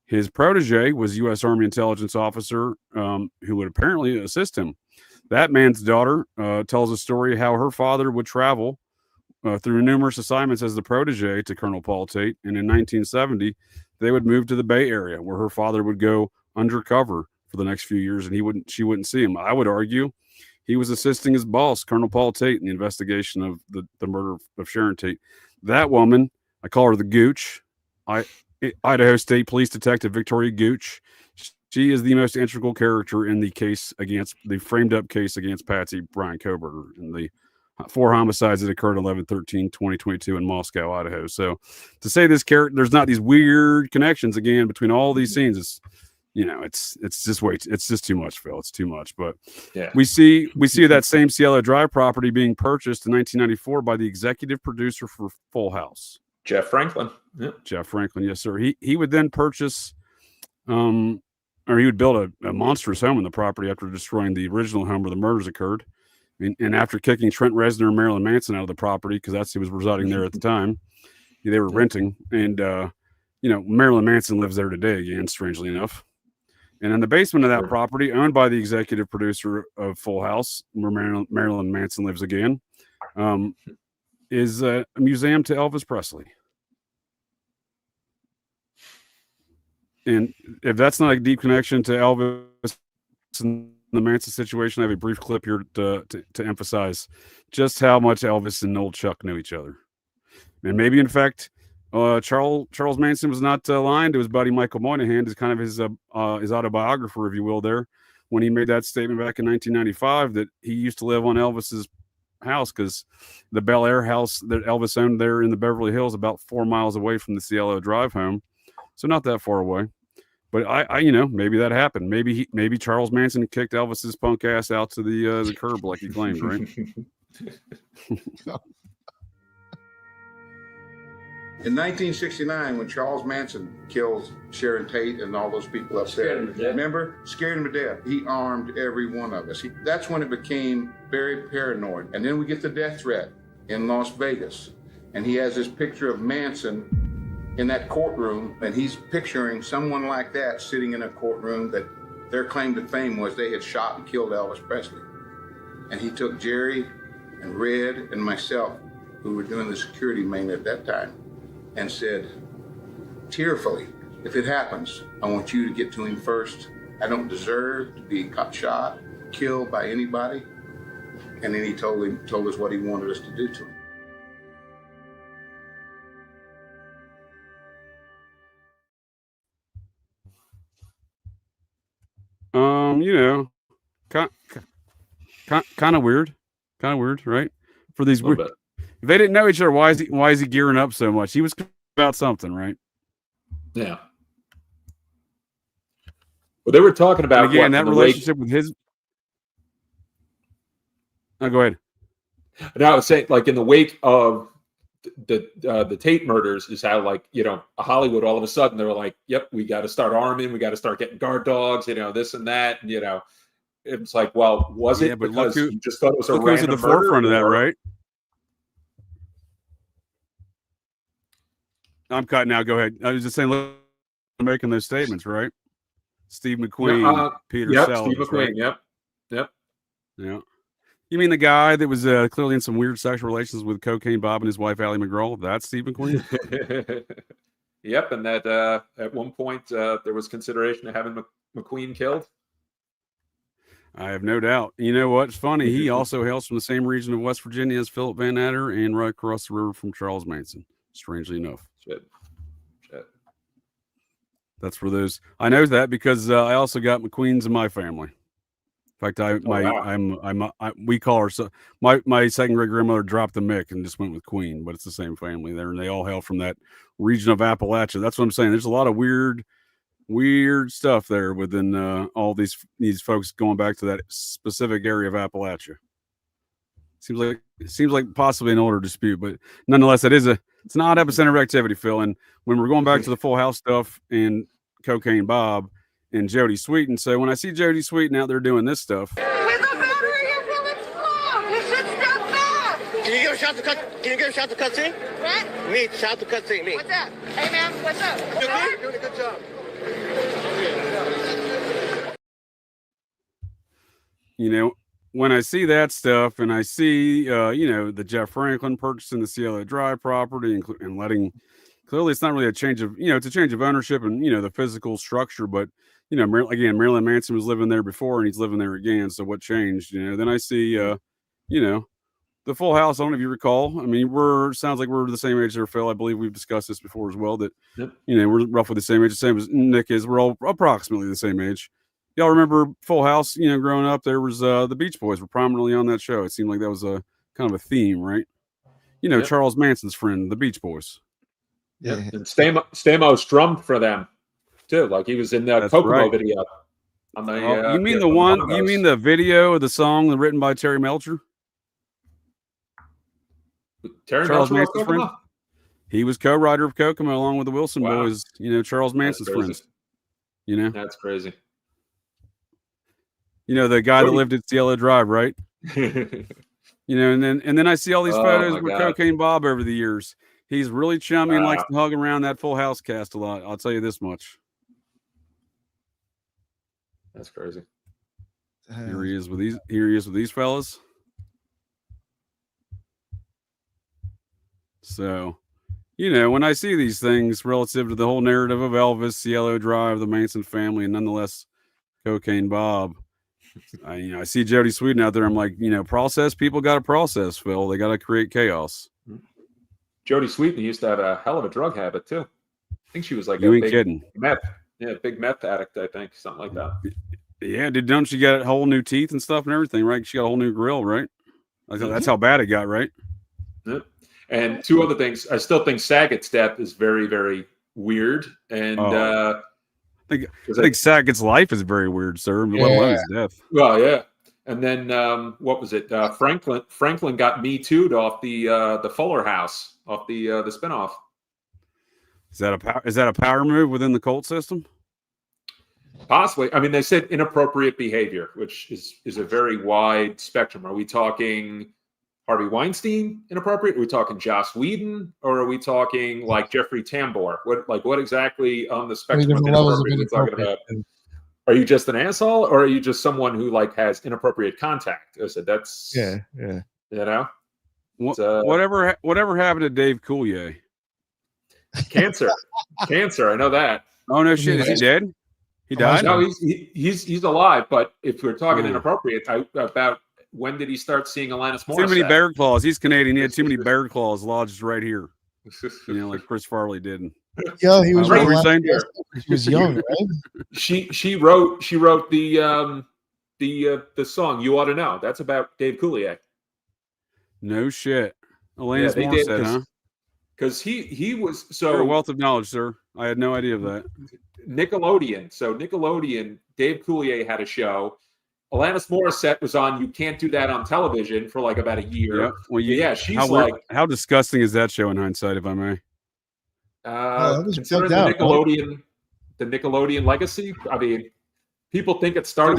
His protege was U.S. Army intelligence officer who would apparently assist him. That man's daughter tells a story how her father would travel through numerous assignments as the protege to Colonel Paul Tate, and in 1970 they would move to the Bay Area, where her father would go undercover for the next few years, and she wouldn't see him. I would argue he was assisting his boss, Colonel Paul Tate, in the investigation of the murder of Sharon Tate. That woman, I call her the Gooch. Idaho State Police Detective Victoria Gooch. She is the most integral character in the case against the framed up case against Patsy Brian Koberger and the 4 homicides that occurred 11/13/2022 in Moscow, Idaho. So to say this character, there's not these weird connections again between all these scenes. It's, you know, it's just too much, Phil. It's too much. But yeah, we see that same Cielo Drive property being purchased in 1994 by the executive producer for Full House, Jeff Franklin. Yeah. Jeff Franklin, yes, sir. He would then purchase, or he would build a monstrous home in the property after destroying the original home where the murders occurred. And after kicking Trent Reznor and Marilyn Manson out of the property, because that's who was residing there at the time, they were renting. And, you know, Marilyn Manson lives there today again, strangely enough. And in the basement of that property, owned by the executive producer of Full House, where Marilyn Manson lives again, is a museum to Elvis Presley. And if that's not a deep connection to Elvis and the Manson situation, I have a brief clip here to emphasize just how much Elvis and old Chuck knew each other. And maybe, in fact, Charles Manson was not lying to his buddy Michael Moynihan, as kind of his autobiographer, if you will, there, when he made that statement back in 1995 that he used to live on Elvis's house, because the Bel Air house that Elvis owned there in the Beverly Hills, about 4 miles away from the Cielo Drive home. So not that far away. But I you know, maybe that happened. Maybe Charles Manson kicked Elvis's punk ass out to the curb like he claimed, right? In 1969, when Charles Manson kills Sharon Tate and all those people up there, remember? Scared him to death. He armed every one of us. That's when it became very paranoid. And then we get the death threat in Las Vegas. And he has this picture of Manson in that courtroom, and he's picturing someone like that sitting in a courtroom that their claim to fame was they had shot and killed Elvis Presley. And he took Jerry and Red and myself, who were doing the security main at that time, and said, tearfully, if it happens, I want you to get to him first. I don't deserve to be shot, killed by anybody. And then he told us what he wanted us to do to him. You know, kind of weird, right? For these weird, if they didn't know each other, why is he gearing up so much? He was about something, right? Yeah. Well, they were talking about, and again, that relationship with his. Oh, go ahead. And I was saying, like, in the wake of the Tate murders, is how, like, you know, Hollywood all of a sudden they were like, yep, we got to start arming, we got to start getting guard dogs, you know, this and that, and, you know, it's like, well, was it because you just thought it was a random at the forefront of that, right? I'm cutting out. Go ahead. I was just saying, look, making those statements, right? Steve McQueen, Peter Sellers, Steve McQueen, right? Yep. Yeah. You mean the guy that was clearly in some weird sexual relations with Cocaine Bob and his wife, Allie McGraw? That's Steve McQueen? Yep, and that at one point there was consideration of having McQueen killed. I have no doubt. You know what's funny? He also hails from the same region of West Virginia as Philip Van Natter and right across the river from Charles Manson, strangely enough. Shit. That's for those. I know that because I also got McQueens in my family. In fact, we call her, so my second great grandmother dropped the Mick and just went with Queen, but it's the same family there, and they all hail from that region of Appalachia. That's what I'm saying. There's a lot of weird stuff there within all these folks going back to that specific area of Appalachia. Seems like possibly an older dispute, but nonetheless, it's an odd epicenter of activity, Phil. And when we're going back to the Full House stuff and Cocaine Bob and Jodie Sweetin, so when I see Jodie Sweetin out there doing this stuff, with a battery in Philip's club, you should step back. Can you give a shout to cutscene? What? Me, shout to cutscene. Me. What's up? Hey man, what's up? You're doing a good job. You know, when I see that stuff and I see, you know, the Jeff Franklin purchasing the Cielo Drive property and letting, clearly it's not really a change of, you know, it's a change of ownership and, you know, the physical structure, but, you know, again, Marilyn Manson was living there before and he's living there again. So what changed, you know? Then I see, you know, the Full House. I don't know if you recall. I mean, sounds like we're the same age there, Phil. I believe we've discussed this before as well. That we're roughly the same age, the same as Nick is. We're all approximately the same age. Y'all remember Full House? Growing up, there was the Beach Boys were prominently on that show. It seemed like that was a kind of a theme, right? Charles Manson's friend, the Beach Boys. Yeah, and Stamos drummed for them too. Like he was in the Kokomo video. On the, you mean the one? You mean the video of the song written by Terry Melcher? Charles Manson's friend. He was co-writer of Kokomo along with the Wilson Boys. Charles Manson's friends. That's crazy. The guy that lived at Cielo Drive, right? And then I see all these photos with Cocaine Bob over the years. He's really chummy and likes to hug around that Full House cast a lot. I'll tell you this much. That's crazy. Here he is with these fellas. So, when I see these things relative to the whole narrative of Elvis, Cielo Drive, the Manson family, and nonetheless Cocaine Bob, I see Jody Sweden out there. I'm like, process. People got to process, Phil. They got to create chaos. Jody Sweeten used to have a hell of a drug habit too. I think she was like big kidding. Big meth addict. I think something like that. Yeah, don't she get whole new teeth and stuff and everything, right? She got a whole new grill, right? That's how bad it got, right? Yep. And two other things. I still think Saget's death is very, very weird. And I think Saget's life is very weird, sir. Let alone his death. Well, yeah. And then what was it? Franklin got Me Too'd off the Fuller House, off the spinoff. Is that a power move within the cult system? Possibly. I mean, they said inappropriate behavior, which is a very wide spectrum. Are we talking Harvey Weinstein inappropriate? Are we talking Joss Whedon, or are we talking like Jeffrey Tambor? What exactly on the spectrum of inappropriate are we talking about? Are you just an asshole, or are you just someone who has inappropriate contact? I said that's whatever happened to Dave Coulier? Cancer. I know that. Oh no shit! Is he dead? He died. No, he's alive. But if we're talking inappropriate, about when did he start seeing Alanis Morissette? Too many bear claws. He's Canadian. He had too many bear claws lodged right here. Like Chris Farley did. Yeah, he was. He was young, right? She wrote the song "You Ought to Know." That's about Dave Coulier. No shit. Alanis Morissette, huh? Because he was You're a wealth of knowledge, sir. I had no idea of that. Nickelodeon. So Nickelodeon, Dave Coulier had a show. Alanis Morissette was on You Can't Do That on Television for about a year. Yeah. Well, she's how disgusting is that show in hindsight, if I may? Considering the Nickelodeon legacy. I mean, people think it started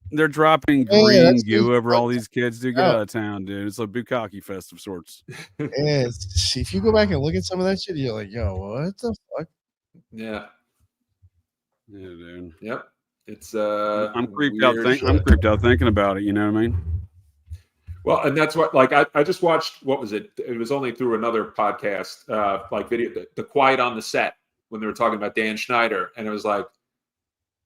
They're dropping green goo over all these kids. Dude, get out of town, dude. It's a bukkake fest of sorts. If you go back and look at some of that shit, you're like, yo, what the fuck? Yeah. Yeah, dude. Yep. It's I'm creeped out. I'm creeped out thinking about it. You know what I mean? Well, and that's what I just watched. What was it? It was only through another podcast, video, the Quiet on the Set, when they were talking about Dan Schneider, and it was like,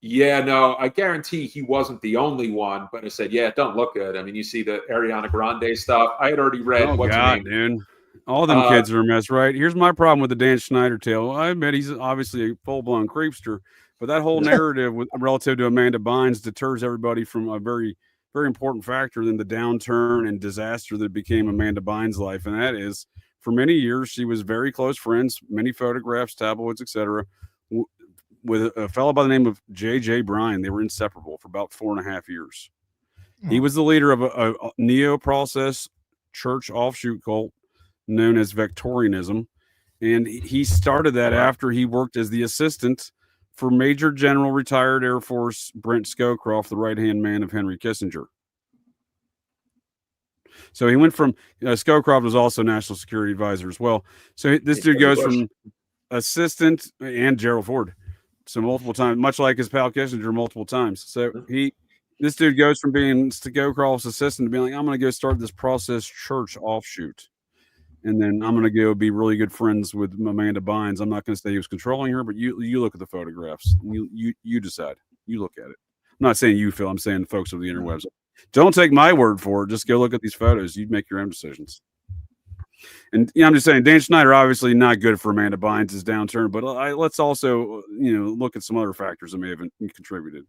yeah, no, I guarantee he wasn't the only one. But I said, yeah, it don't look good. I mean, you see the Ariana Grande stuff. I had already read. Oh God, dude. All them kids are a mess, right? Here's my problem with the Dan Schneider tale. I admit he's obviously a full-blown creepster, but that whole narrative relative to Amanda Bynes deters everybody from a very, very important factor in the downturn and disaster that became Amanda Bynes' life. And that is, for many years, she was very close friends, many photographs, tabloids, etc., with a fellow by the name of J.J. Bryan. They were inseparable for about 4.5 years. He was the leader of a neo-process church offshoot cult known as Victorianism. And he started that after he worked as the assistant for Major General retired Air Force Brent Scowcroft, the right-hand man of Henry Kissinger. So he went from, Scowcroft was also National Security Advisor as well. So this dude goes from assistant, and Gerald Ford, so multiple times, much like his pal Kissinger, multiple times. So this dude goes from being Scowcroft's assistant to being like, I'm going to go start this process church offshoot. And then I'm going to go be really good friends with Amanda Bynes. I'm not going to say he was controlling her, but you look at the photographs. You decide. You look at it. I'm not saying you, Phil. I'm saying folks of the interwebs. Don't take my word for it. Just go look at these photos. You'd make your own decisions. And I'm just saying, Dan Schneider obviously not good for Amanda Bynes' downturn, but let's also look at some other factors that may have contributed.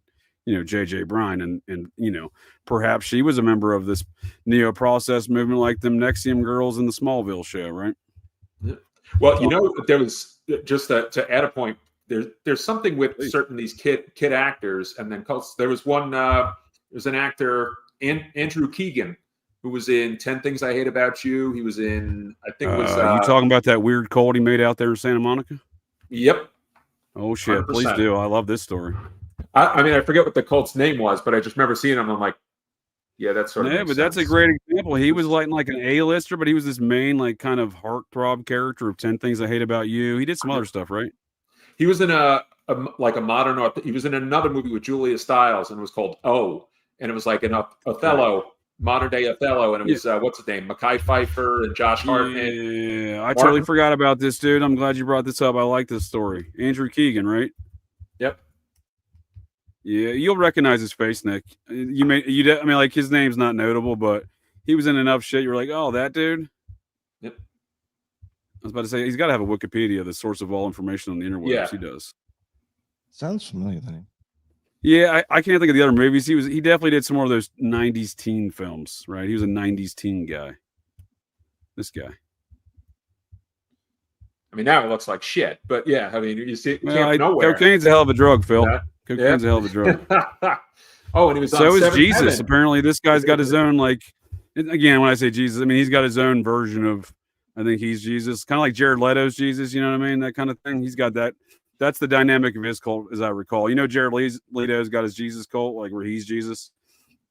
J.J. Bryan and perhaps she was a member of this neo process movement, like them Nexium girls in the Smallville show, right? Well, there was just to add a point. There's something with certain these kid actors, and then there was one. There's an actor, Andrew Keegan, who was in 10 Things I Hate About You. He was in, I think it was... you talking about that weird cult he made out there in Santa Monica? Yep. Oh, shit. 100%. Please do. I love this story. I mean, I forget what the cult's name was, but I just remember seeing him. I'm like, yeah, that's sort of... Yeah, but that's a great example. He was like an A-lister, but he was this main, like, kind of heartthrob character of 10 Things I Hate About You. He did some other stuff, right? He was in a modern... He was in another movie with Julia Stiles, and it was called O. And it was like an Othello... modern day Othello, and it was what's his name, Mekhi Phifer and Josh Hartnett. Yeah, I totally forgot about this, dude. I'm glad you brought this up. I like this story. Andrew Keegan, right? Yep. Yeah, you'll recognize his face, Nick. I mean, like his name's not notable, but he was in enough shit. You're like, oh, that dude. Yep. I was about to say he's got to have a Wikipedia, the source of all information on the interwebs. Yeah. He does. Sounds familiar, the name. Yeah, I can't think of the other movies. He definitely did some more of those 90s teen films, right? He was a 90s teen guy. This guy. I mean, now it looks like shit, but yeah, I mean, you see it came nowhere. Cocaine's a hell of a drug, Phil. Cocaine's a hell of a drug. Oh, and he was so on is Jesus. Heaven. Apparently, this guy's got his own, like, again, when I say Jesus, I mean, he's got his own version of, I think he's Jesus, kind of like Jared Leto's Jesus, you know what I mean? That kind of thing. He's got that. That's the dynamic of his cult, as I recall. Jared Leto's got his Jesus cult, like where he's Jesus.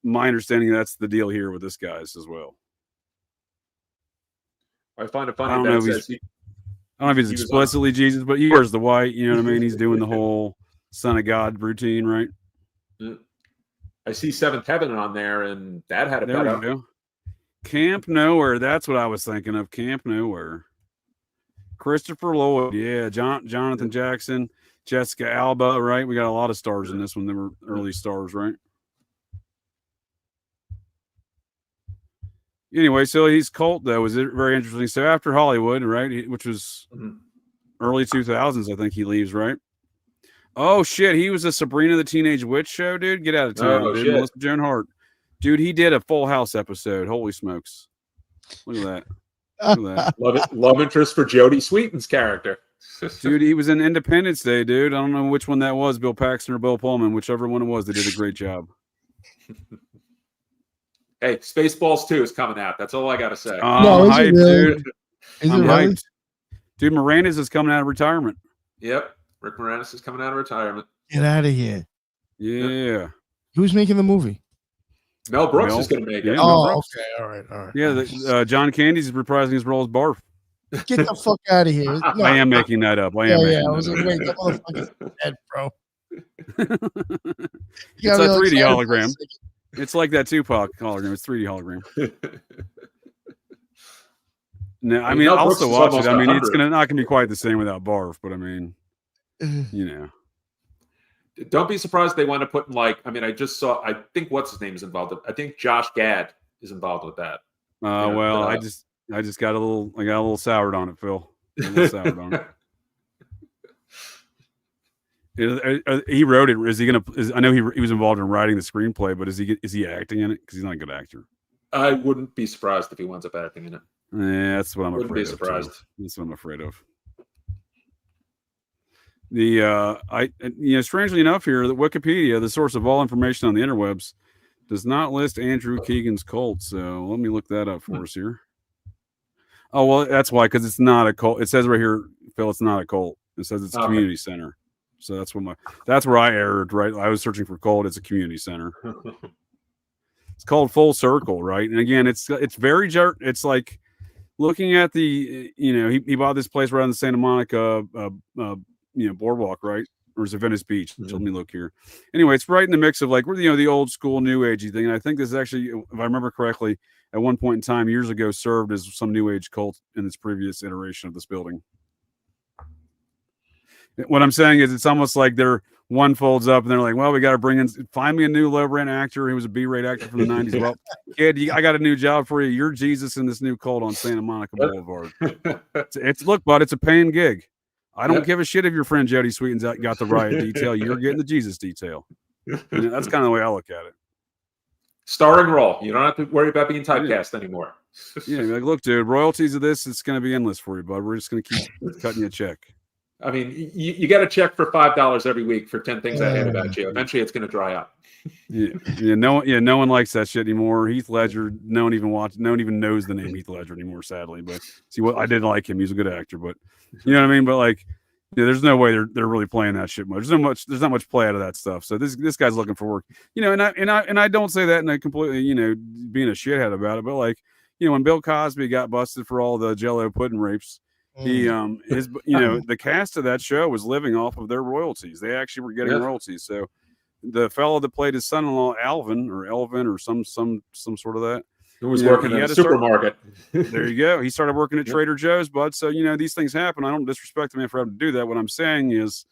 My understanding, that's the deal here with this guy's as well. I find it funny. I don't know if he's explicitly Jesus, but he wears the white. You know what I mean? He's doing the whole Son of God routine, right? I see Seventh Heaven on there, and that had a there we go. Camp Nowhere. That's what I was thinking of. Camp Nowhere. Christopher Lloyd, yeah, Jonathan Jackson, Jessica Alba, right? We got a lot of stars in this one. They were early stars, right? Anyway, so he's cult, though. Was it very interesting? So after Hollywood, right, which was early 2000s, I think he leaves, right? Oh, shit. He was a Sabrina the Teenage Witch show, dude. Get out of town, dude. Melissa Joan Hart. Dude, he did a Full House episode. Holy smokes. Look at that. Love interest for Jodie Sweetin's character. Dude, he was in Independence Day, dude. I don't know which one that was, Bill Paxton or Bill Pullman. Whichever one it was, they did a great job. Hey, Spaceballs 2 is coming out. That's all I got to say. No, hyped, really? dude. Is it really? Hyped. Dude, Moranis is coming out of retirement. Yep. Rick Moranis is coming out of retirement. Get out of here. Yeah. Yep. Who's making the movie? Mel Brooks is going to make it. Yeah, oh, okay. All right. Yeah, John Candy's reprising his role as Barf. Get the fuck out of here. No. I am making that up. I was like, wait, that motherfucker's dead, bro. It's a 3D hologram. It's like that Tupac hologram. It's 3D hologram. No, I mean, I'll also watch it. I mean, it's not gonna be quite the same without Barf, but I mean, Don't be surprised if they want to put in I think what's his name is involved. I think Josh Gad is involved with that. I just got a little soured on it, Phil. A little soured on it. He wrote it. Is he gonna? I know he was involved in writing the screenplay, but is he acting in it? Because he's not a good actor. I wouldn't be surprised if he winds up acting in it. Yeah, that's what I'm afraid of. Wouldn't be surprised. That's what I'm afraid of. Strangely enough here, that Wikipedia, the source of all information on the interwebs, does not list Andrew Keegan's cult. So let me look that up for us here. Oh, well, that's why, because it's not a cult. It says right here, Phil, it's not a cult. It says it's a community center. So that's where I erred, right? I was searching for cult. It's a community center. It's called Full Circle, right? And again, it's very, it's like looking at the, he bought this place right on the Santa Monica, boardwalk, right? Or is it Venice Beach? Let me look here. Anyway, it's right in the mix of the old school new agey thing. And I think this is actually, if I remember correctly, at one point in time, years ago, served as some new age cult in its previous iteration of this building. What I'm saying is, it's almost like one folds up and they're like, well, we got to find me a new low rent actor who was a B-rate actor from the 90s. Well, kid, I got a new job for you. You're Jesus in this new cult on Santa Monica Boulevard. Look, bud, it's a paying gig. I don't give a shit if your friend Jody Sweeten's got the riot detail. You're getting the Jesus detail. That's kind of the way I look at it. Starring role. You don't have to worry about being typecast anymore. Yeah, like, look, dude, royalties of this, it's going to be endless for you, bud. We're just going to keep cutting you a check. I mean, you get a check for $5 every week for 10 things I hate about you. Eventually, it's going to dry up. No one likes that shit anymore. Heath Ledger, no one even knows the name Heath Ledger anymore, sadly. But see, what I did like him. He's a good actor, but you know what I mean. But like, there's no way they're really playing that shit much. There's not much play out of that stuff. So this guy's looking for work, and I don't say that in a completely, being a shithead about it. But like, when Bill Cosby got busted for all the Jell-O pudding rapes. The cast of that show was living off of their royalties. They actually were getting royalties. So the fellow that played his son-in-law, Elvin or some sort of that, who was working at a supermarket. There you go. He started working at Trader Joe's, bud. So these things happen. I don't disrespect the man for having to do that. What I'm saying is,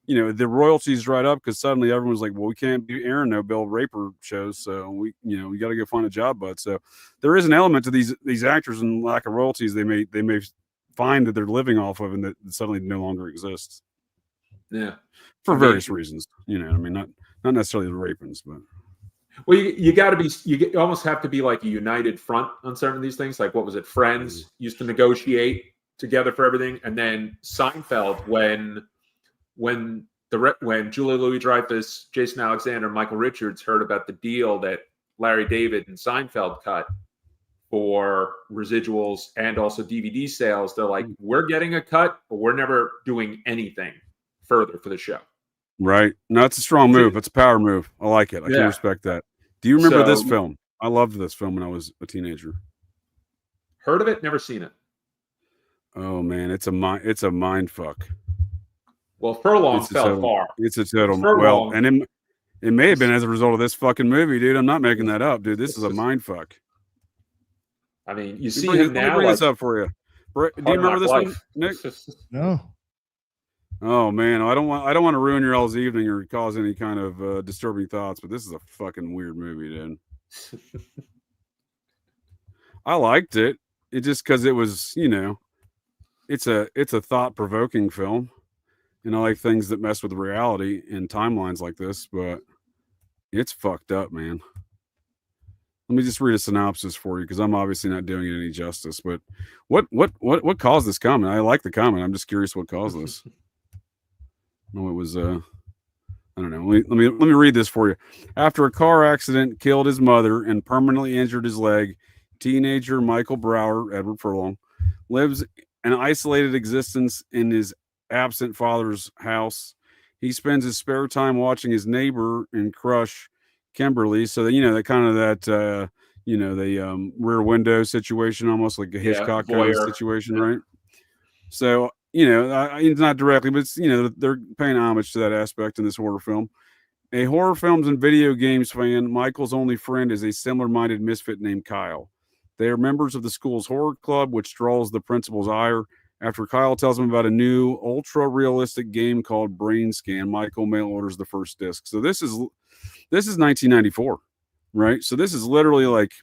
the royalties dried up because suddenly everyone's like, well, we can't do Aaron no Bill Raper shows, so we got to go find a job, bud. So there is an element to these actors and lack of royalties they may find that they're living off of and that suddenly no longer exists. Yeah. For various reasons. Not necessarily the rapings, but well, you almost have to be like a united front on certain of these things. Like, what was it? Friends used to negotiate together for everything. And then Seinfeld, when Julia Louis-Dreyfus, Jason Alexander, Michael Richards heard about the deal that Larry David and Seinfeld cut for residuals and also DVD sales, they're like, we're getting a cut, but we're never doing anything further for the show. Right. No, it's a strong move. It's a power move. I like it. I can respect that. Do you remember this film? I loved this film when I was a teenager. Heard of it? Never seen it. Oh man, it's a mind fuck. Well, Furlong fell far. It's a total. And it may have been as a result of this fucking movie, dude. I'm not making that up, dude. This is a mind fuck. I mean, you see him now. Let me bring this up for you. Do you remember this one, Nick? No. Oh man, I don't want to ruin your all's evening or cause any kind of disturbing thoughts, but this is a fucking weird movie, dude. I liked it. It just because it was, it's a thought-provoking film, and I like things that mess with reality in timelines like this, but it's fucked up, man. Let me just read a synopsis for you because I'm obviously not doing it any justice. But what caused this comment? I like the comment. I'm just curious what caused this. No, it was I don't know. Let me read this for you. After a car accident killed his mother and permanently injured his leg, teenager Michael Brower, Edward Furlong, lives an isolated existence in his absent father's house. He spends his spare time watching his neighbor and crush Kimberly, so that that kind of that the rear window situation, almost like a Hitchcock kind of situation, right? So it's not directly, but it's they're paying homage to that aspect in this horror film. A horror films and video games fan, Michael's only friend is a similar-minded misfit named Kyle. They are members of the school's horror club, which draws the principal's ire. After Kyle tells him about a new ultra-realistic game called Brain Scan, Michael mail orders the first disc. So this is 1994, right? So this is literally like,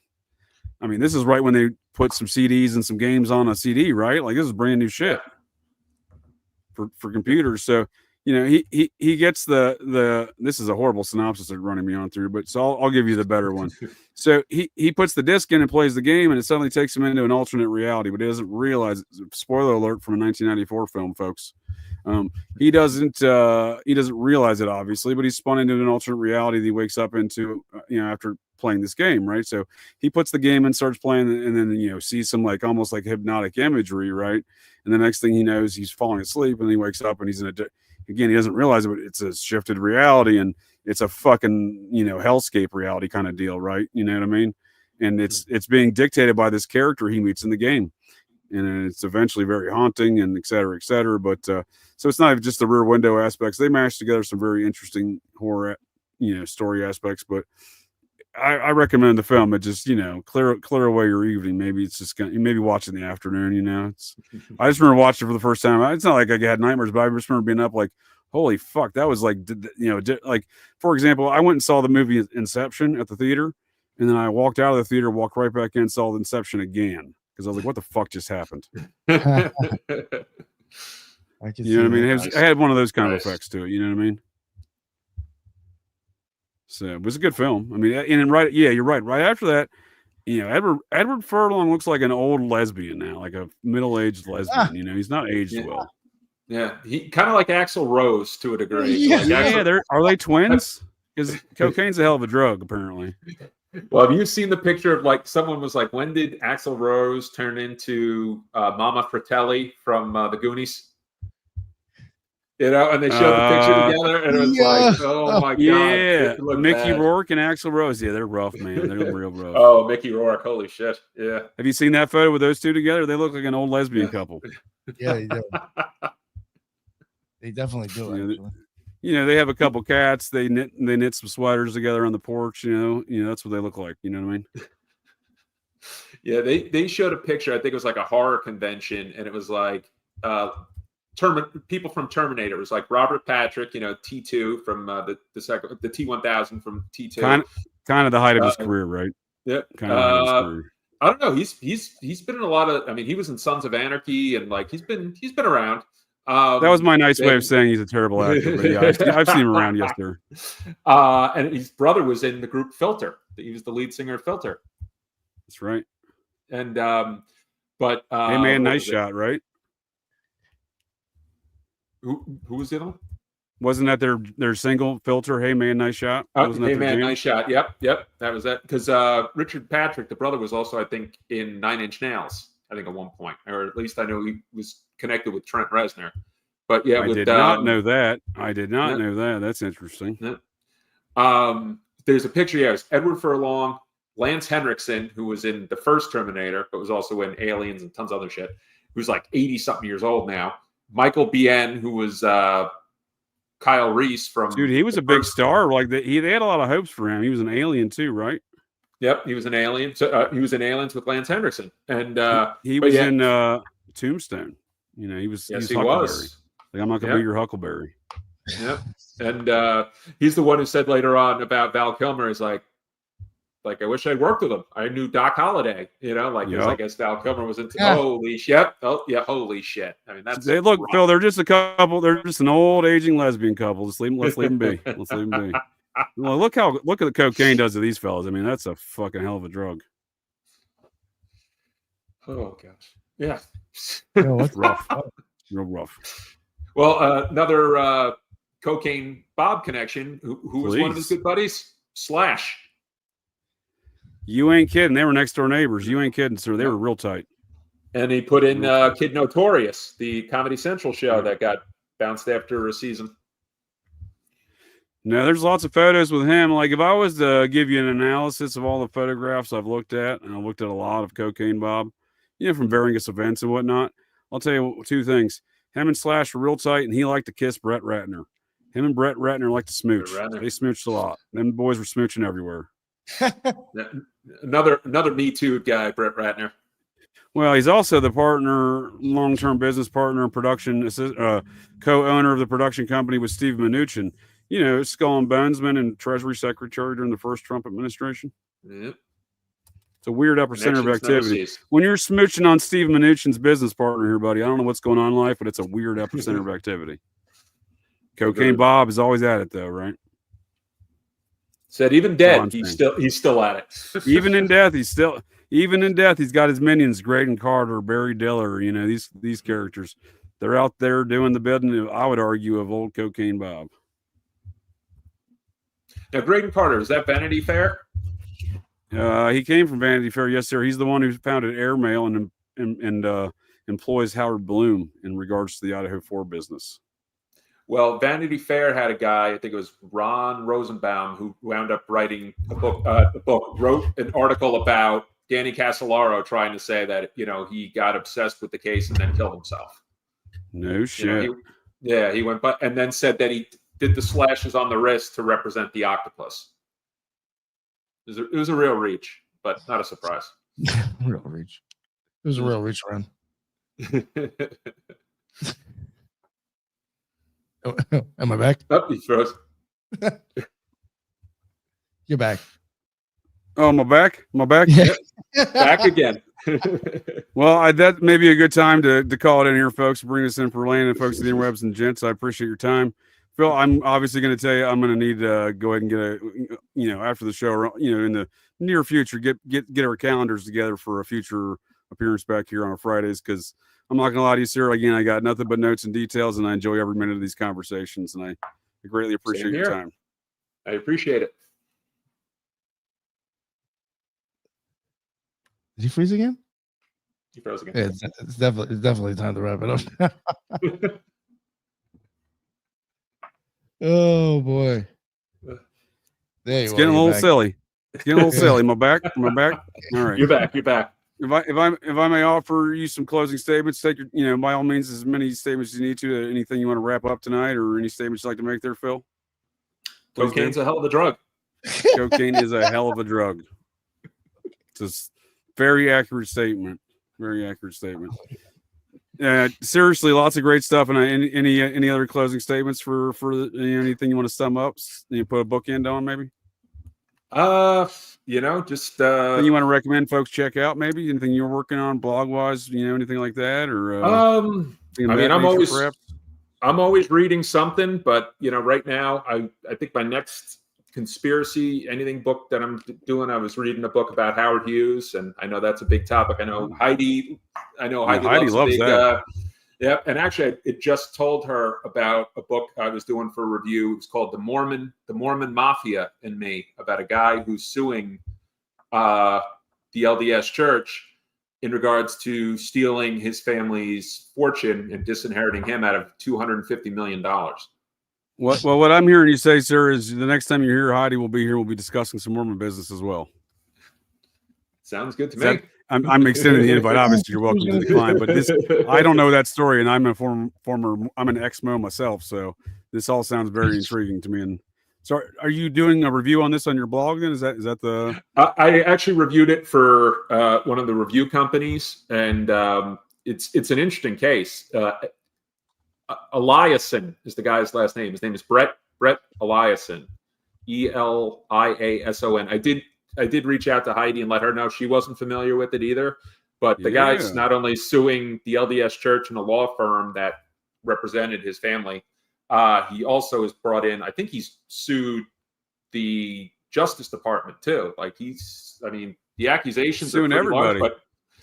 this is right when they put some CDs and some games on a CD, right? Like this is brand new shit for computers. So, he gets this is a horrible synopsis they're running me on through, but so I'll give you the better one. So he puts the disc in and plays the game, and it suddenly takes him into an alternate reality, but he doesn't realize, spoiler alert from a 1994 film, folks. He doesn't realize it, obviously, but he's spun into an alternate reality that he wakes up into, after playing this game, right? So he puts the game and starts playing, and then sees some like almost like hypnotic imagery, right? And the next thing he knows, he's falling asleep, and he wakes up and he's in again, he doesn't realize it, but it's a shifted reality, and it's a fucking hellscape reality kind of deal, right? You know what I mean? And it's being dictated by this character he meets in the game, and it's eventually very haunting and et cetera, et cetera. But so it's not just the rear window aspects. They mash together some very interesting horror, story aspects, but I recommend the film. It just, clear away your evening. Maybe it's just maybe watch it in the afternoon. It's I just remember watching it for the first time. It's not like I had nightmares, but I just remember being up like, holy fuck, that was like, like, for example, I went and saw the movie Inception at the theater, and then I walked out of the theater, walked right back in, and saw Inception again because I was like, what the fuck just happened? I You know what I mean? Nice. I had one of those kind of Nice. effects to it. You know what I mean? So it was a good film. I mean, and right, yeah, you're right. Right after that, Edward Furlong looks like an old lesbian now, like a middle-aged lesbian. He's not aged well. Yeah, he kind of like Axl Rose to a degree. Yeah. Like Are they twins? Because cocaine's a hell of a drug, apparently. Well, have you seen the picture of like someone was like, when did Axl Rose turn into Mama Fratelli from the Goonies? And they showed the picture together, and it was like, oh my god, yeah, Mickey bad. Rourke and Axl Rose. Yeah, they're rough, man. They're real rough. Oh, Mickey Rourke, holy shit! Yeah. Have you seen that photo with those two together? They look like an old lesbian couple. Yeah, they do. They definitely do. Actually. They have a couple cats. They knit some sweaters together on the porch. That's what they look like. You know what I mean? Yeah, they showed a picture. I think it was like a horror convention, and it was like people from Terminator. It was like Robert Patrick, T2 from the T1000 from T2. Kind of the height of his career, right? Yep. Kind of the height of his career. I don't know. He's been in a lot of. I mean, he was in Sons of Anarchy, and like he's been around. That was my nice way of saying he's a terrible actor. But yeah, I've seen him around. Yes, sir. And his brother was in the group Filter. He was the lead singer of Filter. That's right. And but Hey Man, Nice Shot, right? Who was the other one? Wasn't that their single Filter? Hey Man, Nice Shot. Hey Man, Nice Shot. Yep. That was that. Because Richard Patrick, the brother, was also, I think, in 9 Inch Nails. I think at one point, or at least I know he was connected with Trent Reznor. But yeah, I did not know that. I did not know that. That's interesting. Yeah. There's a picture. Yeah, it was Edward Furlong, Lance Henriksen, who was in the first Terminator, but was also in Aliens and tons of other shit. Who's like 80-something years old now. Michael Biehn, who was Kyle Reese from. Dude, he was a big star. Like they had a lot of hopes for him. He was an alien too, right? Yep, he was an alien. So he was in Aliens with Lance Henriksen, and he was in Tombstone. He was. Yes, he was. Like, I'm not gonna be your Huckleberry. Yep, and he's the one who said later on about Val Kilmer is like I wish I'd worked with him. I knew Doc Holliday, because I guess Val Kilmer was into. Yeah. Holy shit! Oh yeah, holy shit! I mean, that's they look, rough. Phil. They're just a couple. They're just an old aging lesbian couple. Let's leave them be. Let's leave them be. Well, look at the cocaine does to these fellas. I mean, that's a fucking hell of a drug. Oh gosh, yeah, it's rough, real rough. Well, another cocaine Bob connection. Who was one of his good buddies? Slash. You ain't kidding. They were next door neighbors. You ain't kidding, sir. They were real tight. And he put in Kid Notorious, the Comedy Central show that got bounced after a season. No, there's lots of photos with him. Like, if I was to give you an analysis of all the photographs I've looked at, and I looked at a lot of Cocaine Bob, from various events and whatnot, I'll tell you two things. Him and Slash were real tight, and he liked to kiss Brett Ratner. Him and Brett Ratner liked to smooch. They smooched a lot. Them boys were smooching everywhere. Another Me Too guy, Brett Ratner. Well, he's also the long-term business partner and production co-owner of the production company with Steve Mnuchin. Skull and Bonesman and Treasury Secretary during the first Trump administration. Yep. It's a weird epicenter of activity. When you're smooching on Steve Mnuchin's business partner here, buddy, I don't know what's going on in life, but it's a weird epicenter of activity. Cocaine Bob is always at it, though, right? Said even dead, he's still at it. Even in death, he's got his minions, Graydon Carter, Barry Diller. These characters, they're out there doing the bidding, I would argue, of old Cocaine Bob. Now, Graydon Carter, is that Vanity Fair? He came from Vanity Fair, yes, sir. He's the one who founded Airmail and employs Howard Bloom in regards to the Idaho 4 business. Well, Vanity Fair had a guy, I think it was Ron Rosenbaum, who wound up writing a book, wrote an article about Danny Casolaro trying to say that, he got obsessed with the case and then killed himself. No shit. He went, and then said that he did the slashes on the wrist to represent the octopus. It was a real reach, but not a surprise. Real reach. It was a real reach around. Am I back? Oh, he froze. You're back. Oh, my back. Yeah. Back again. Well, that may be a good time to call it in here, folks. Bring this in for Lane and folks at the interwebs and gents. I appreciate your time, Phil. I'm obviously going to tell you I'm going to need to go ahead and get after the show, in the near future, get our calendars together for a future appearance back here on Fridays, because I'm not going to lie to you, sir. Again, I got nothing but notes and details, and I enjoy every minute of these conversations, and I greatly appreciate your time. I appreciate it. Did he freeze again? He froze again. Yeah, it's definitely time to wrap it up. Oh boy. There you It's getting a little silly. It's getting a little silly. My back. All right. You're back. If I may offer you some closing statements, take your, by all means, as many statements as you need to. Anything you want to wrap up tonight, or any statements you'd like to make there, Phil? Cocaine's a hell of a drug. Cocaine is a hell of a drug. It's a very accurate statement. Very accurate statement. Seriously, lots of great stuff. And any other closing statements for anything you want to sum up? You put a bookend on, maybe. Just anything you want to recommend folks check out, maybe anything you're working on blog wise, anything like that, or I'm always reading something, but right now I think my next conspiracy anything book that I'm doing, I was reading a book about Howard Hughes, and I know that's a big topic. I know Heidi loves that. Yeah, and actually, it just told her about a book I was doing for a review. It's called The Mormon Mafia and Me, about a guy who's suing the LDS Church in regards to stealing his family's fortune and disinheriting him out of $250 million. What I'm hearing you say, sir, is the next time you're here, Heidi will be here. We'll be discussing some Mormon business as well. Sounds good to me. I'm extending the invite. Obviously, you're welcome to decline, but I don't know that story, and I'm I'm an ex-Mo myself, so this all sounds very intriguing to me. And so, are you doing a review on this on your blog? Then is that the? I actually reviewed it for one of the review companies, and it's an interesting case. Eliason is the guy's last name. His name is Brett Eliason, Eliason. I did reach out to Heidi and let her know she wasn't familiar with it either. But the guy's not only suing the LDS Church and a law firm that represented his family, he also has brought in, I think he's sued the Justice Department too. Like the accusations suing are everybody. Large,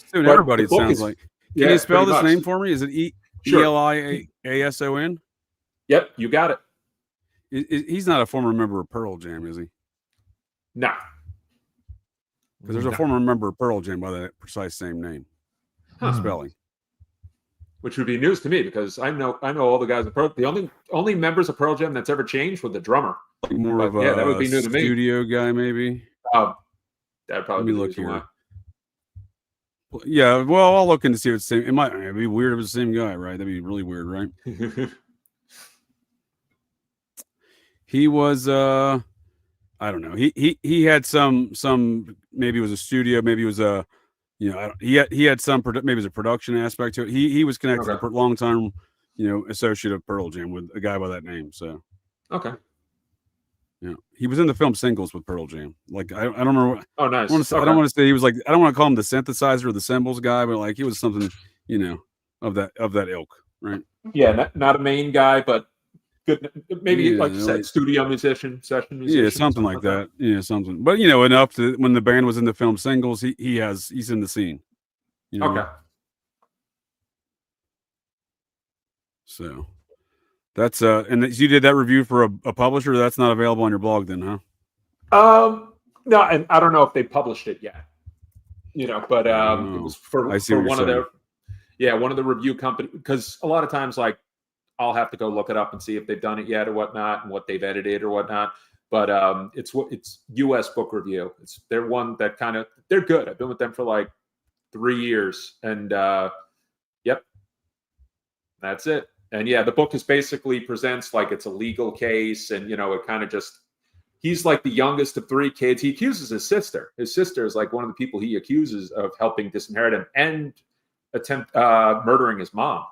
suing everybody, it sounds like. Can you spell this name for me? Is it Eliason? Yep, you got it. He's not a former member of Pearl Jam, is he? No. Because there's a former member of Pearl Jam by that precise same name. Spelling. Which would be news to me, because I know all the guys at Pearl. The only members of Pearl Jam that's ever changed were the drummer. That would be new to me. Studio guy, maybe. That'd probably look here. Yeah, well, I'll look into see if it's the same. It'd be weird if it's the same guy, right? That'd be really weird, right? He was I don't know. He had some maybe it was a studio, maybe it was a he had some maybe it was a production aspect to it. He was connected for a long time, associate of Pearl Jam with a guy by that name. So he was in the film Singles with Pearl Jam. Like I don't remember. Oh, nice. I don't want to say he was like, I don't want to call him the synthesizer or the cymbals guy, but like he was something of that ilk, right? Yeah, not a main guy, but good. Maybe like you said, studio musician, session musician. Yeah, something like that. Yeah, something. But enough to when the band was in the film Singles, he's in the scene. Okay. So that's and you did that review for a publisher that's not available on your blog then, huh? No, and I don't know if they published it yet. But it was for one of the review company, because a lot of times like I'll have to go look it up and see if they've done it yet or whatnot and what they've edited or whatnot. But it's US Book Review. They're one that they're good. I've been with them for like 3 years, and yep, that's it. And the book is basically presents like it's a legal case, and it kind of just he's like the youngest of 3 kids. He accuses his sister. His sister is like one of the people he accuses of helping disinherit him and attempt murdering his mom.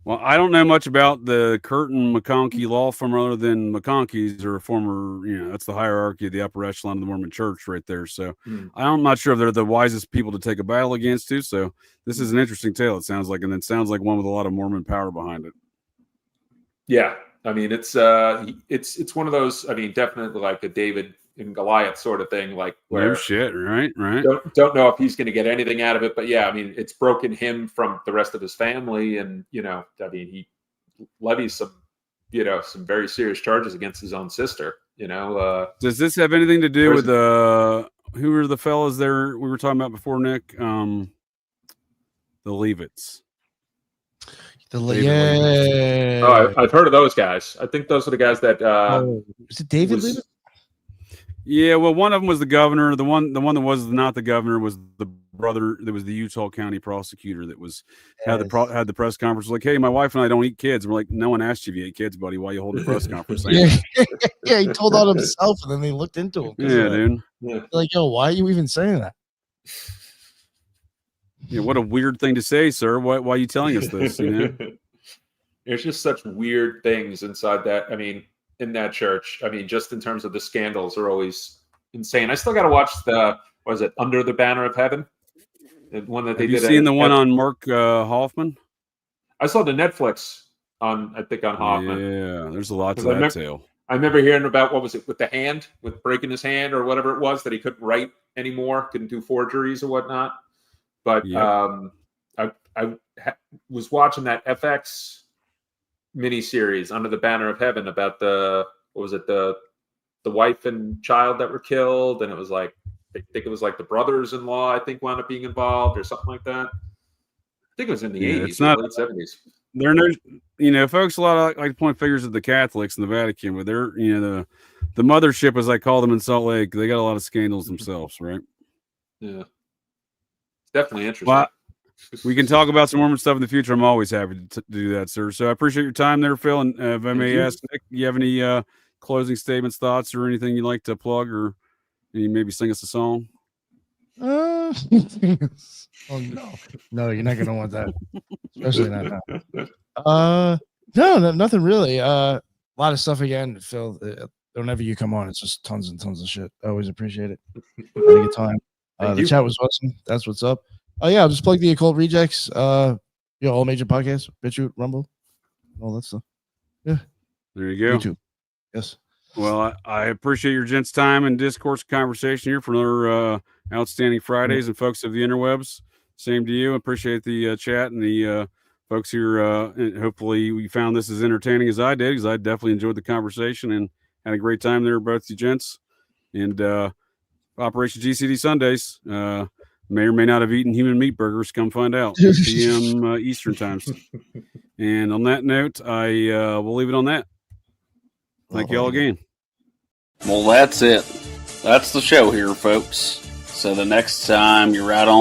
Well, I don't know much about the Curtin McConkie law firm other than McConkies are a former, that's the hierarchy of the upper echelon of the Mormon church right there. So I'm not sure if they're the wisest people to take a battle against too. So this is an interesting tale, it sounds like, and it sounds like one with a lot of Mormon power behind it. Yeah. I mean, it's one of those, I mean, definitely like a David and Goliath sort of thing, like where no shit, right. Don't know if he's going to get anything out of it, but yeah, I mean, it's broken him from the rest of his family, and I mean, he levies some very serious charges against his own sister. Does this have anything to do with who were the fellas there we were talking about before, Nick? The Levites. Yeah. Oh, I've heard of those guys. I think those are the guys that. Is it David Levitt? Yeah, well, one of them was the governor. The one that was not the governor was the brother. That was the Utah County prosecutor. That was had the press conference. Like, hey, my wife and I don't eat kids. And we're like, no one asked you if you ate kids, buddy. Why you hold the press conference? Yeah, he told on himself, and then they looked into him. Yeah, dude. They're like, yo, why are you even saying that? Yeah, what a weird thing to say, sir. Why are you telling us this? There's just such weird things inside that. I mean, in that church. I mean, just in terms of the scandals are always insane. I still got to watch Under the Banner of Heaven? The one that they did. Have you seen the one on Mark Hoffman? I saw the Netflix on Hoffman. Yeah, there's a lot to that tale. I remember hearing about, what was it, with the hand, with breaking his hand or whatever it was, that he couldn't write anymore, couldn't do forgeries or whatnot. But I was watching that FX miniseries Under the Banner of Heaven about the wife and child that were killed, and it was like, I think it was like the brothers-in-law, I think, wound up being involved or something like that. I think it was in the 80s, it's not late 70s. They're no, folks. A lot of like point figures of the Catholics and the Vatican, but they're the mothership, as I call them in Salt Lake. They got a lot of scandals themselves, right? Yeah, it's definitely interesting. Well, we can talk about some Mormon stuff in the future. I'm always happy to do that, sir. So I appreciate your time there, Phil. And if I may ask, Nick, you have any closing statements, thoughts, or anything you'd like to plug, or maybe sing us a song? Oh no, you're not gonna want that, especially not now. No, nothing really. A lot of stuff again, Phil. Whenever you come on, it's just tons and tons of shit. I always appreciate it. Had a good time. The chat was awesome. That's what's up. Yeah, I'll just plug the Occult Rejects. All major podcasts, BitChute, Rumble, all that stuff. Yeah, there you go. YouTube. Yes. Well, I appreciate your gents' time and discourse conversation here for another outstanding Fridays, and folks of the interwebs. Same to you. Appreciate the chat and the folks here. And hopefully, you found this as entertaining as I did, because I definitely enjoyed the conversation and had a great time there, both you gents. And Operation GCD Sundays. May or may not have eaten human meat burgers. Come find out. 8 p.m. Eastern times. And on that note, I will leave it on that. Thank you all again. Well, that's it. That's the show here, folks. So the next time you're out on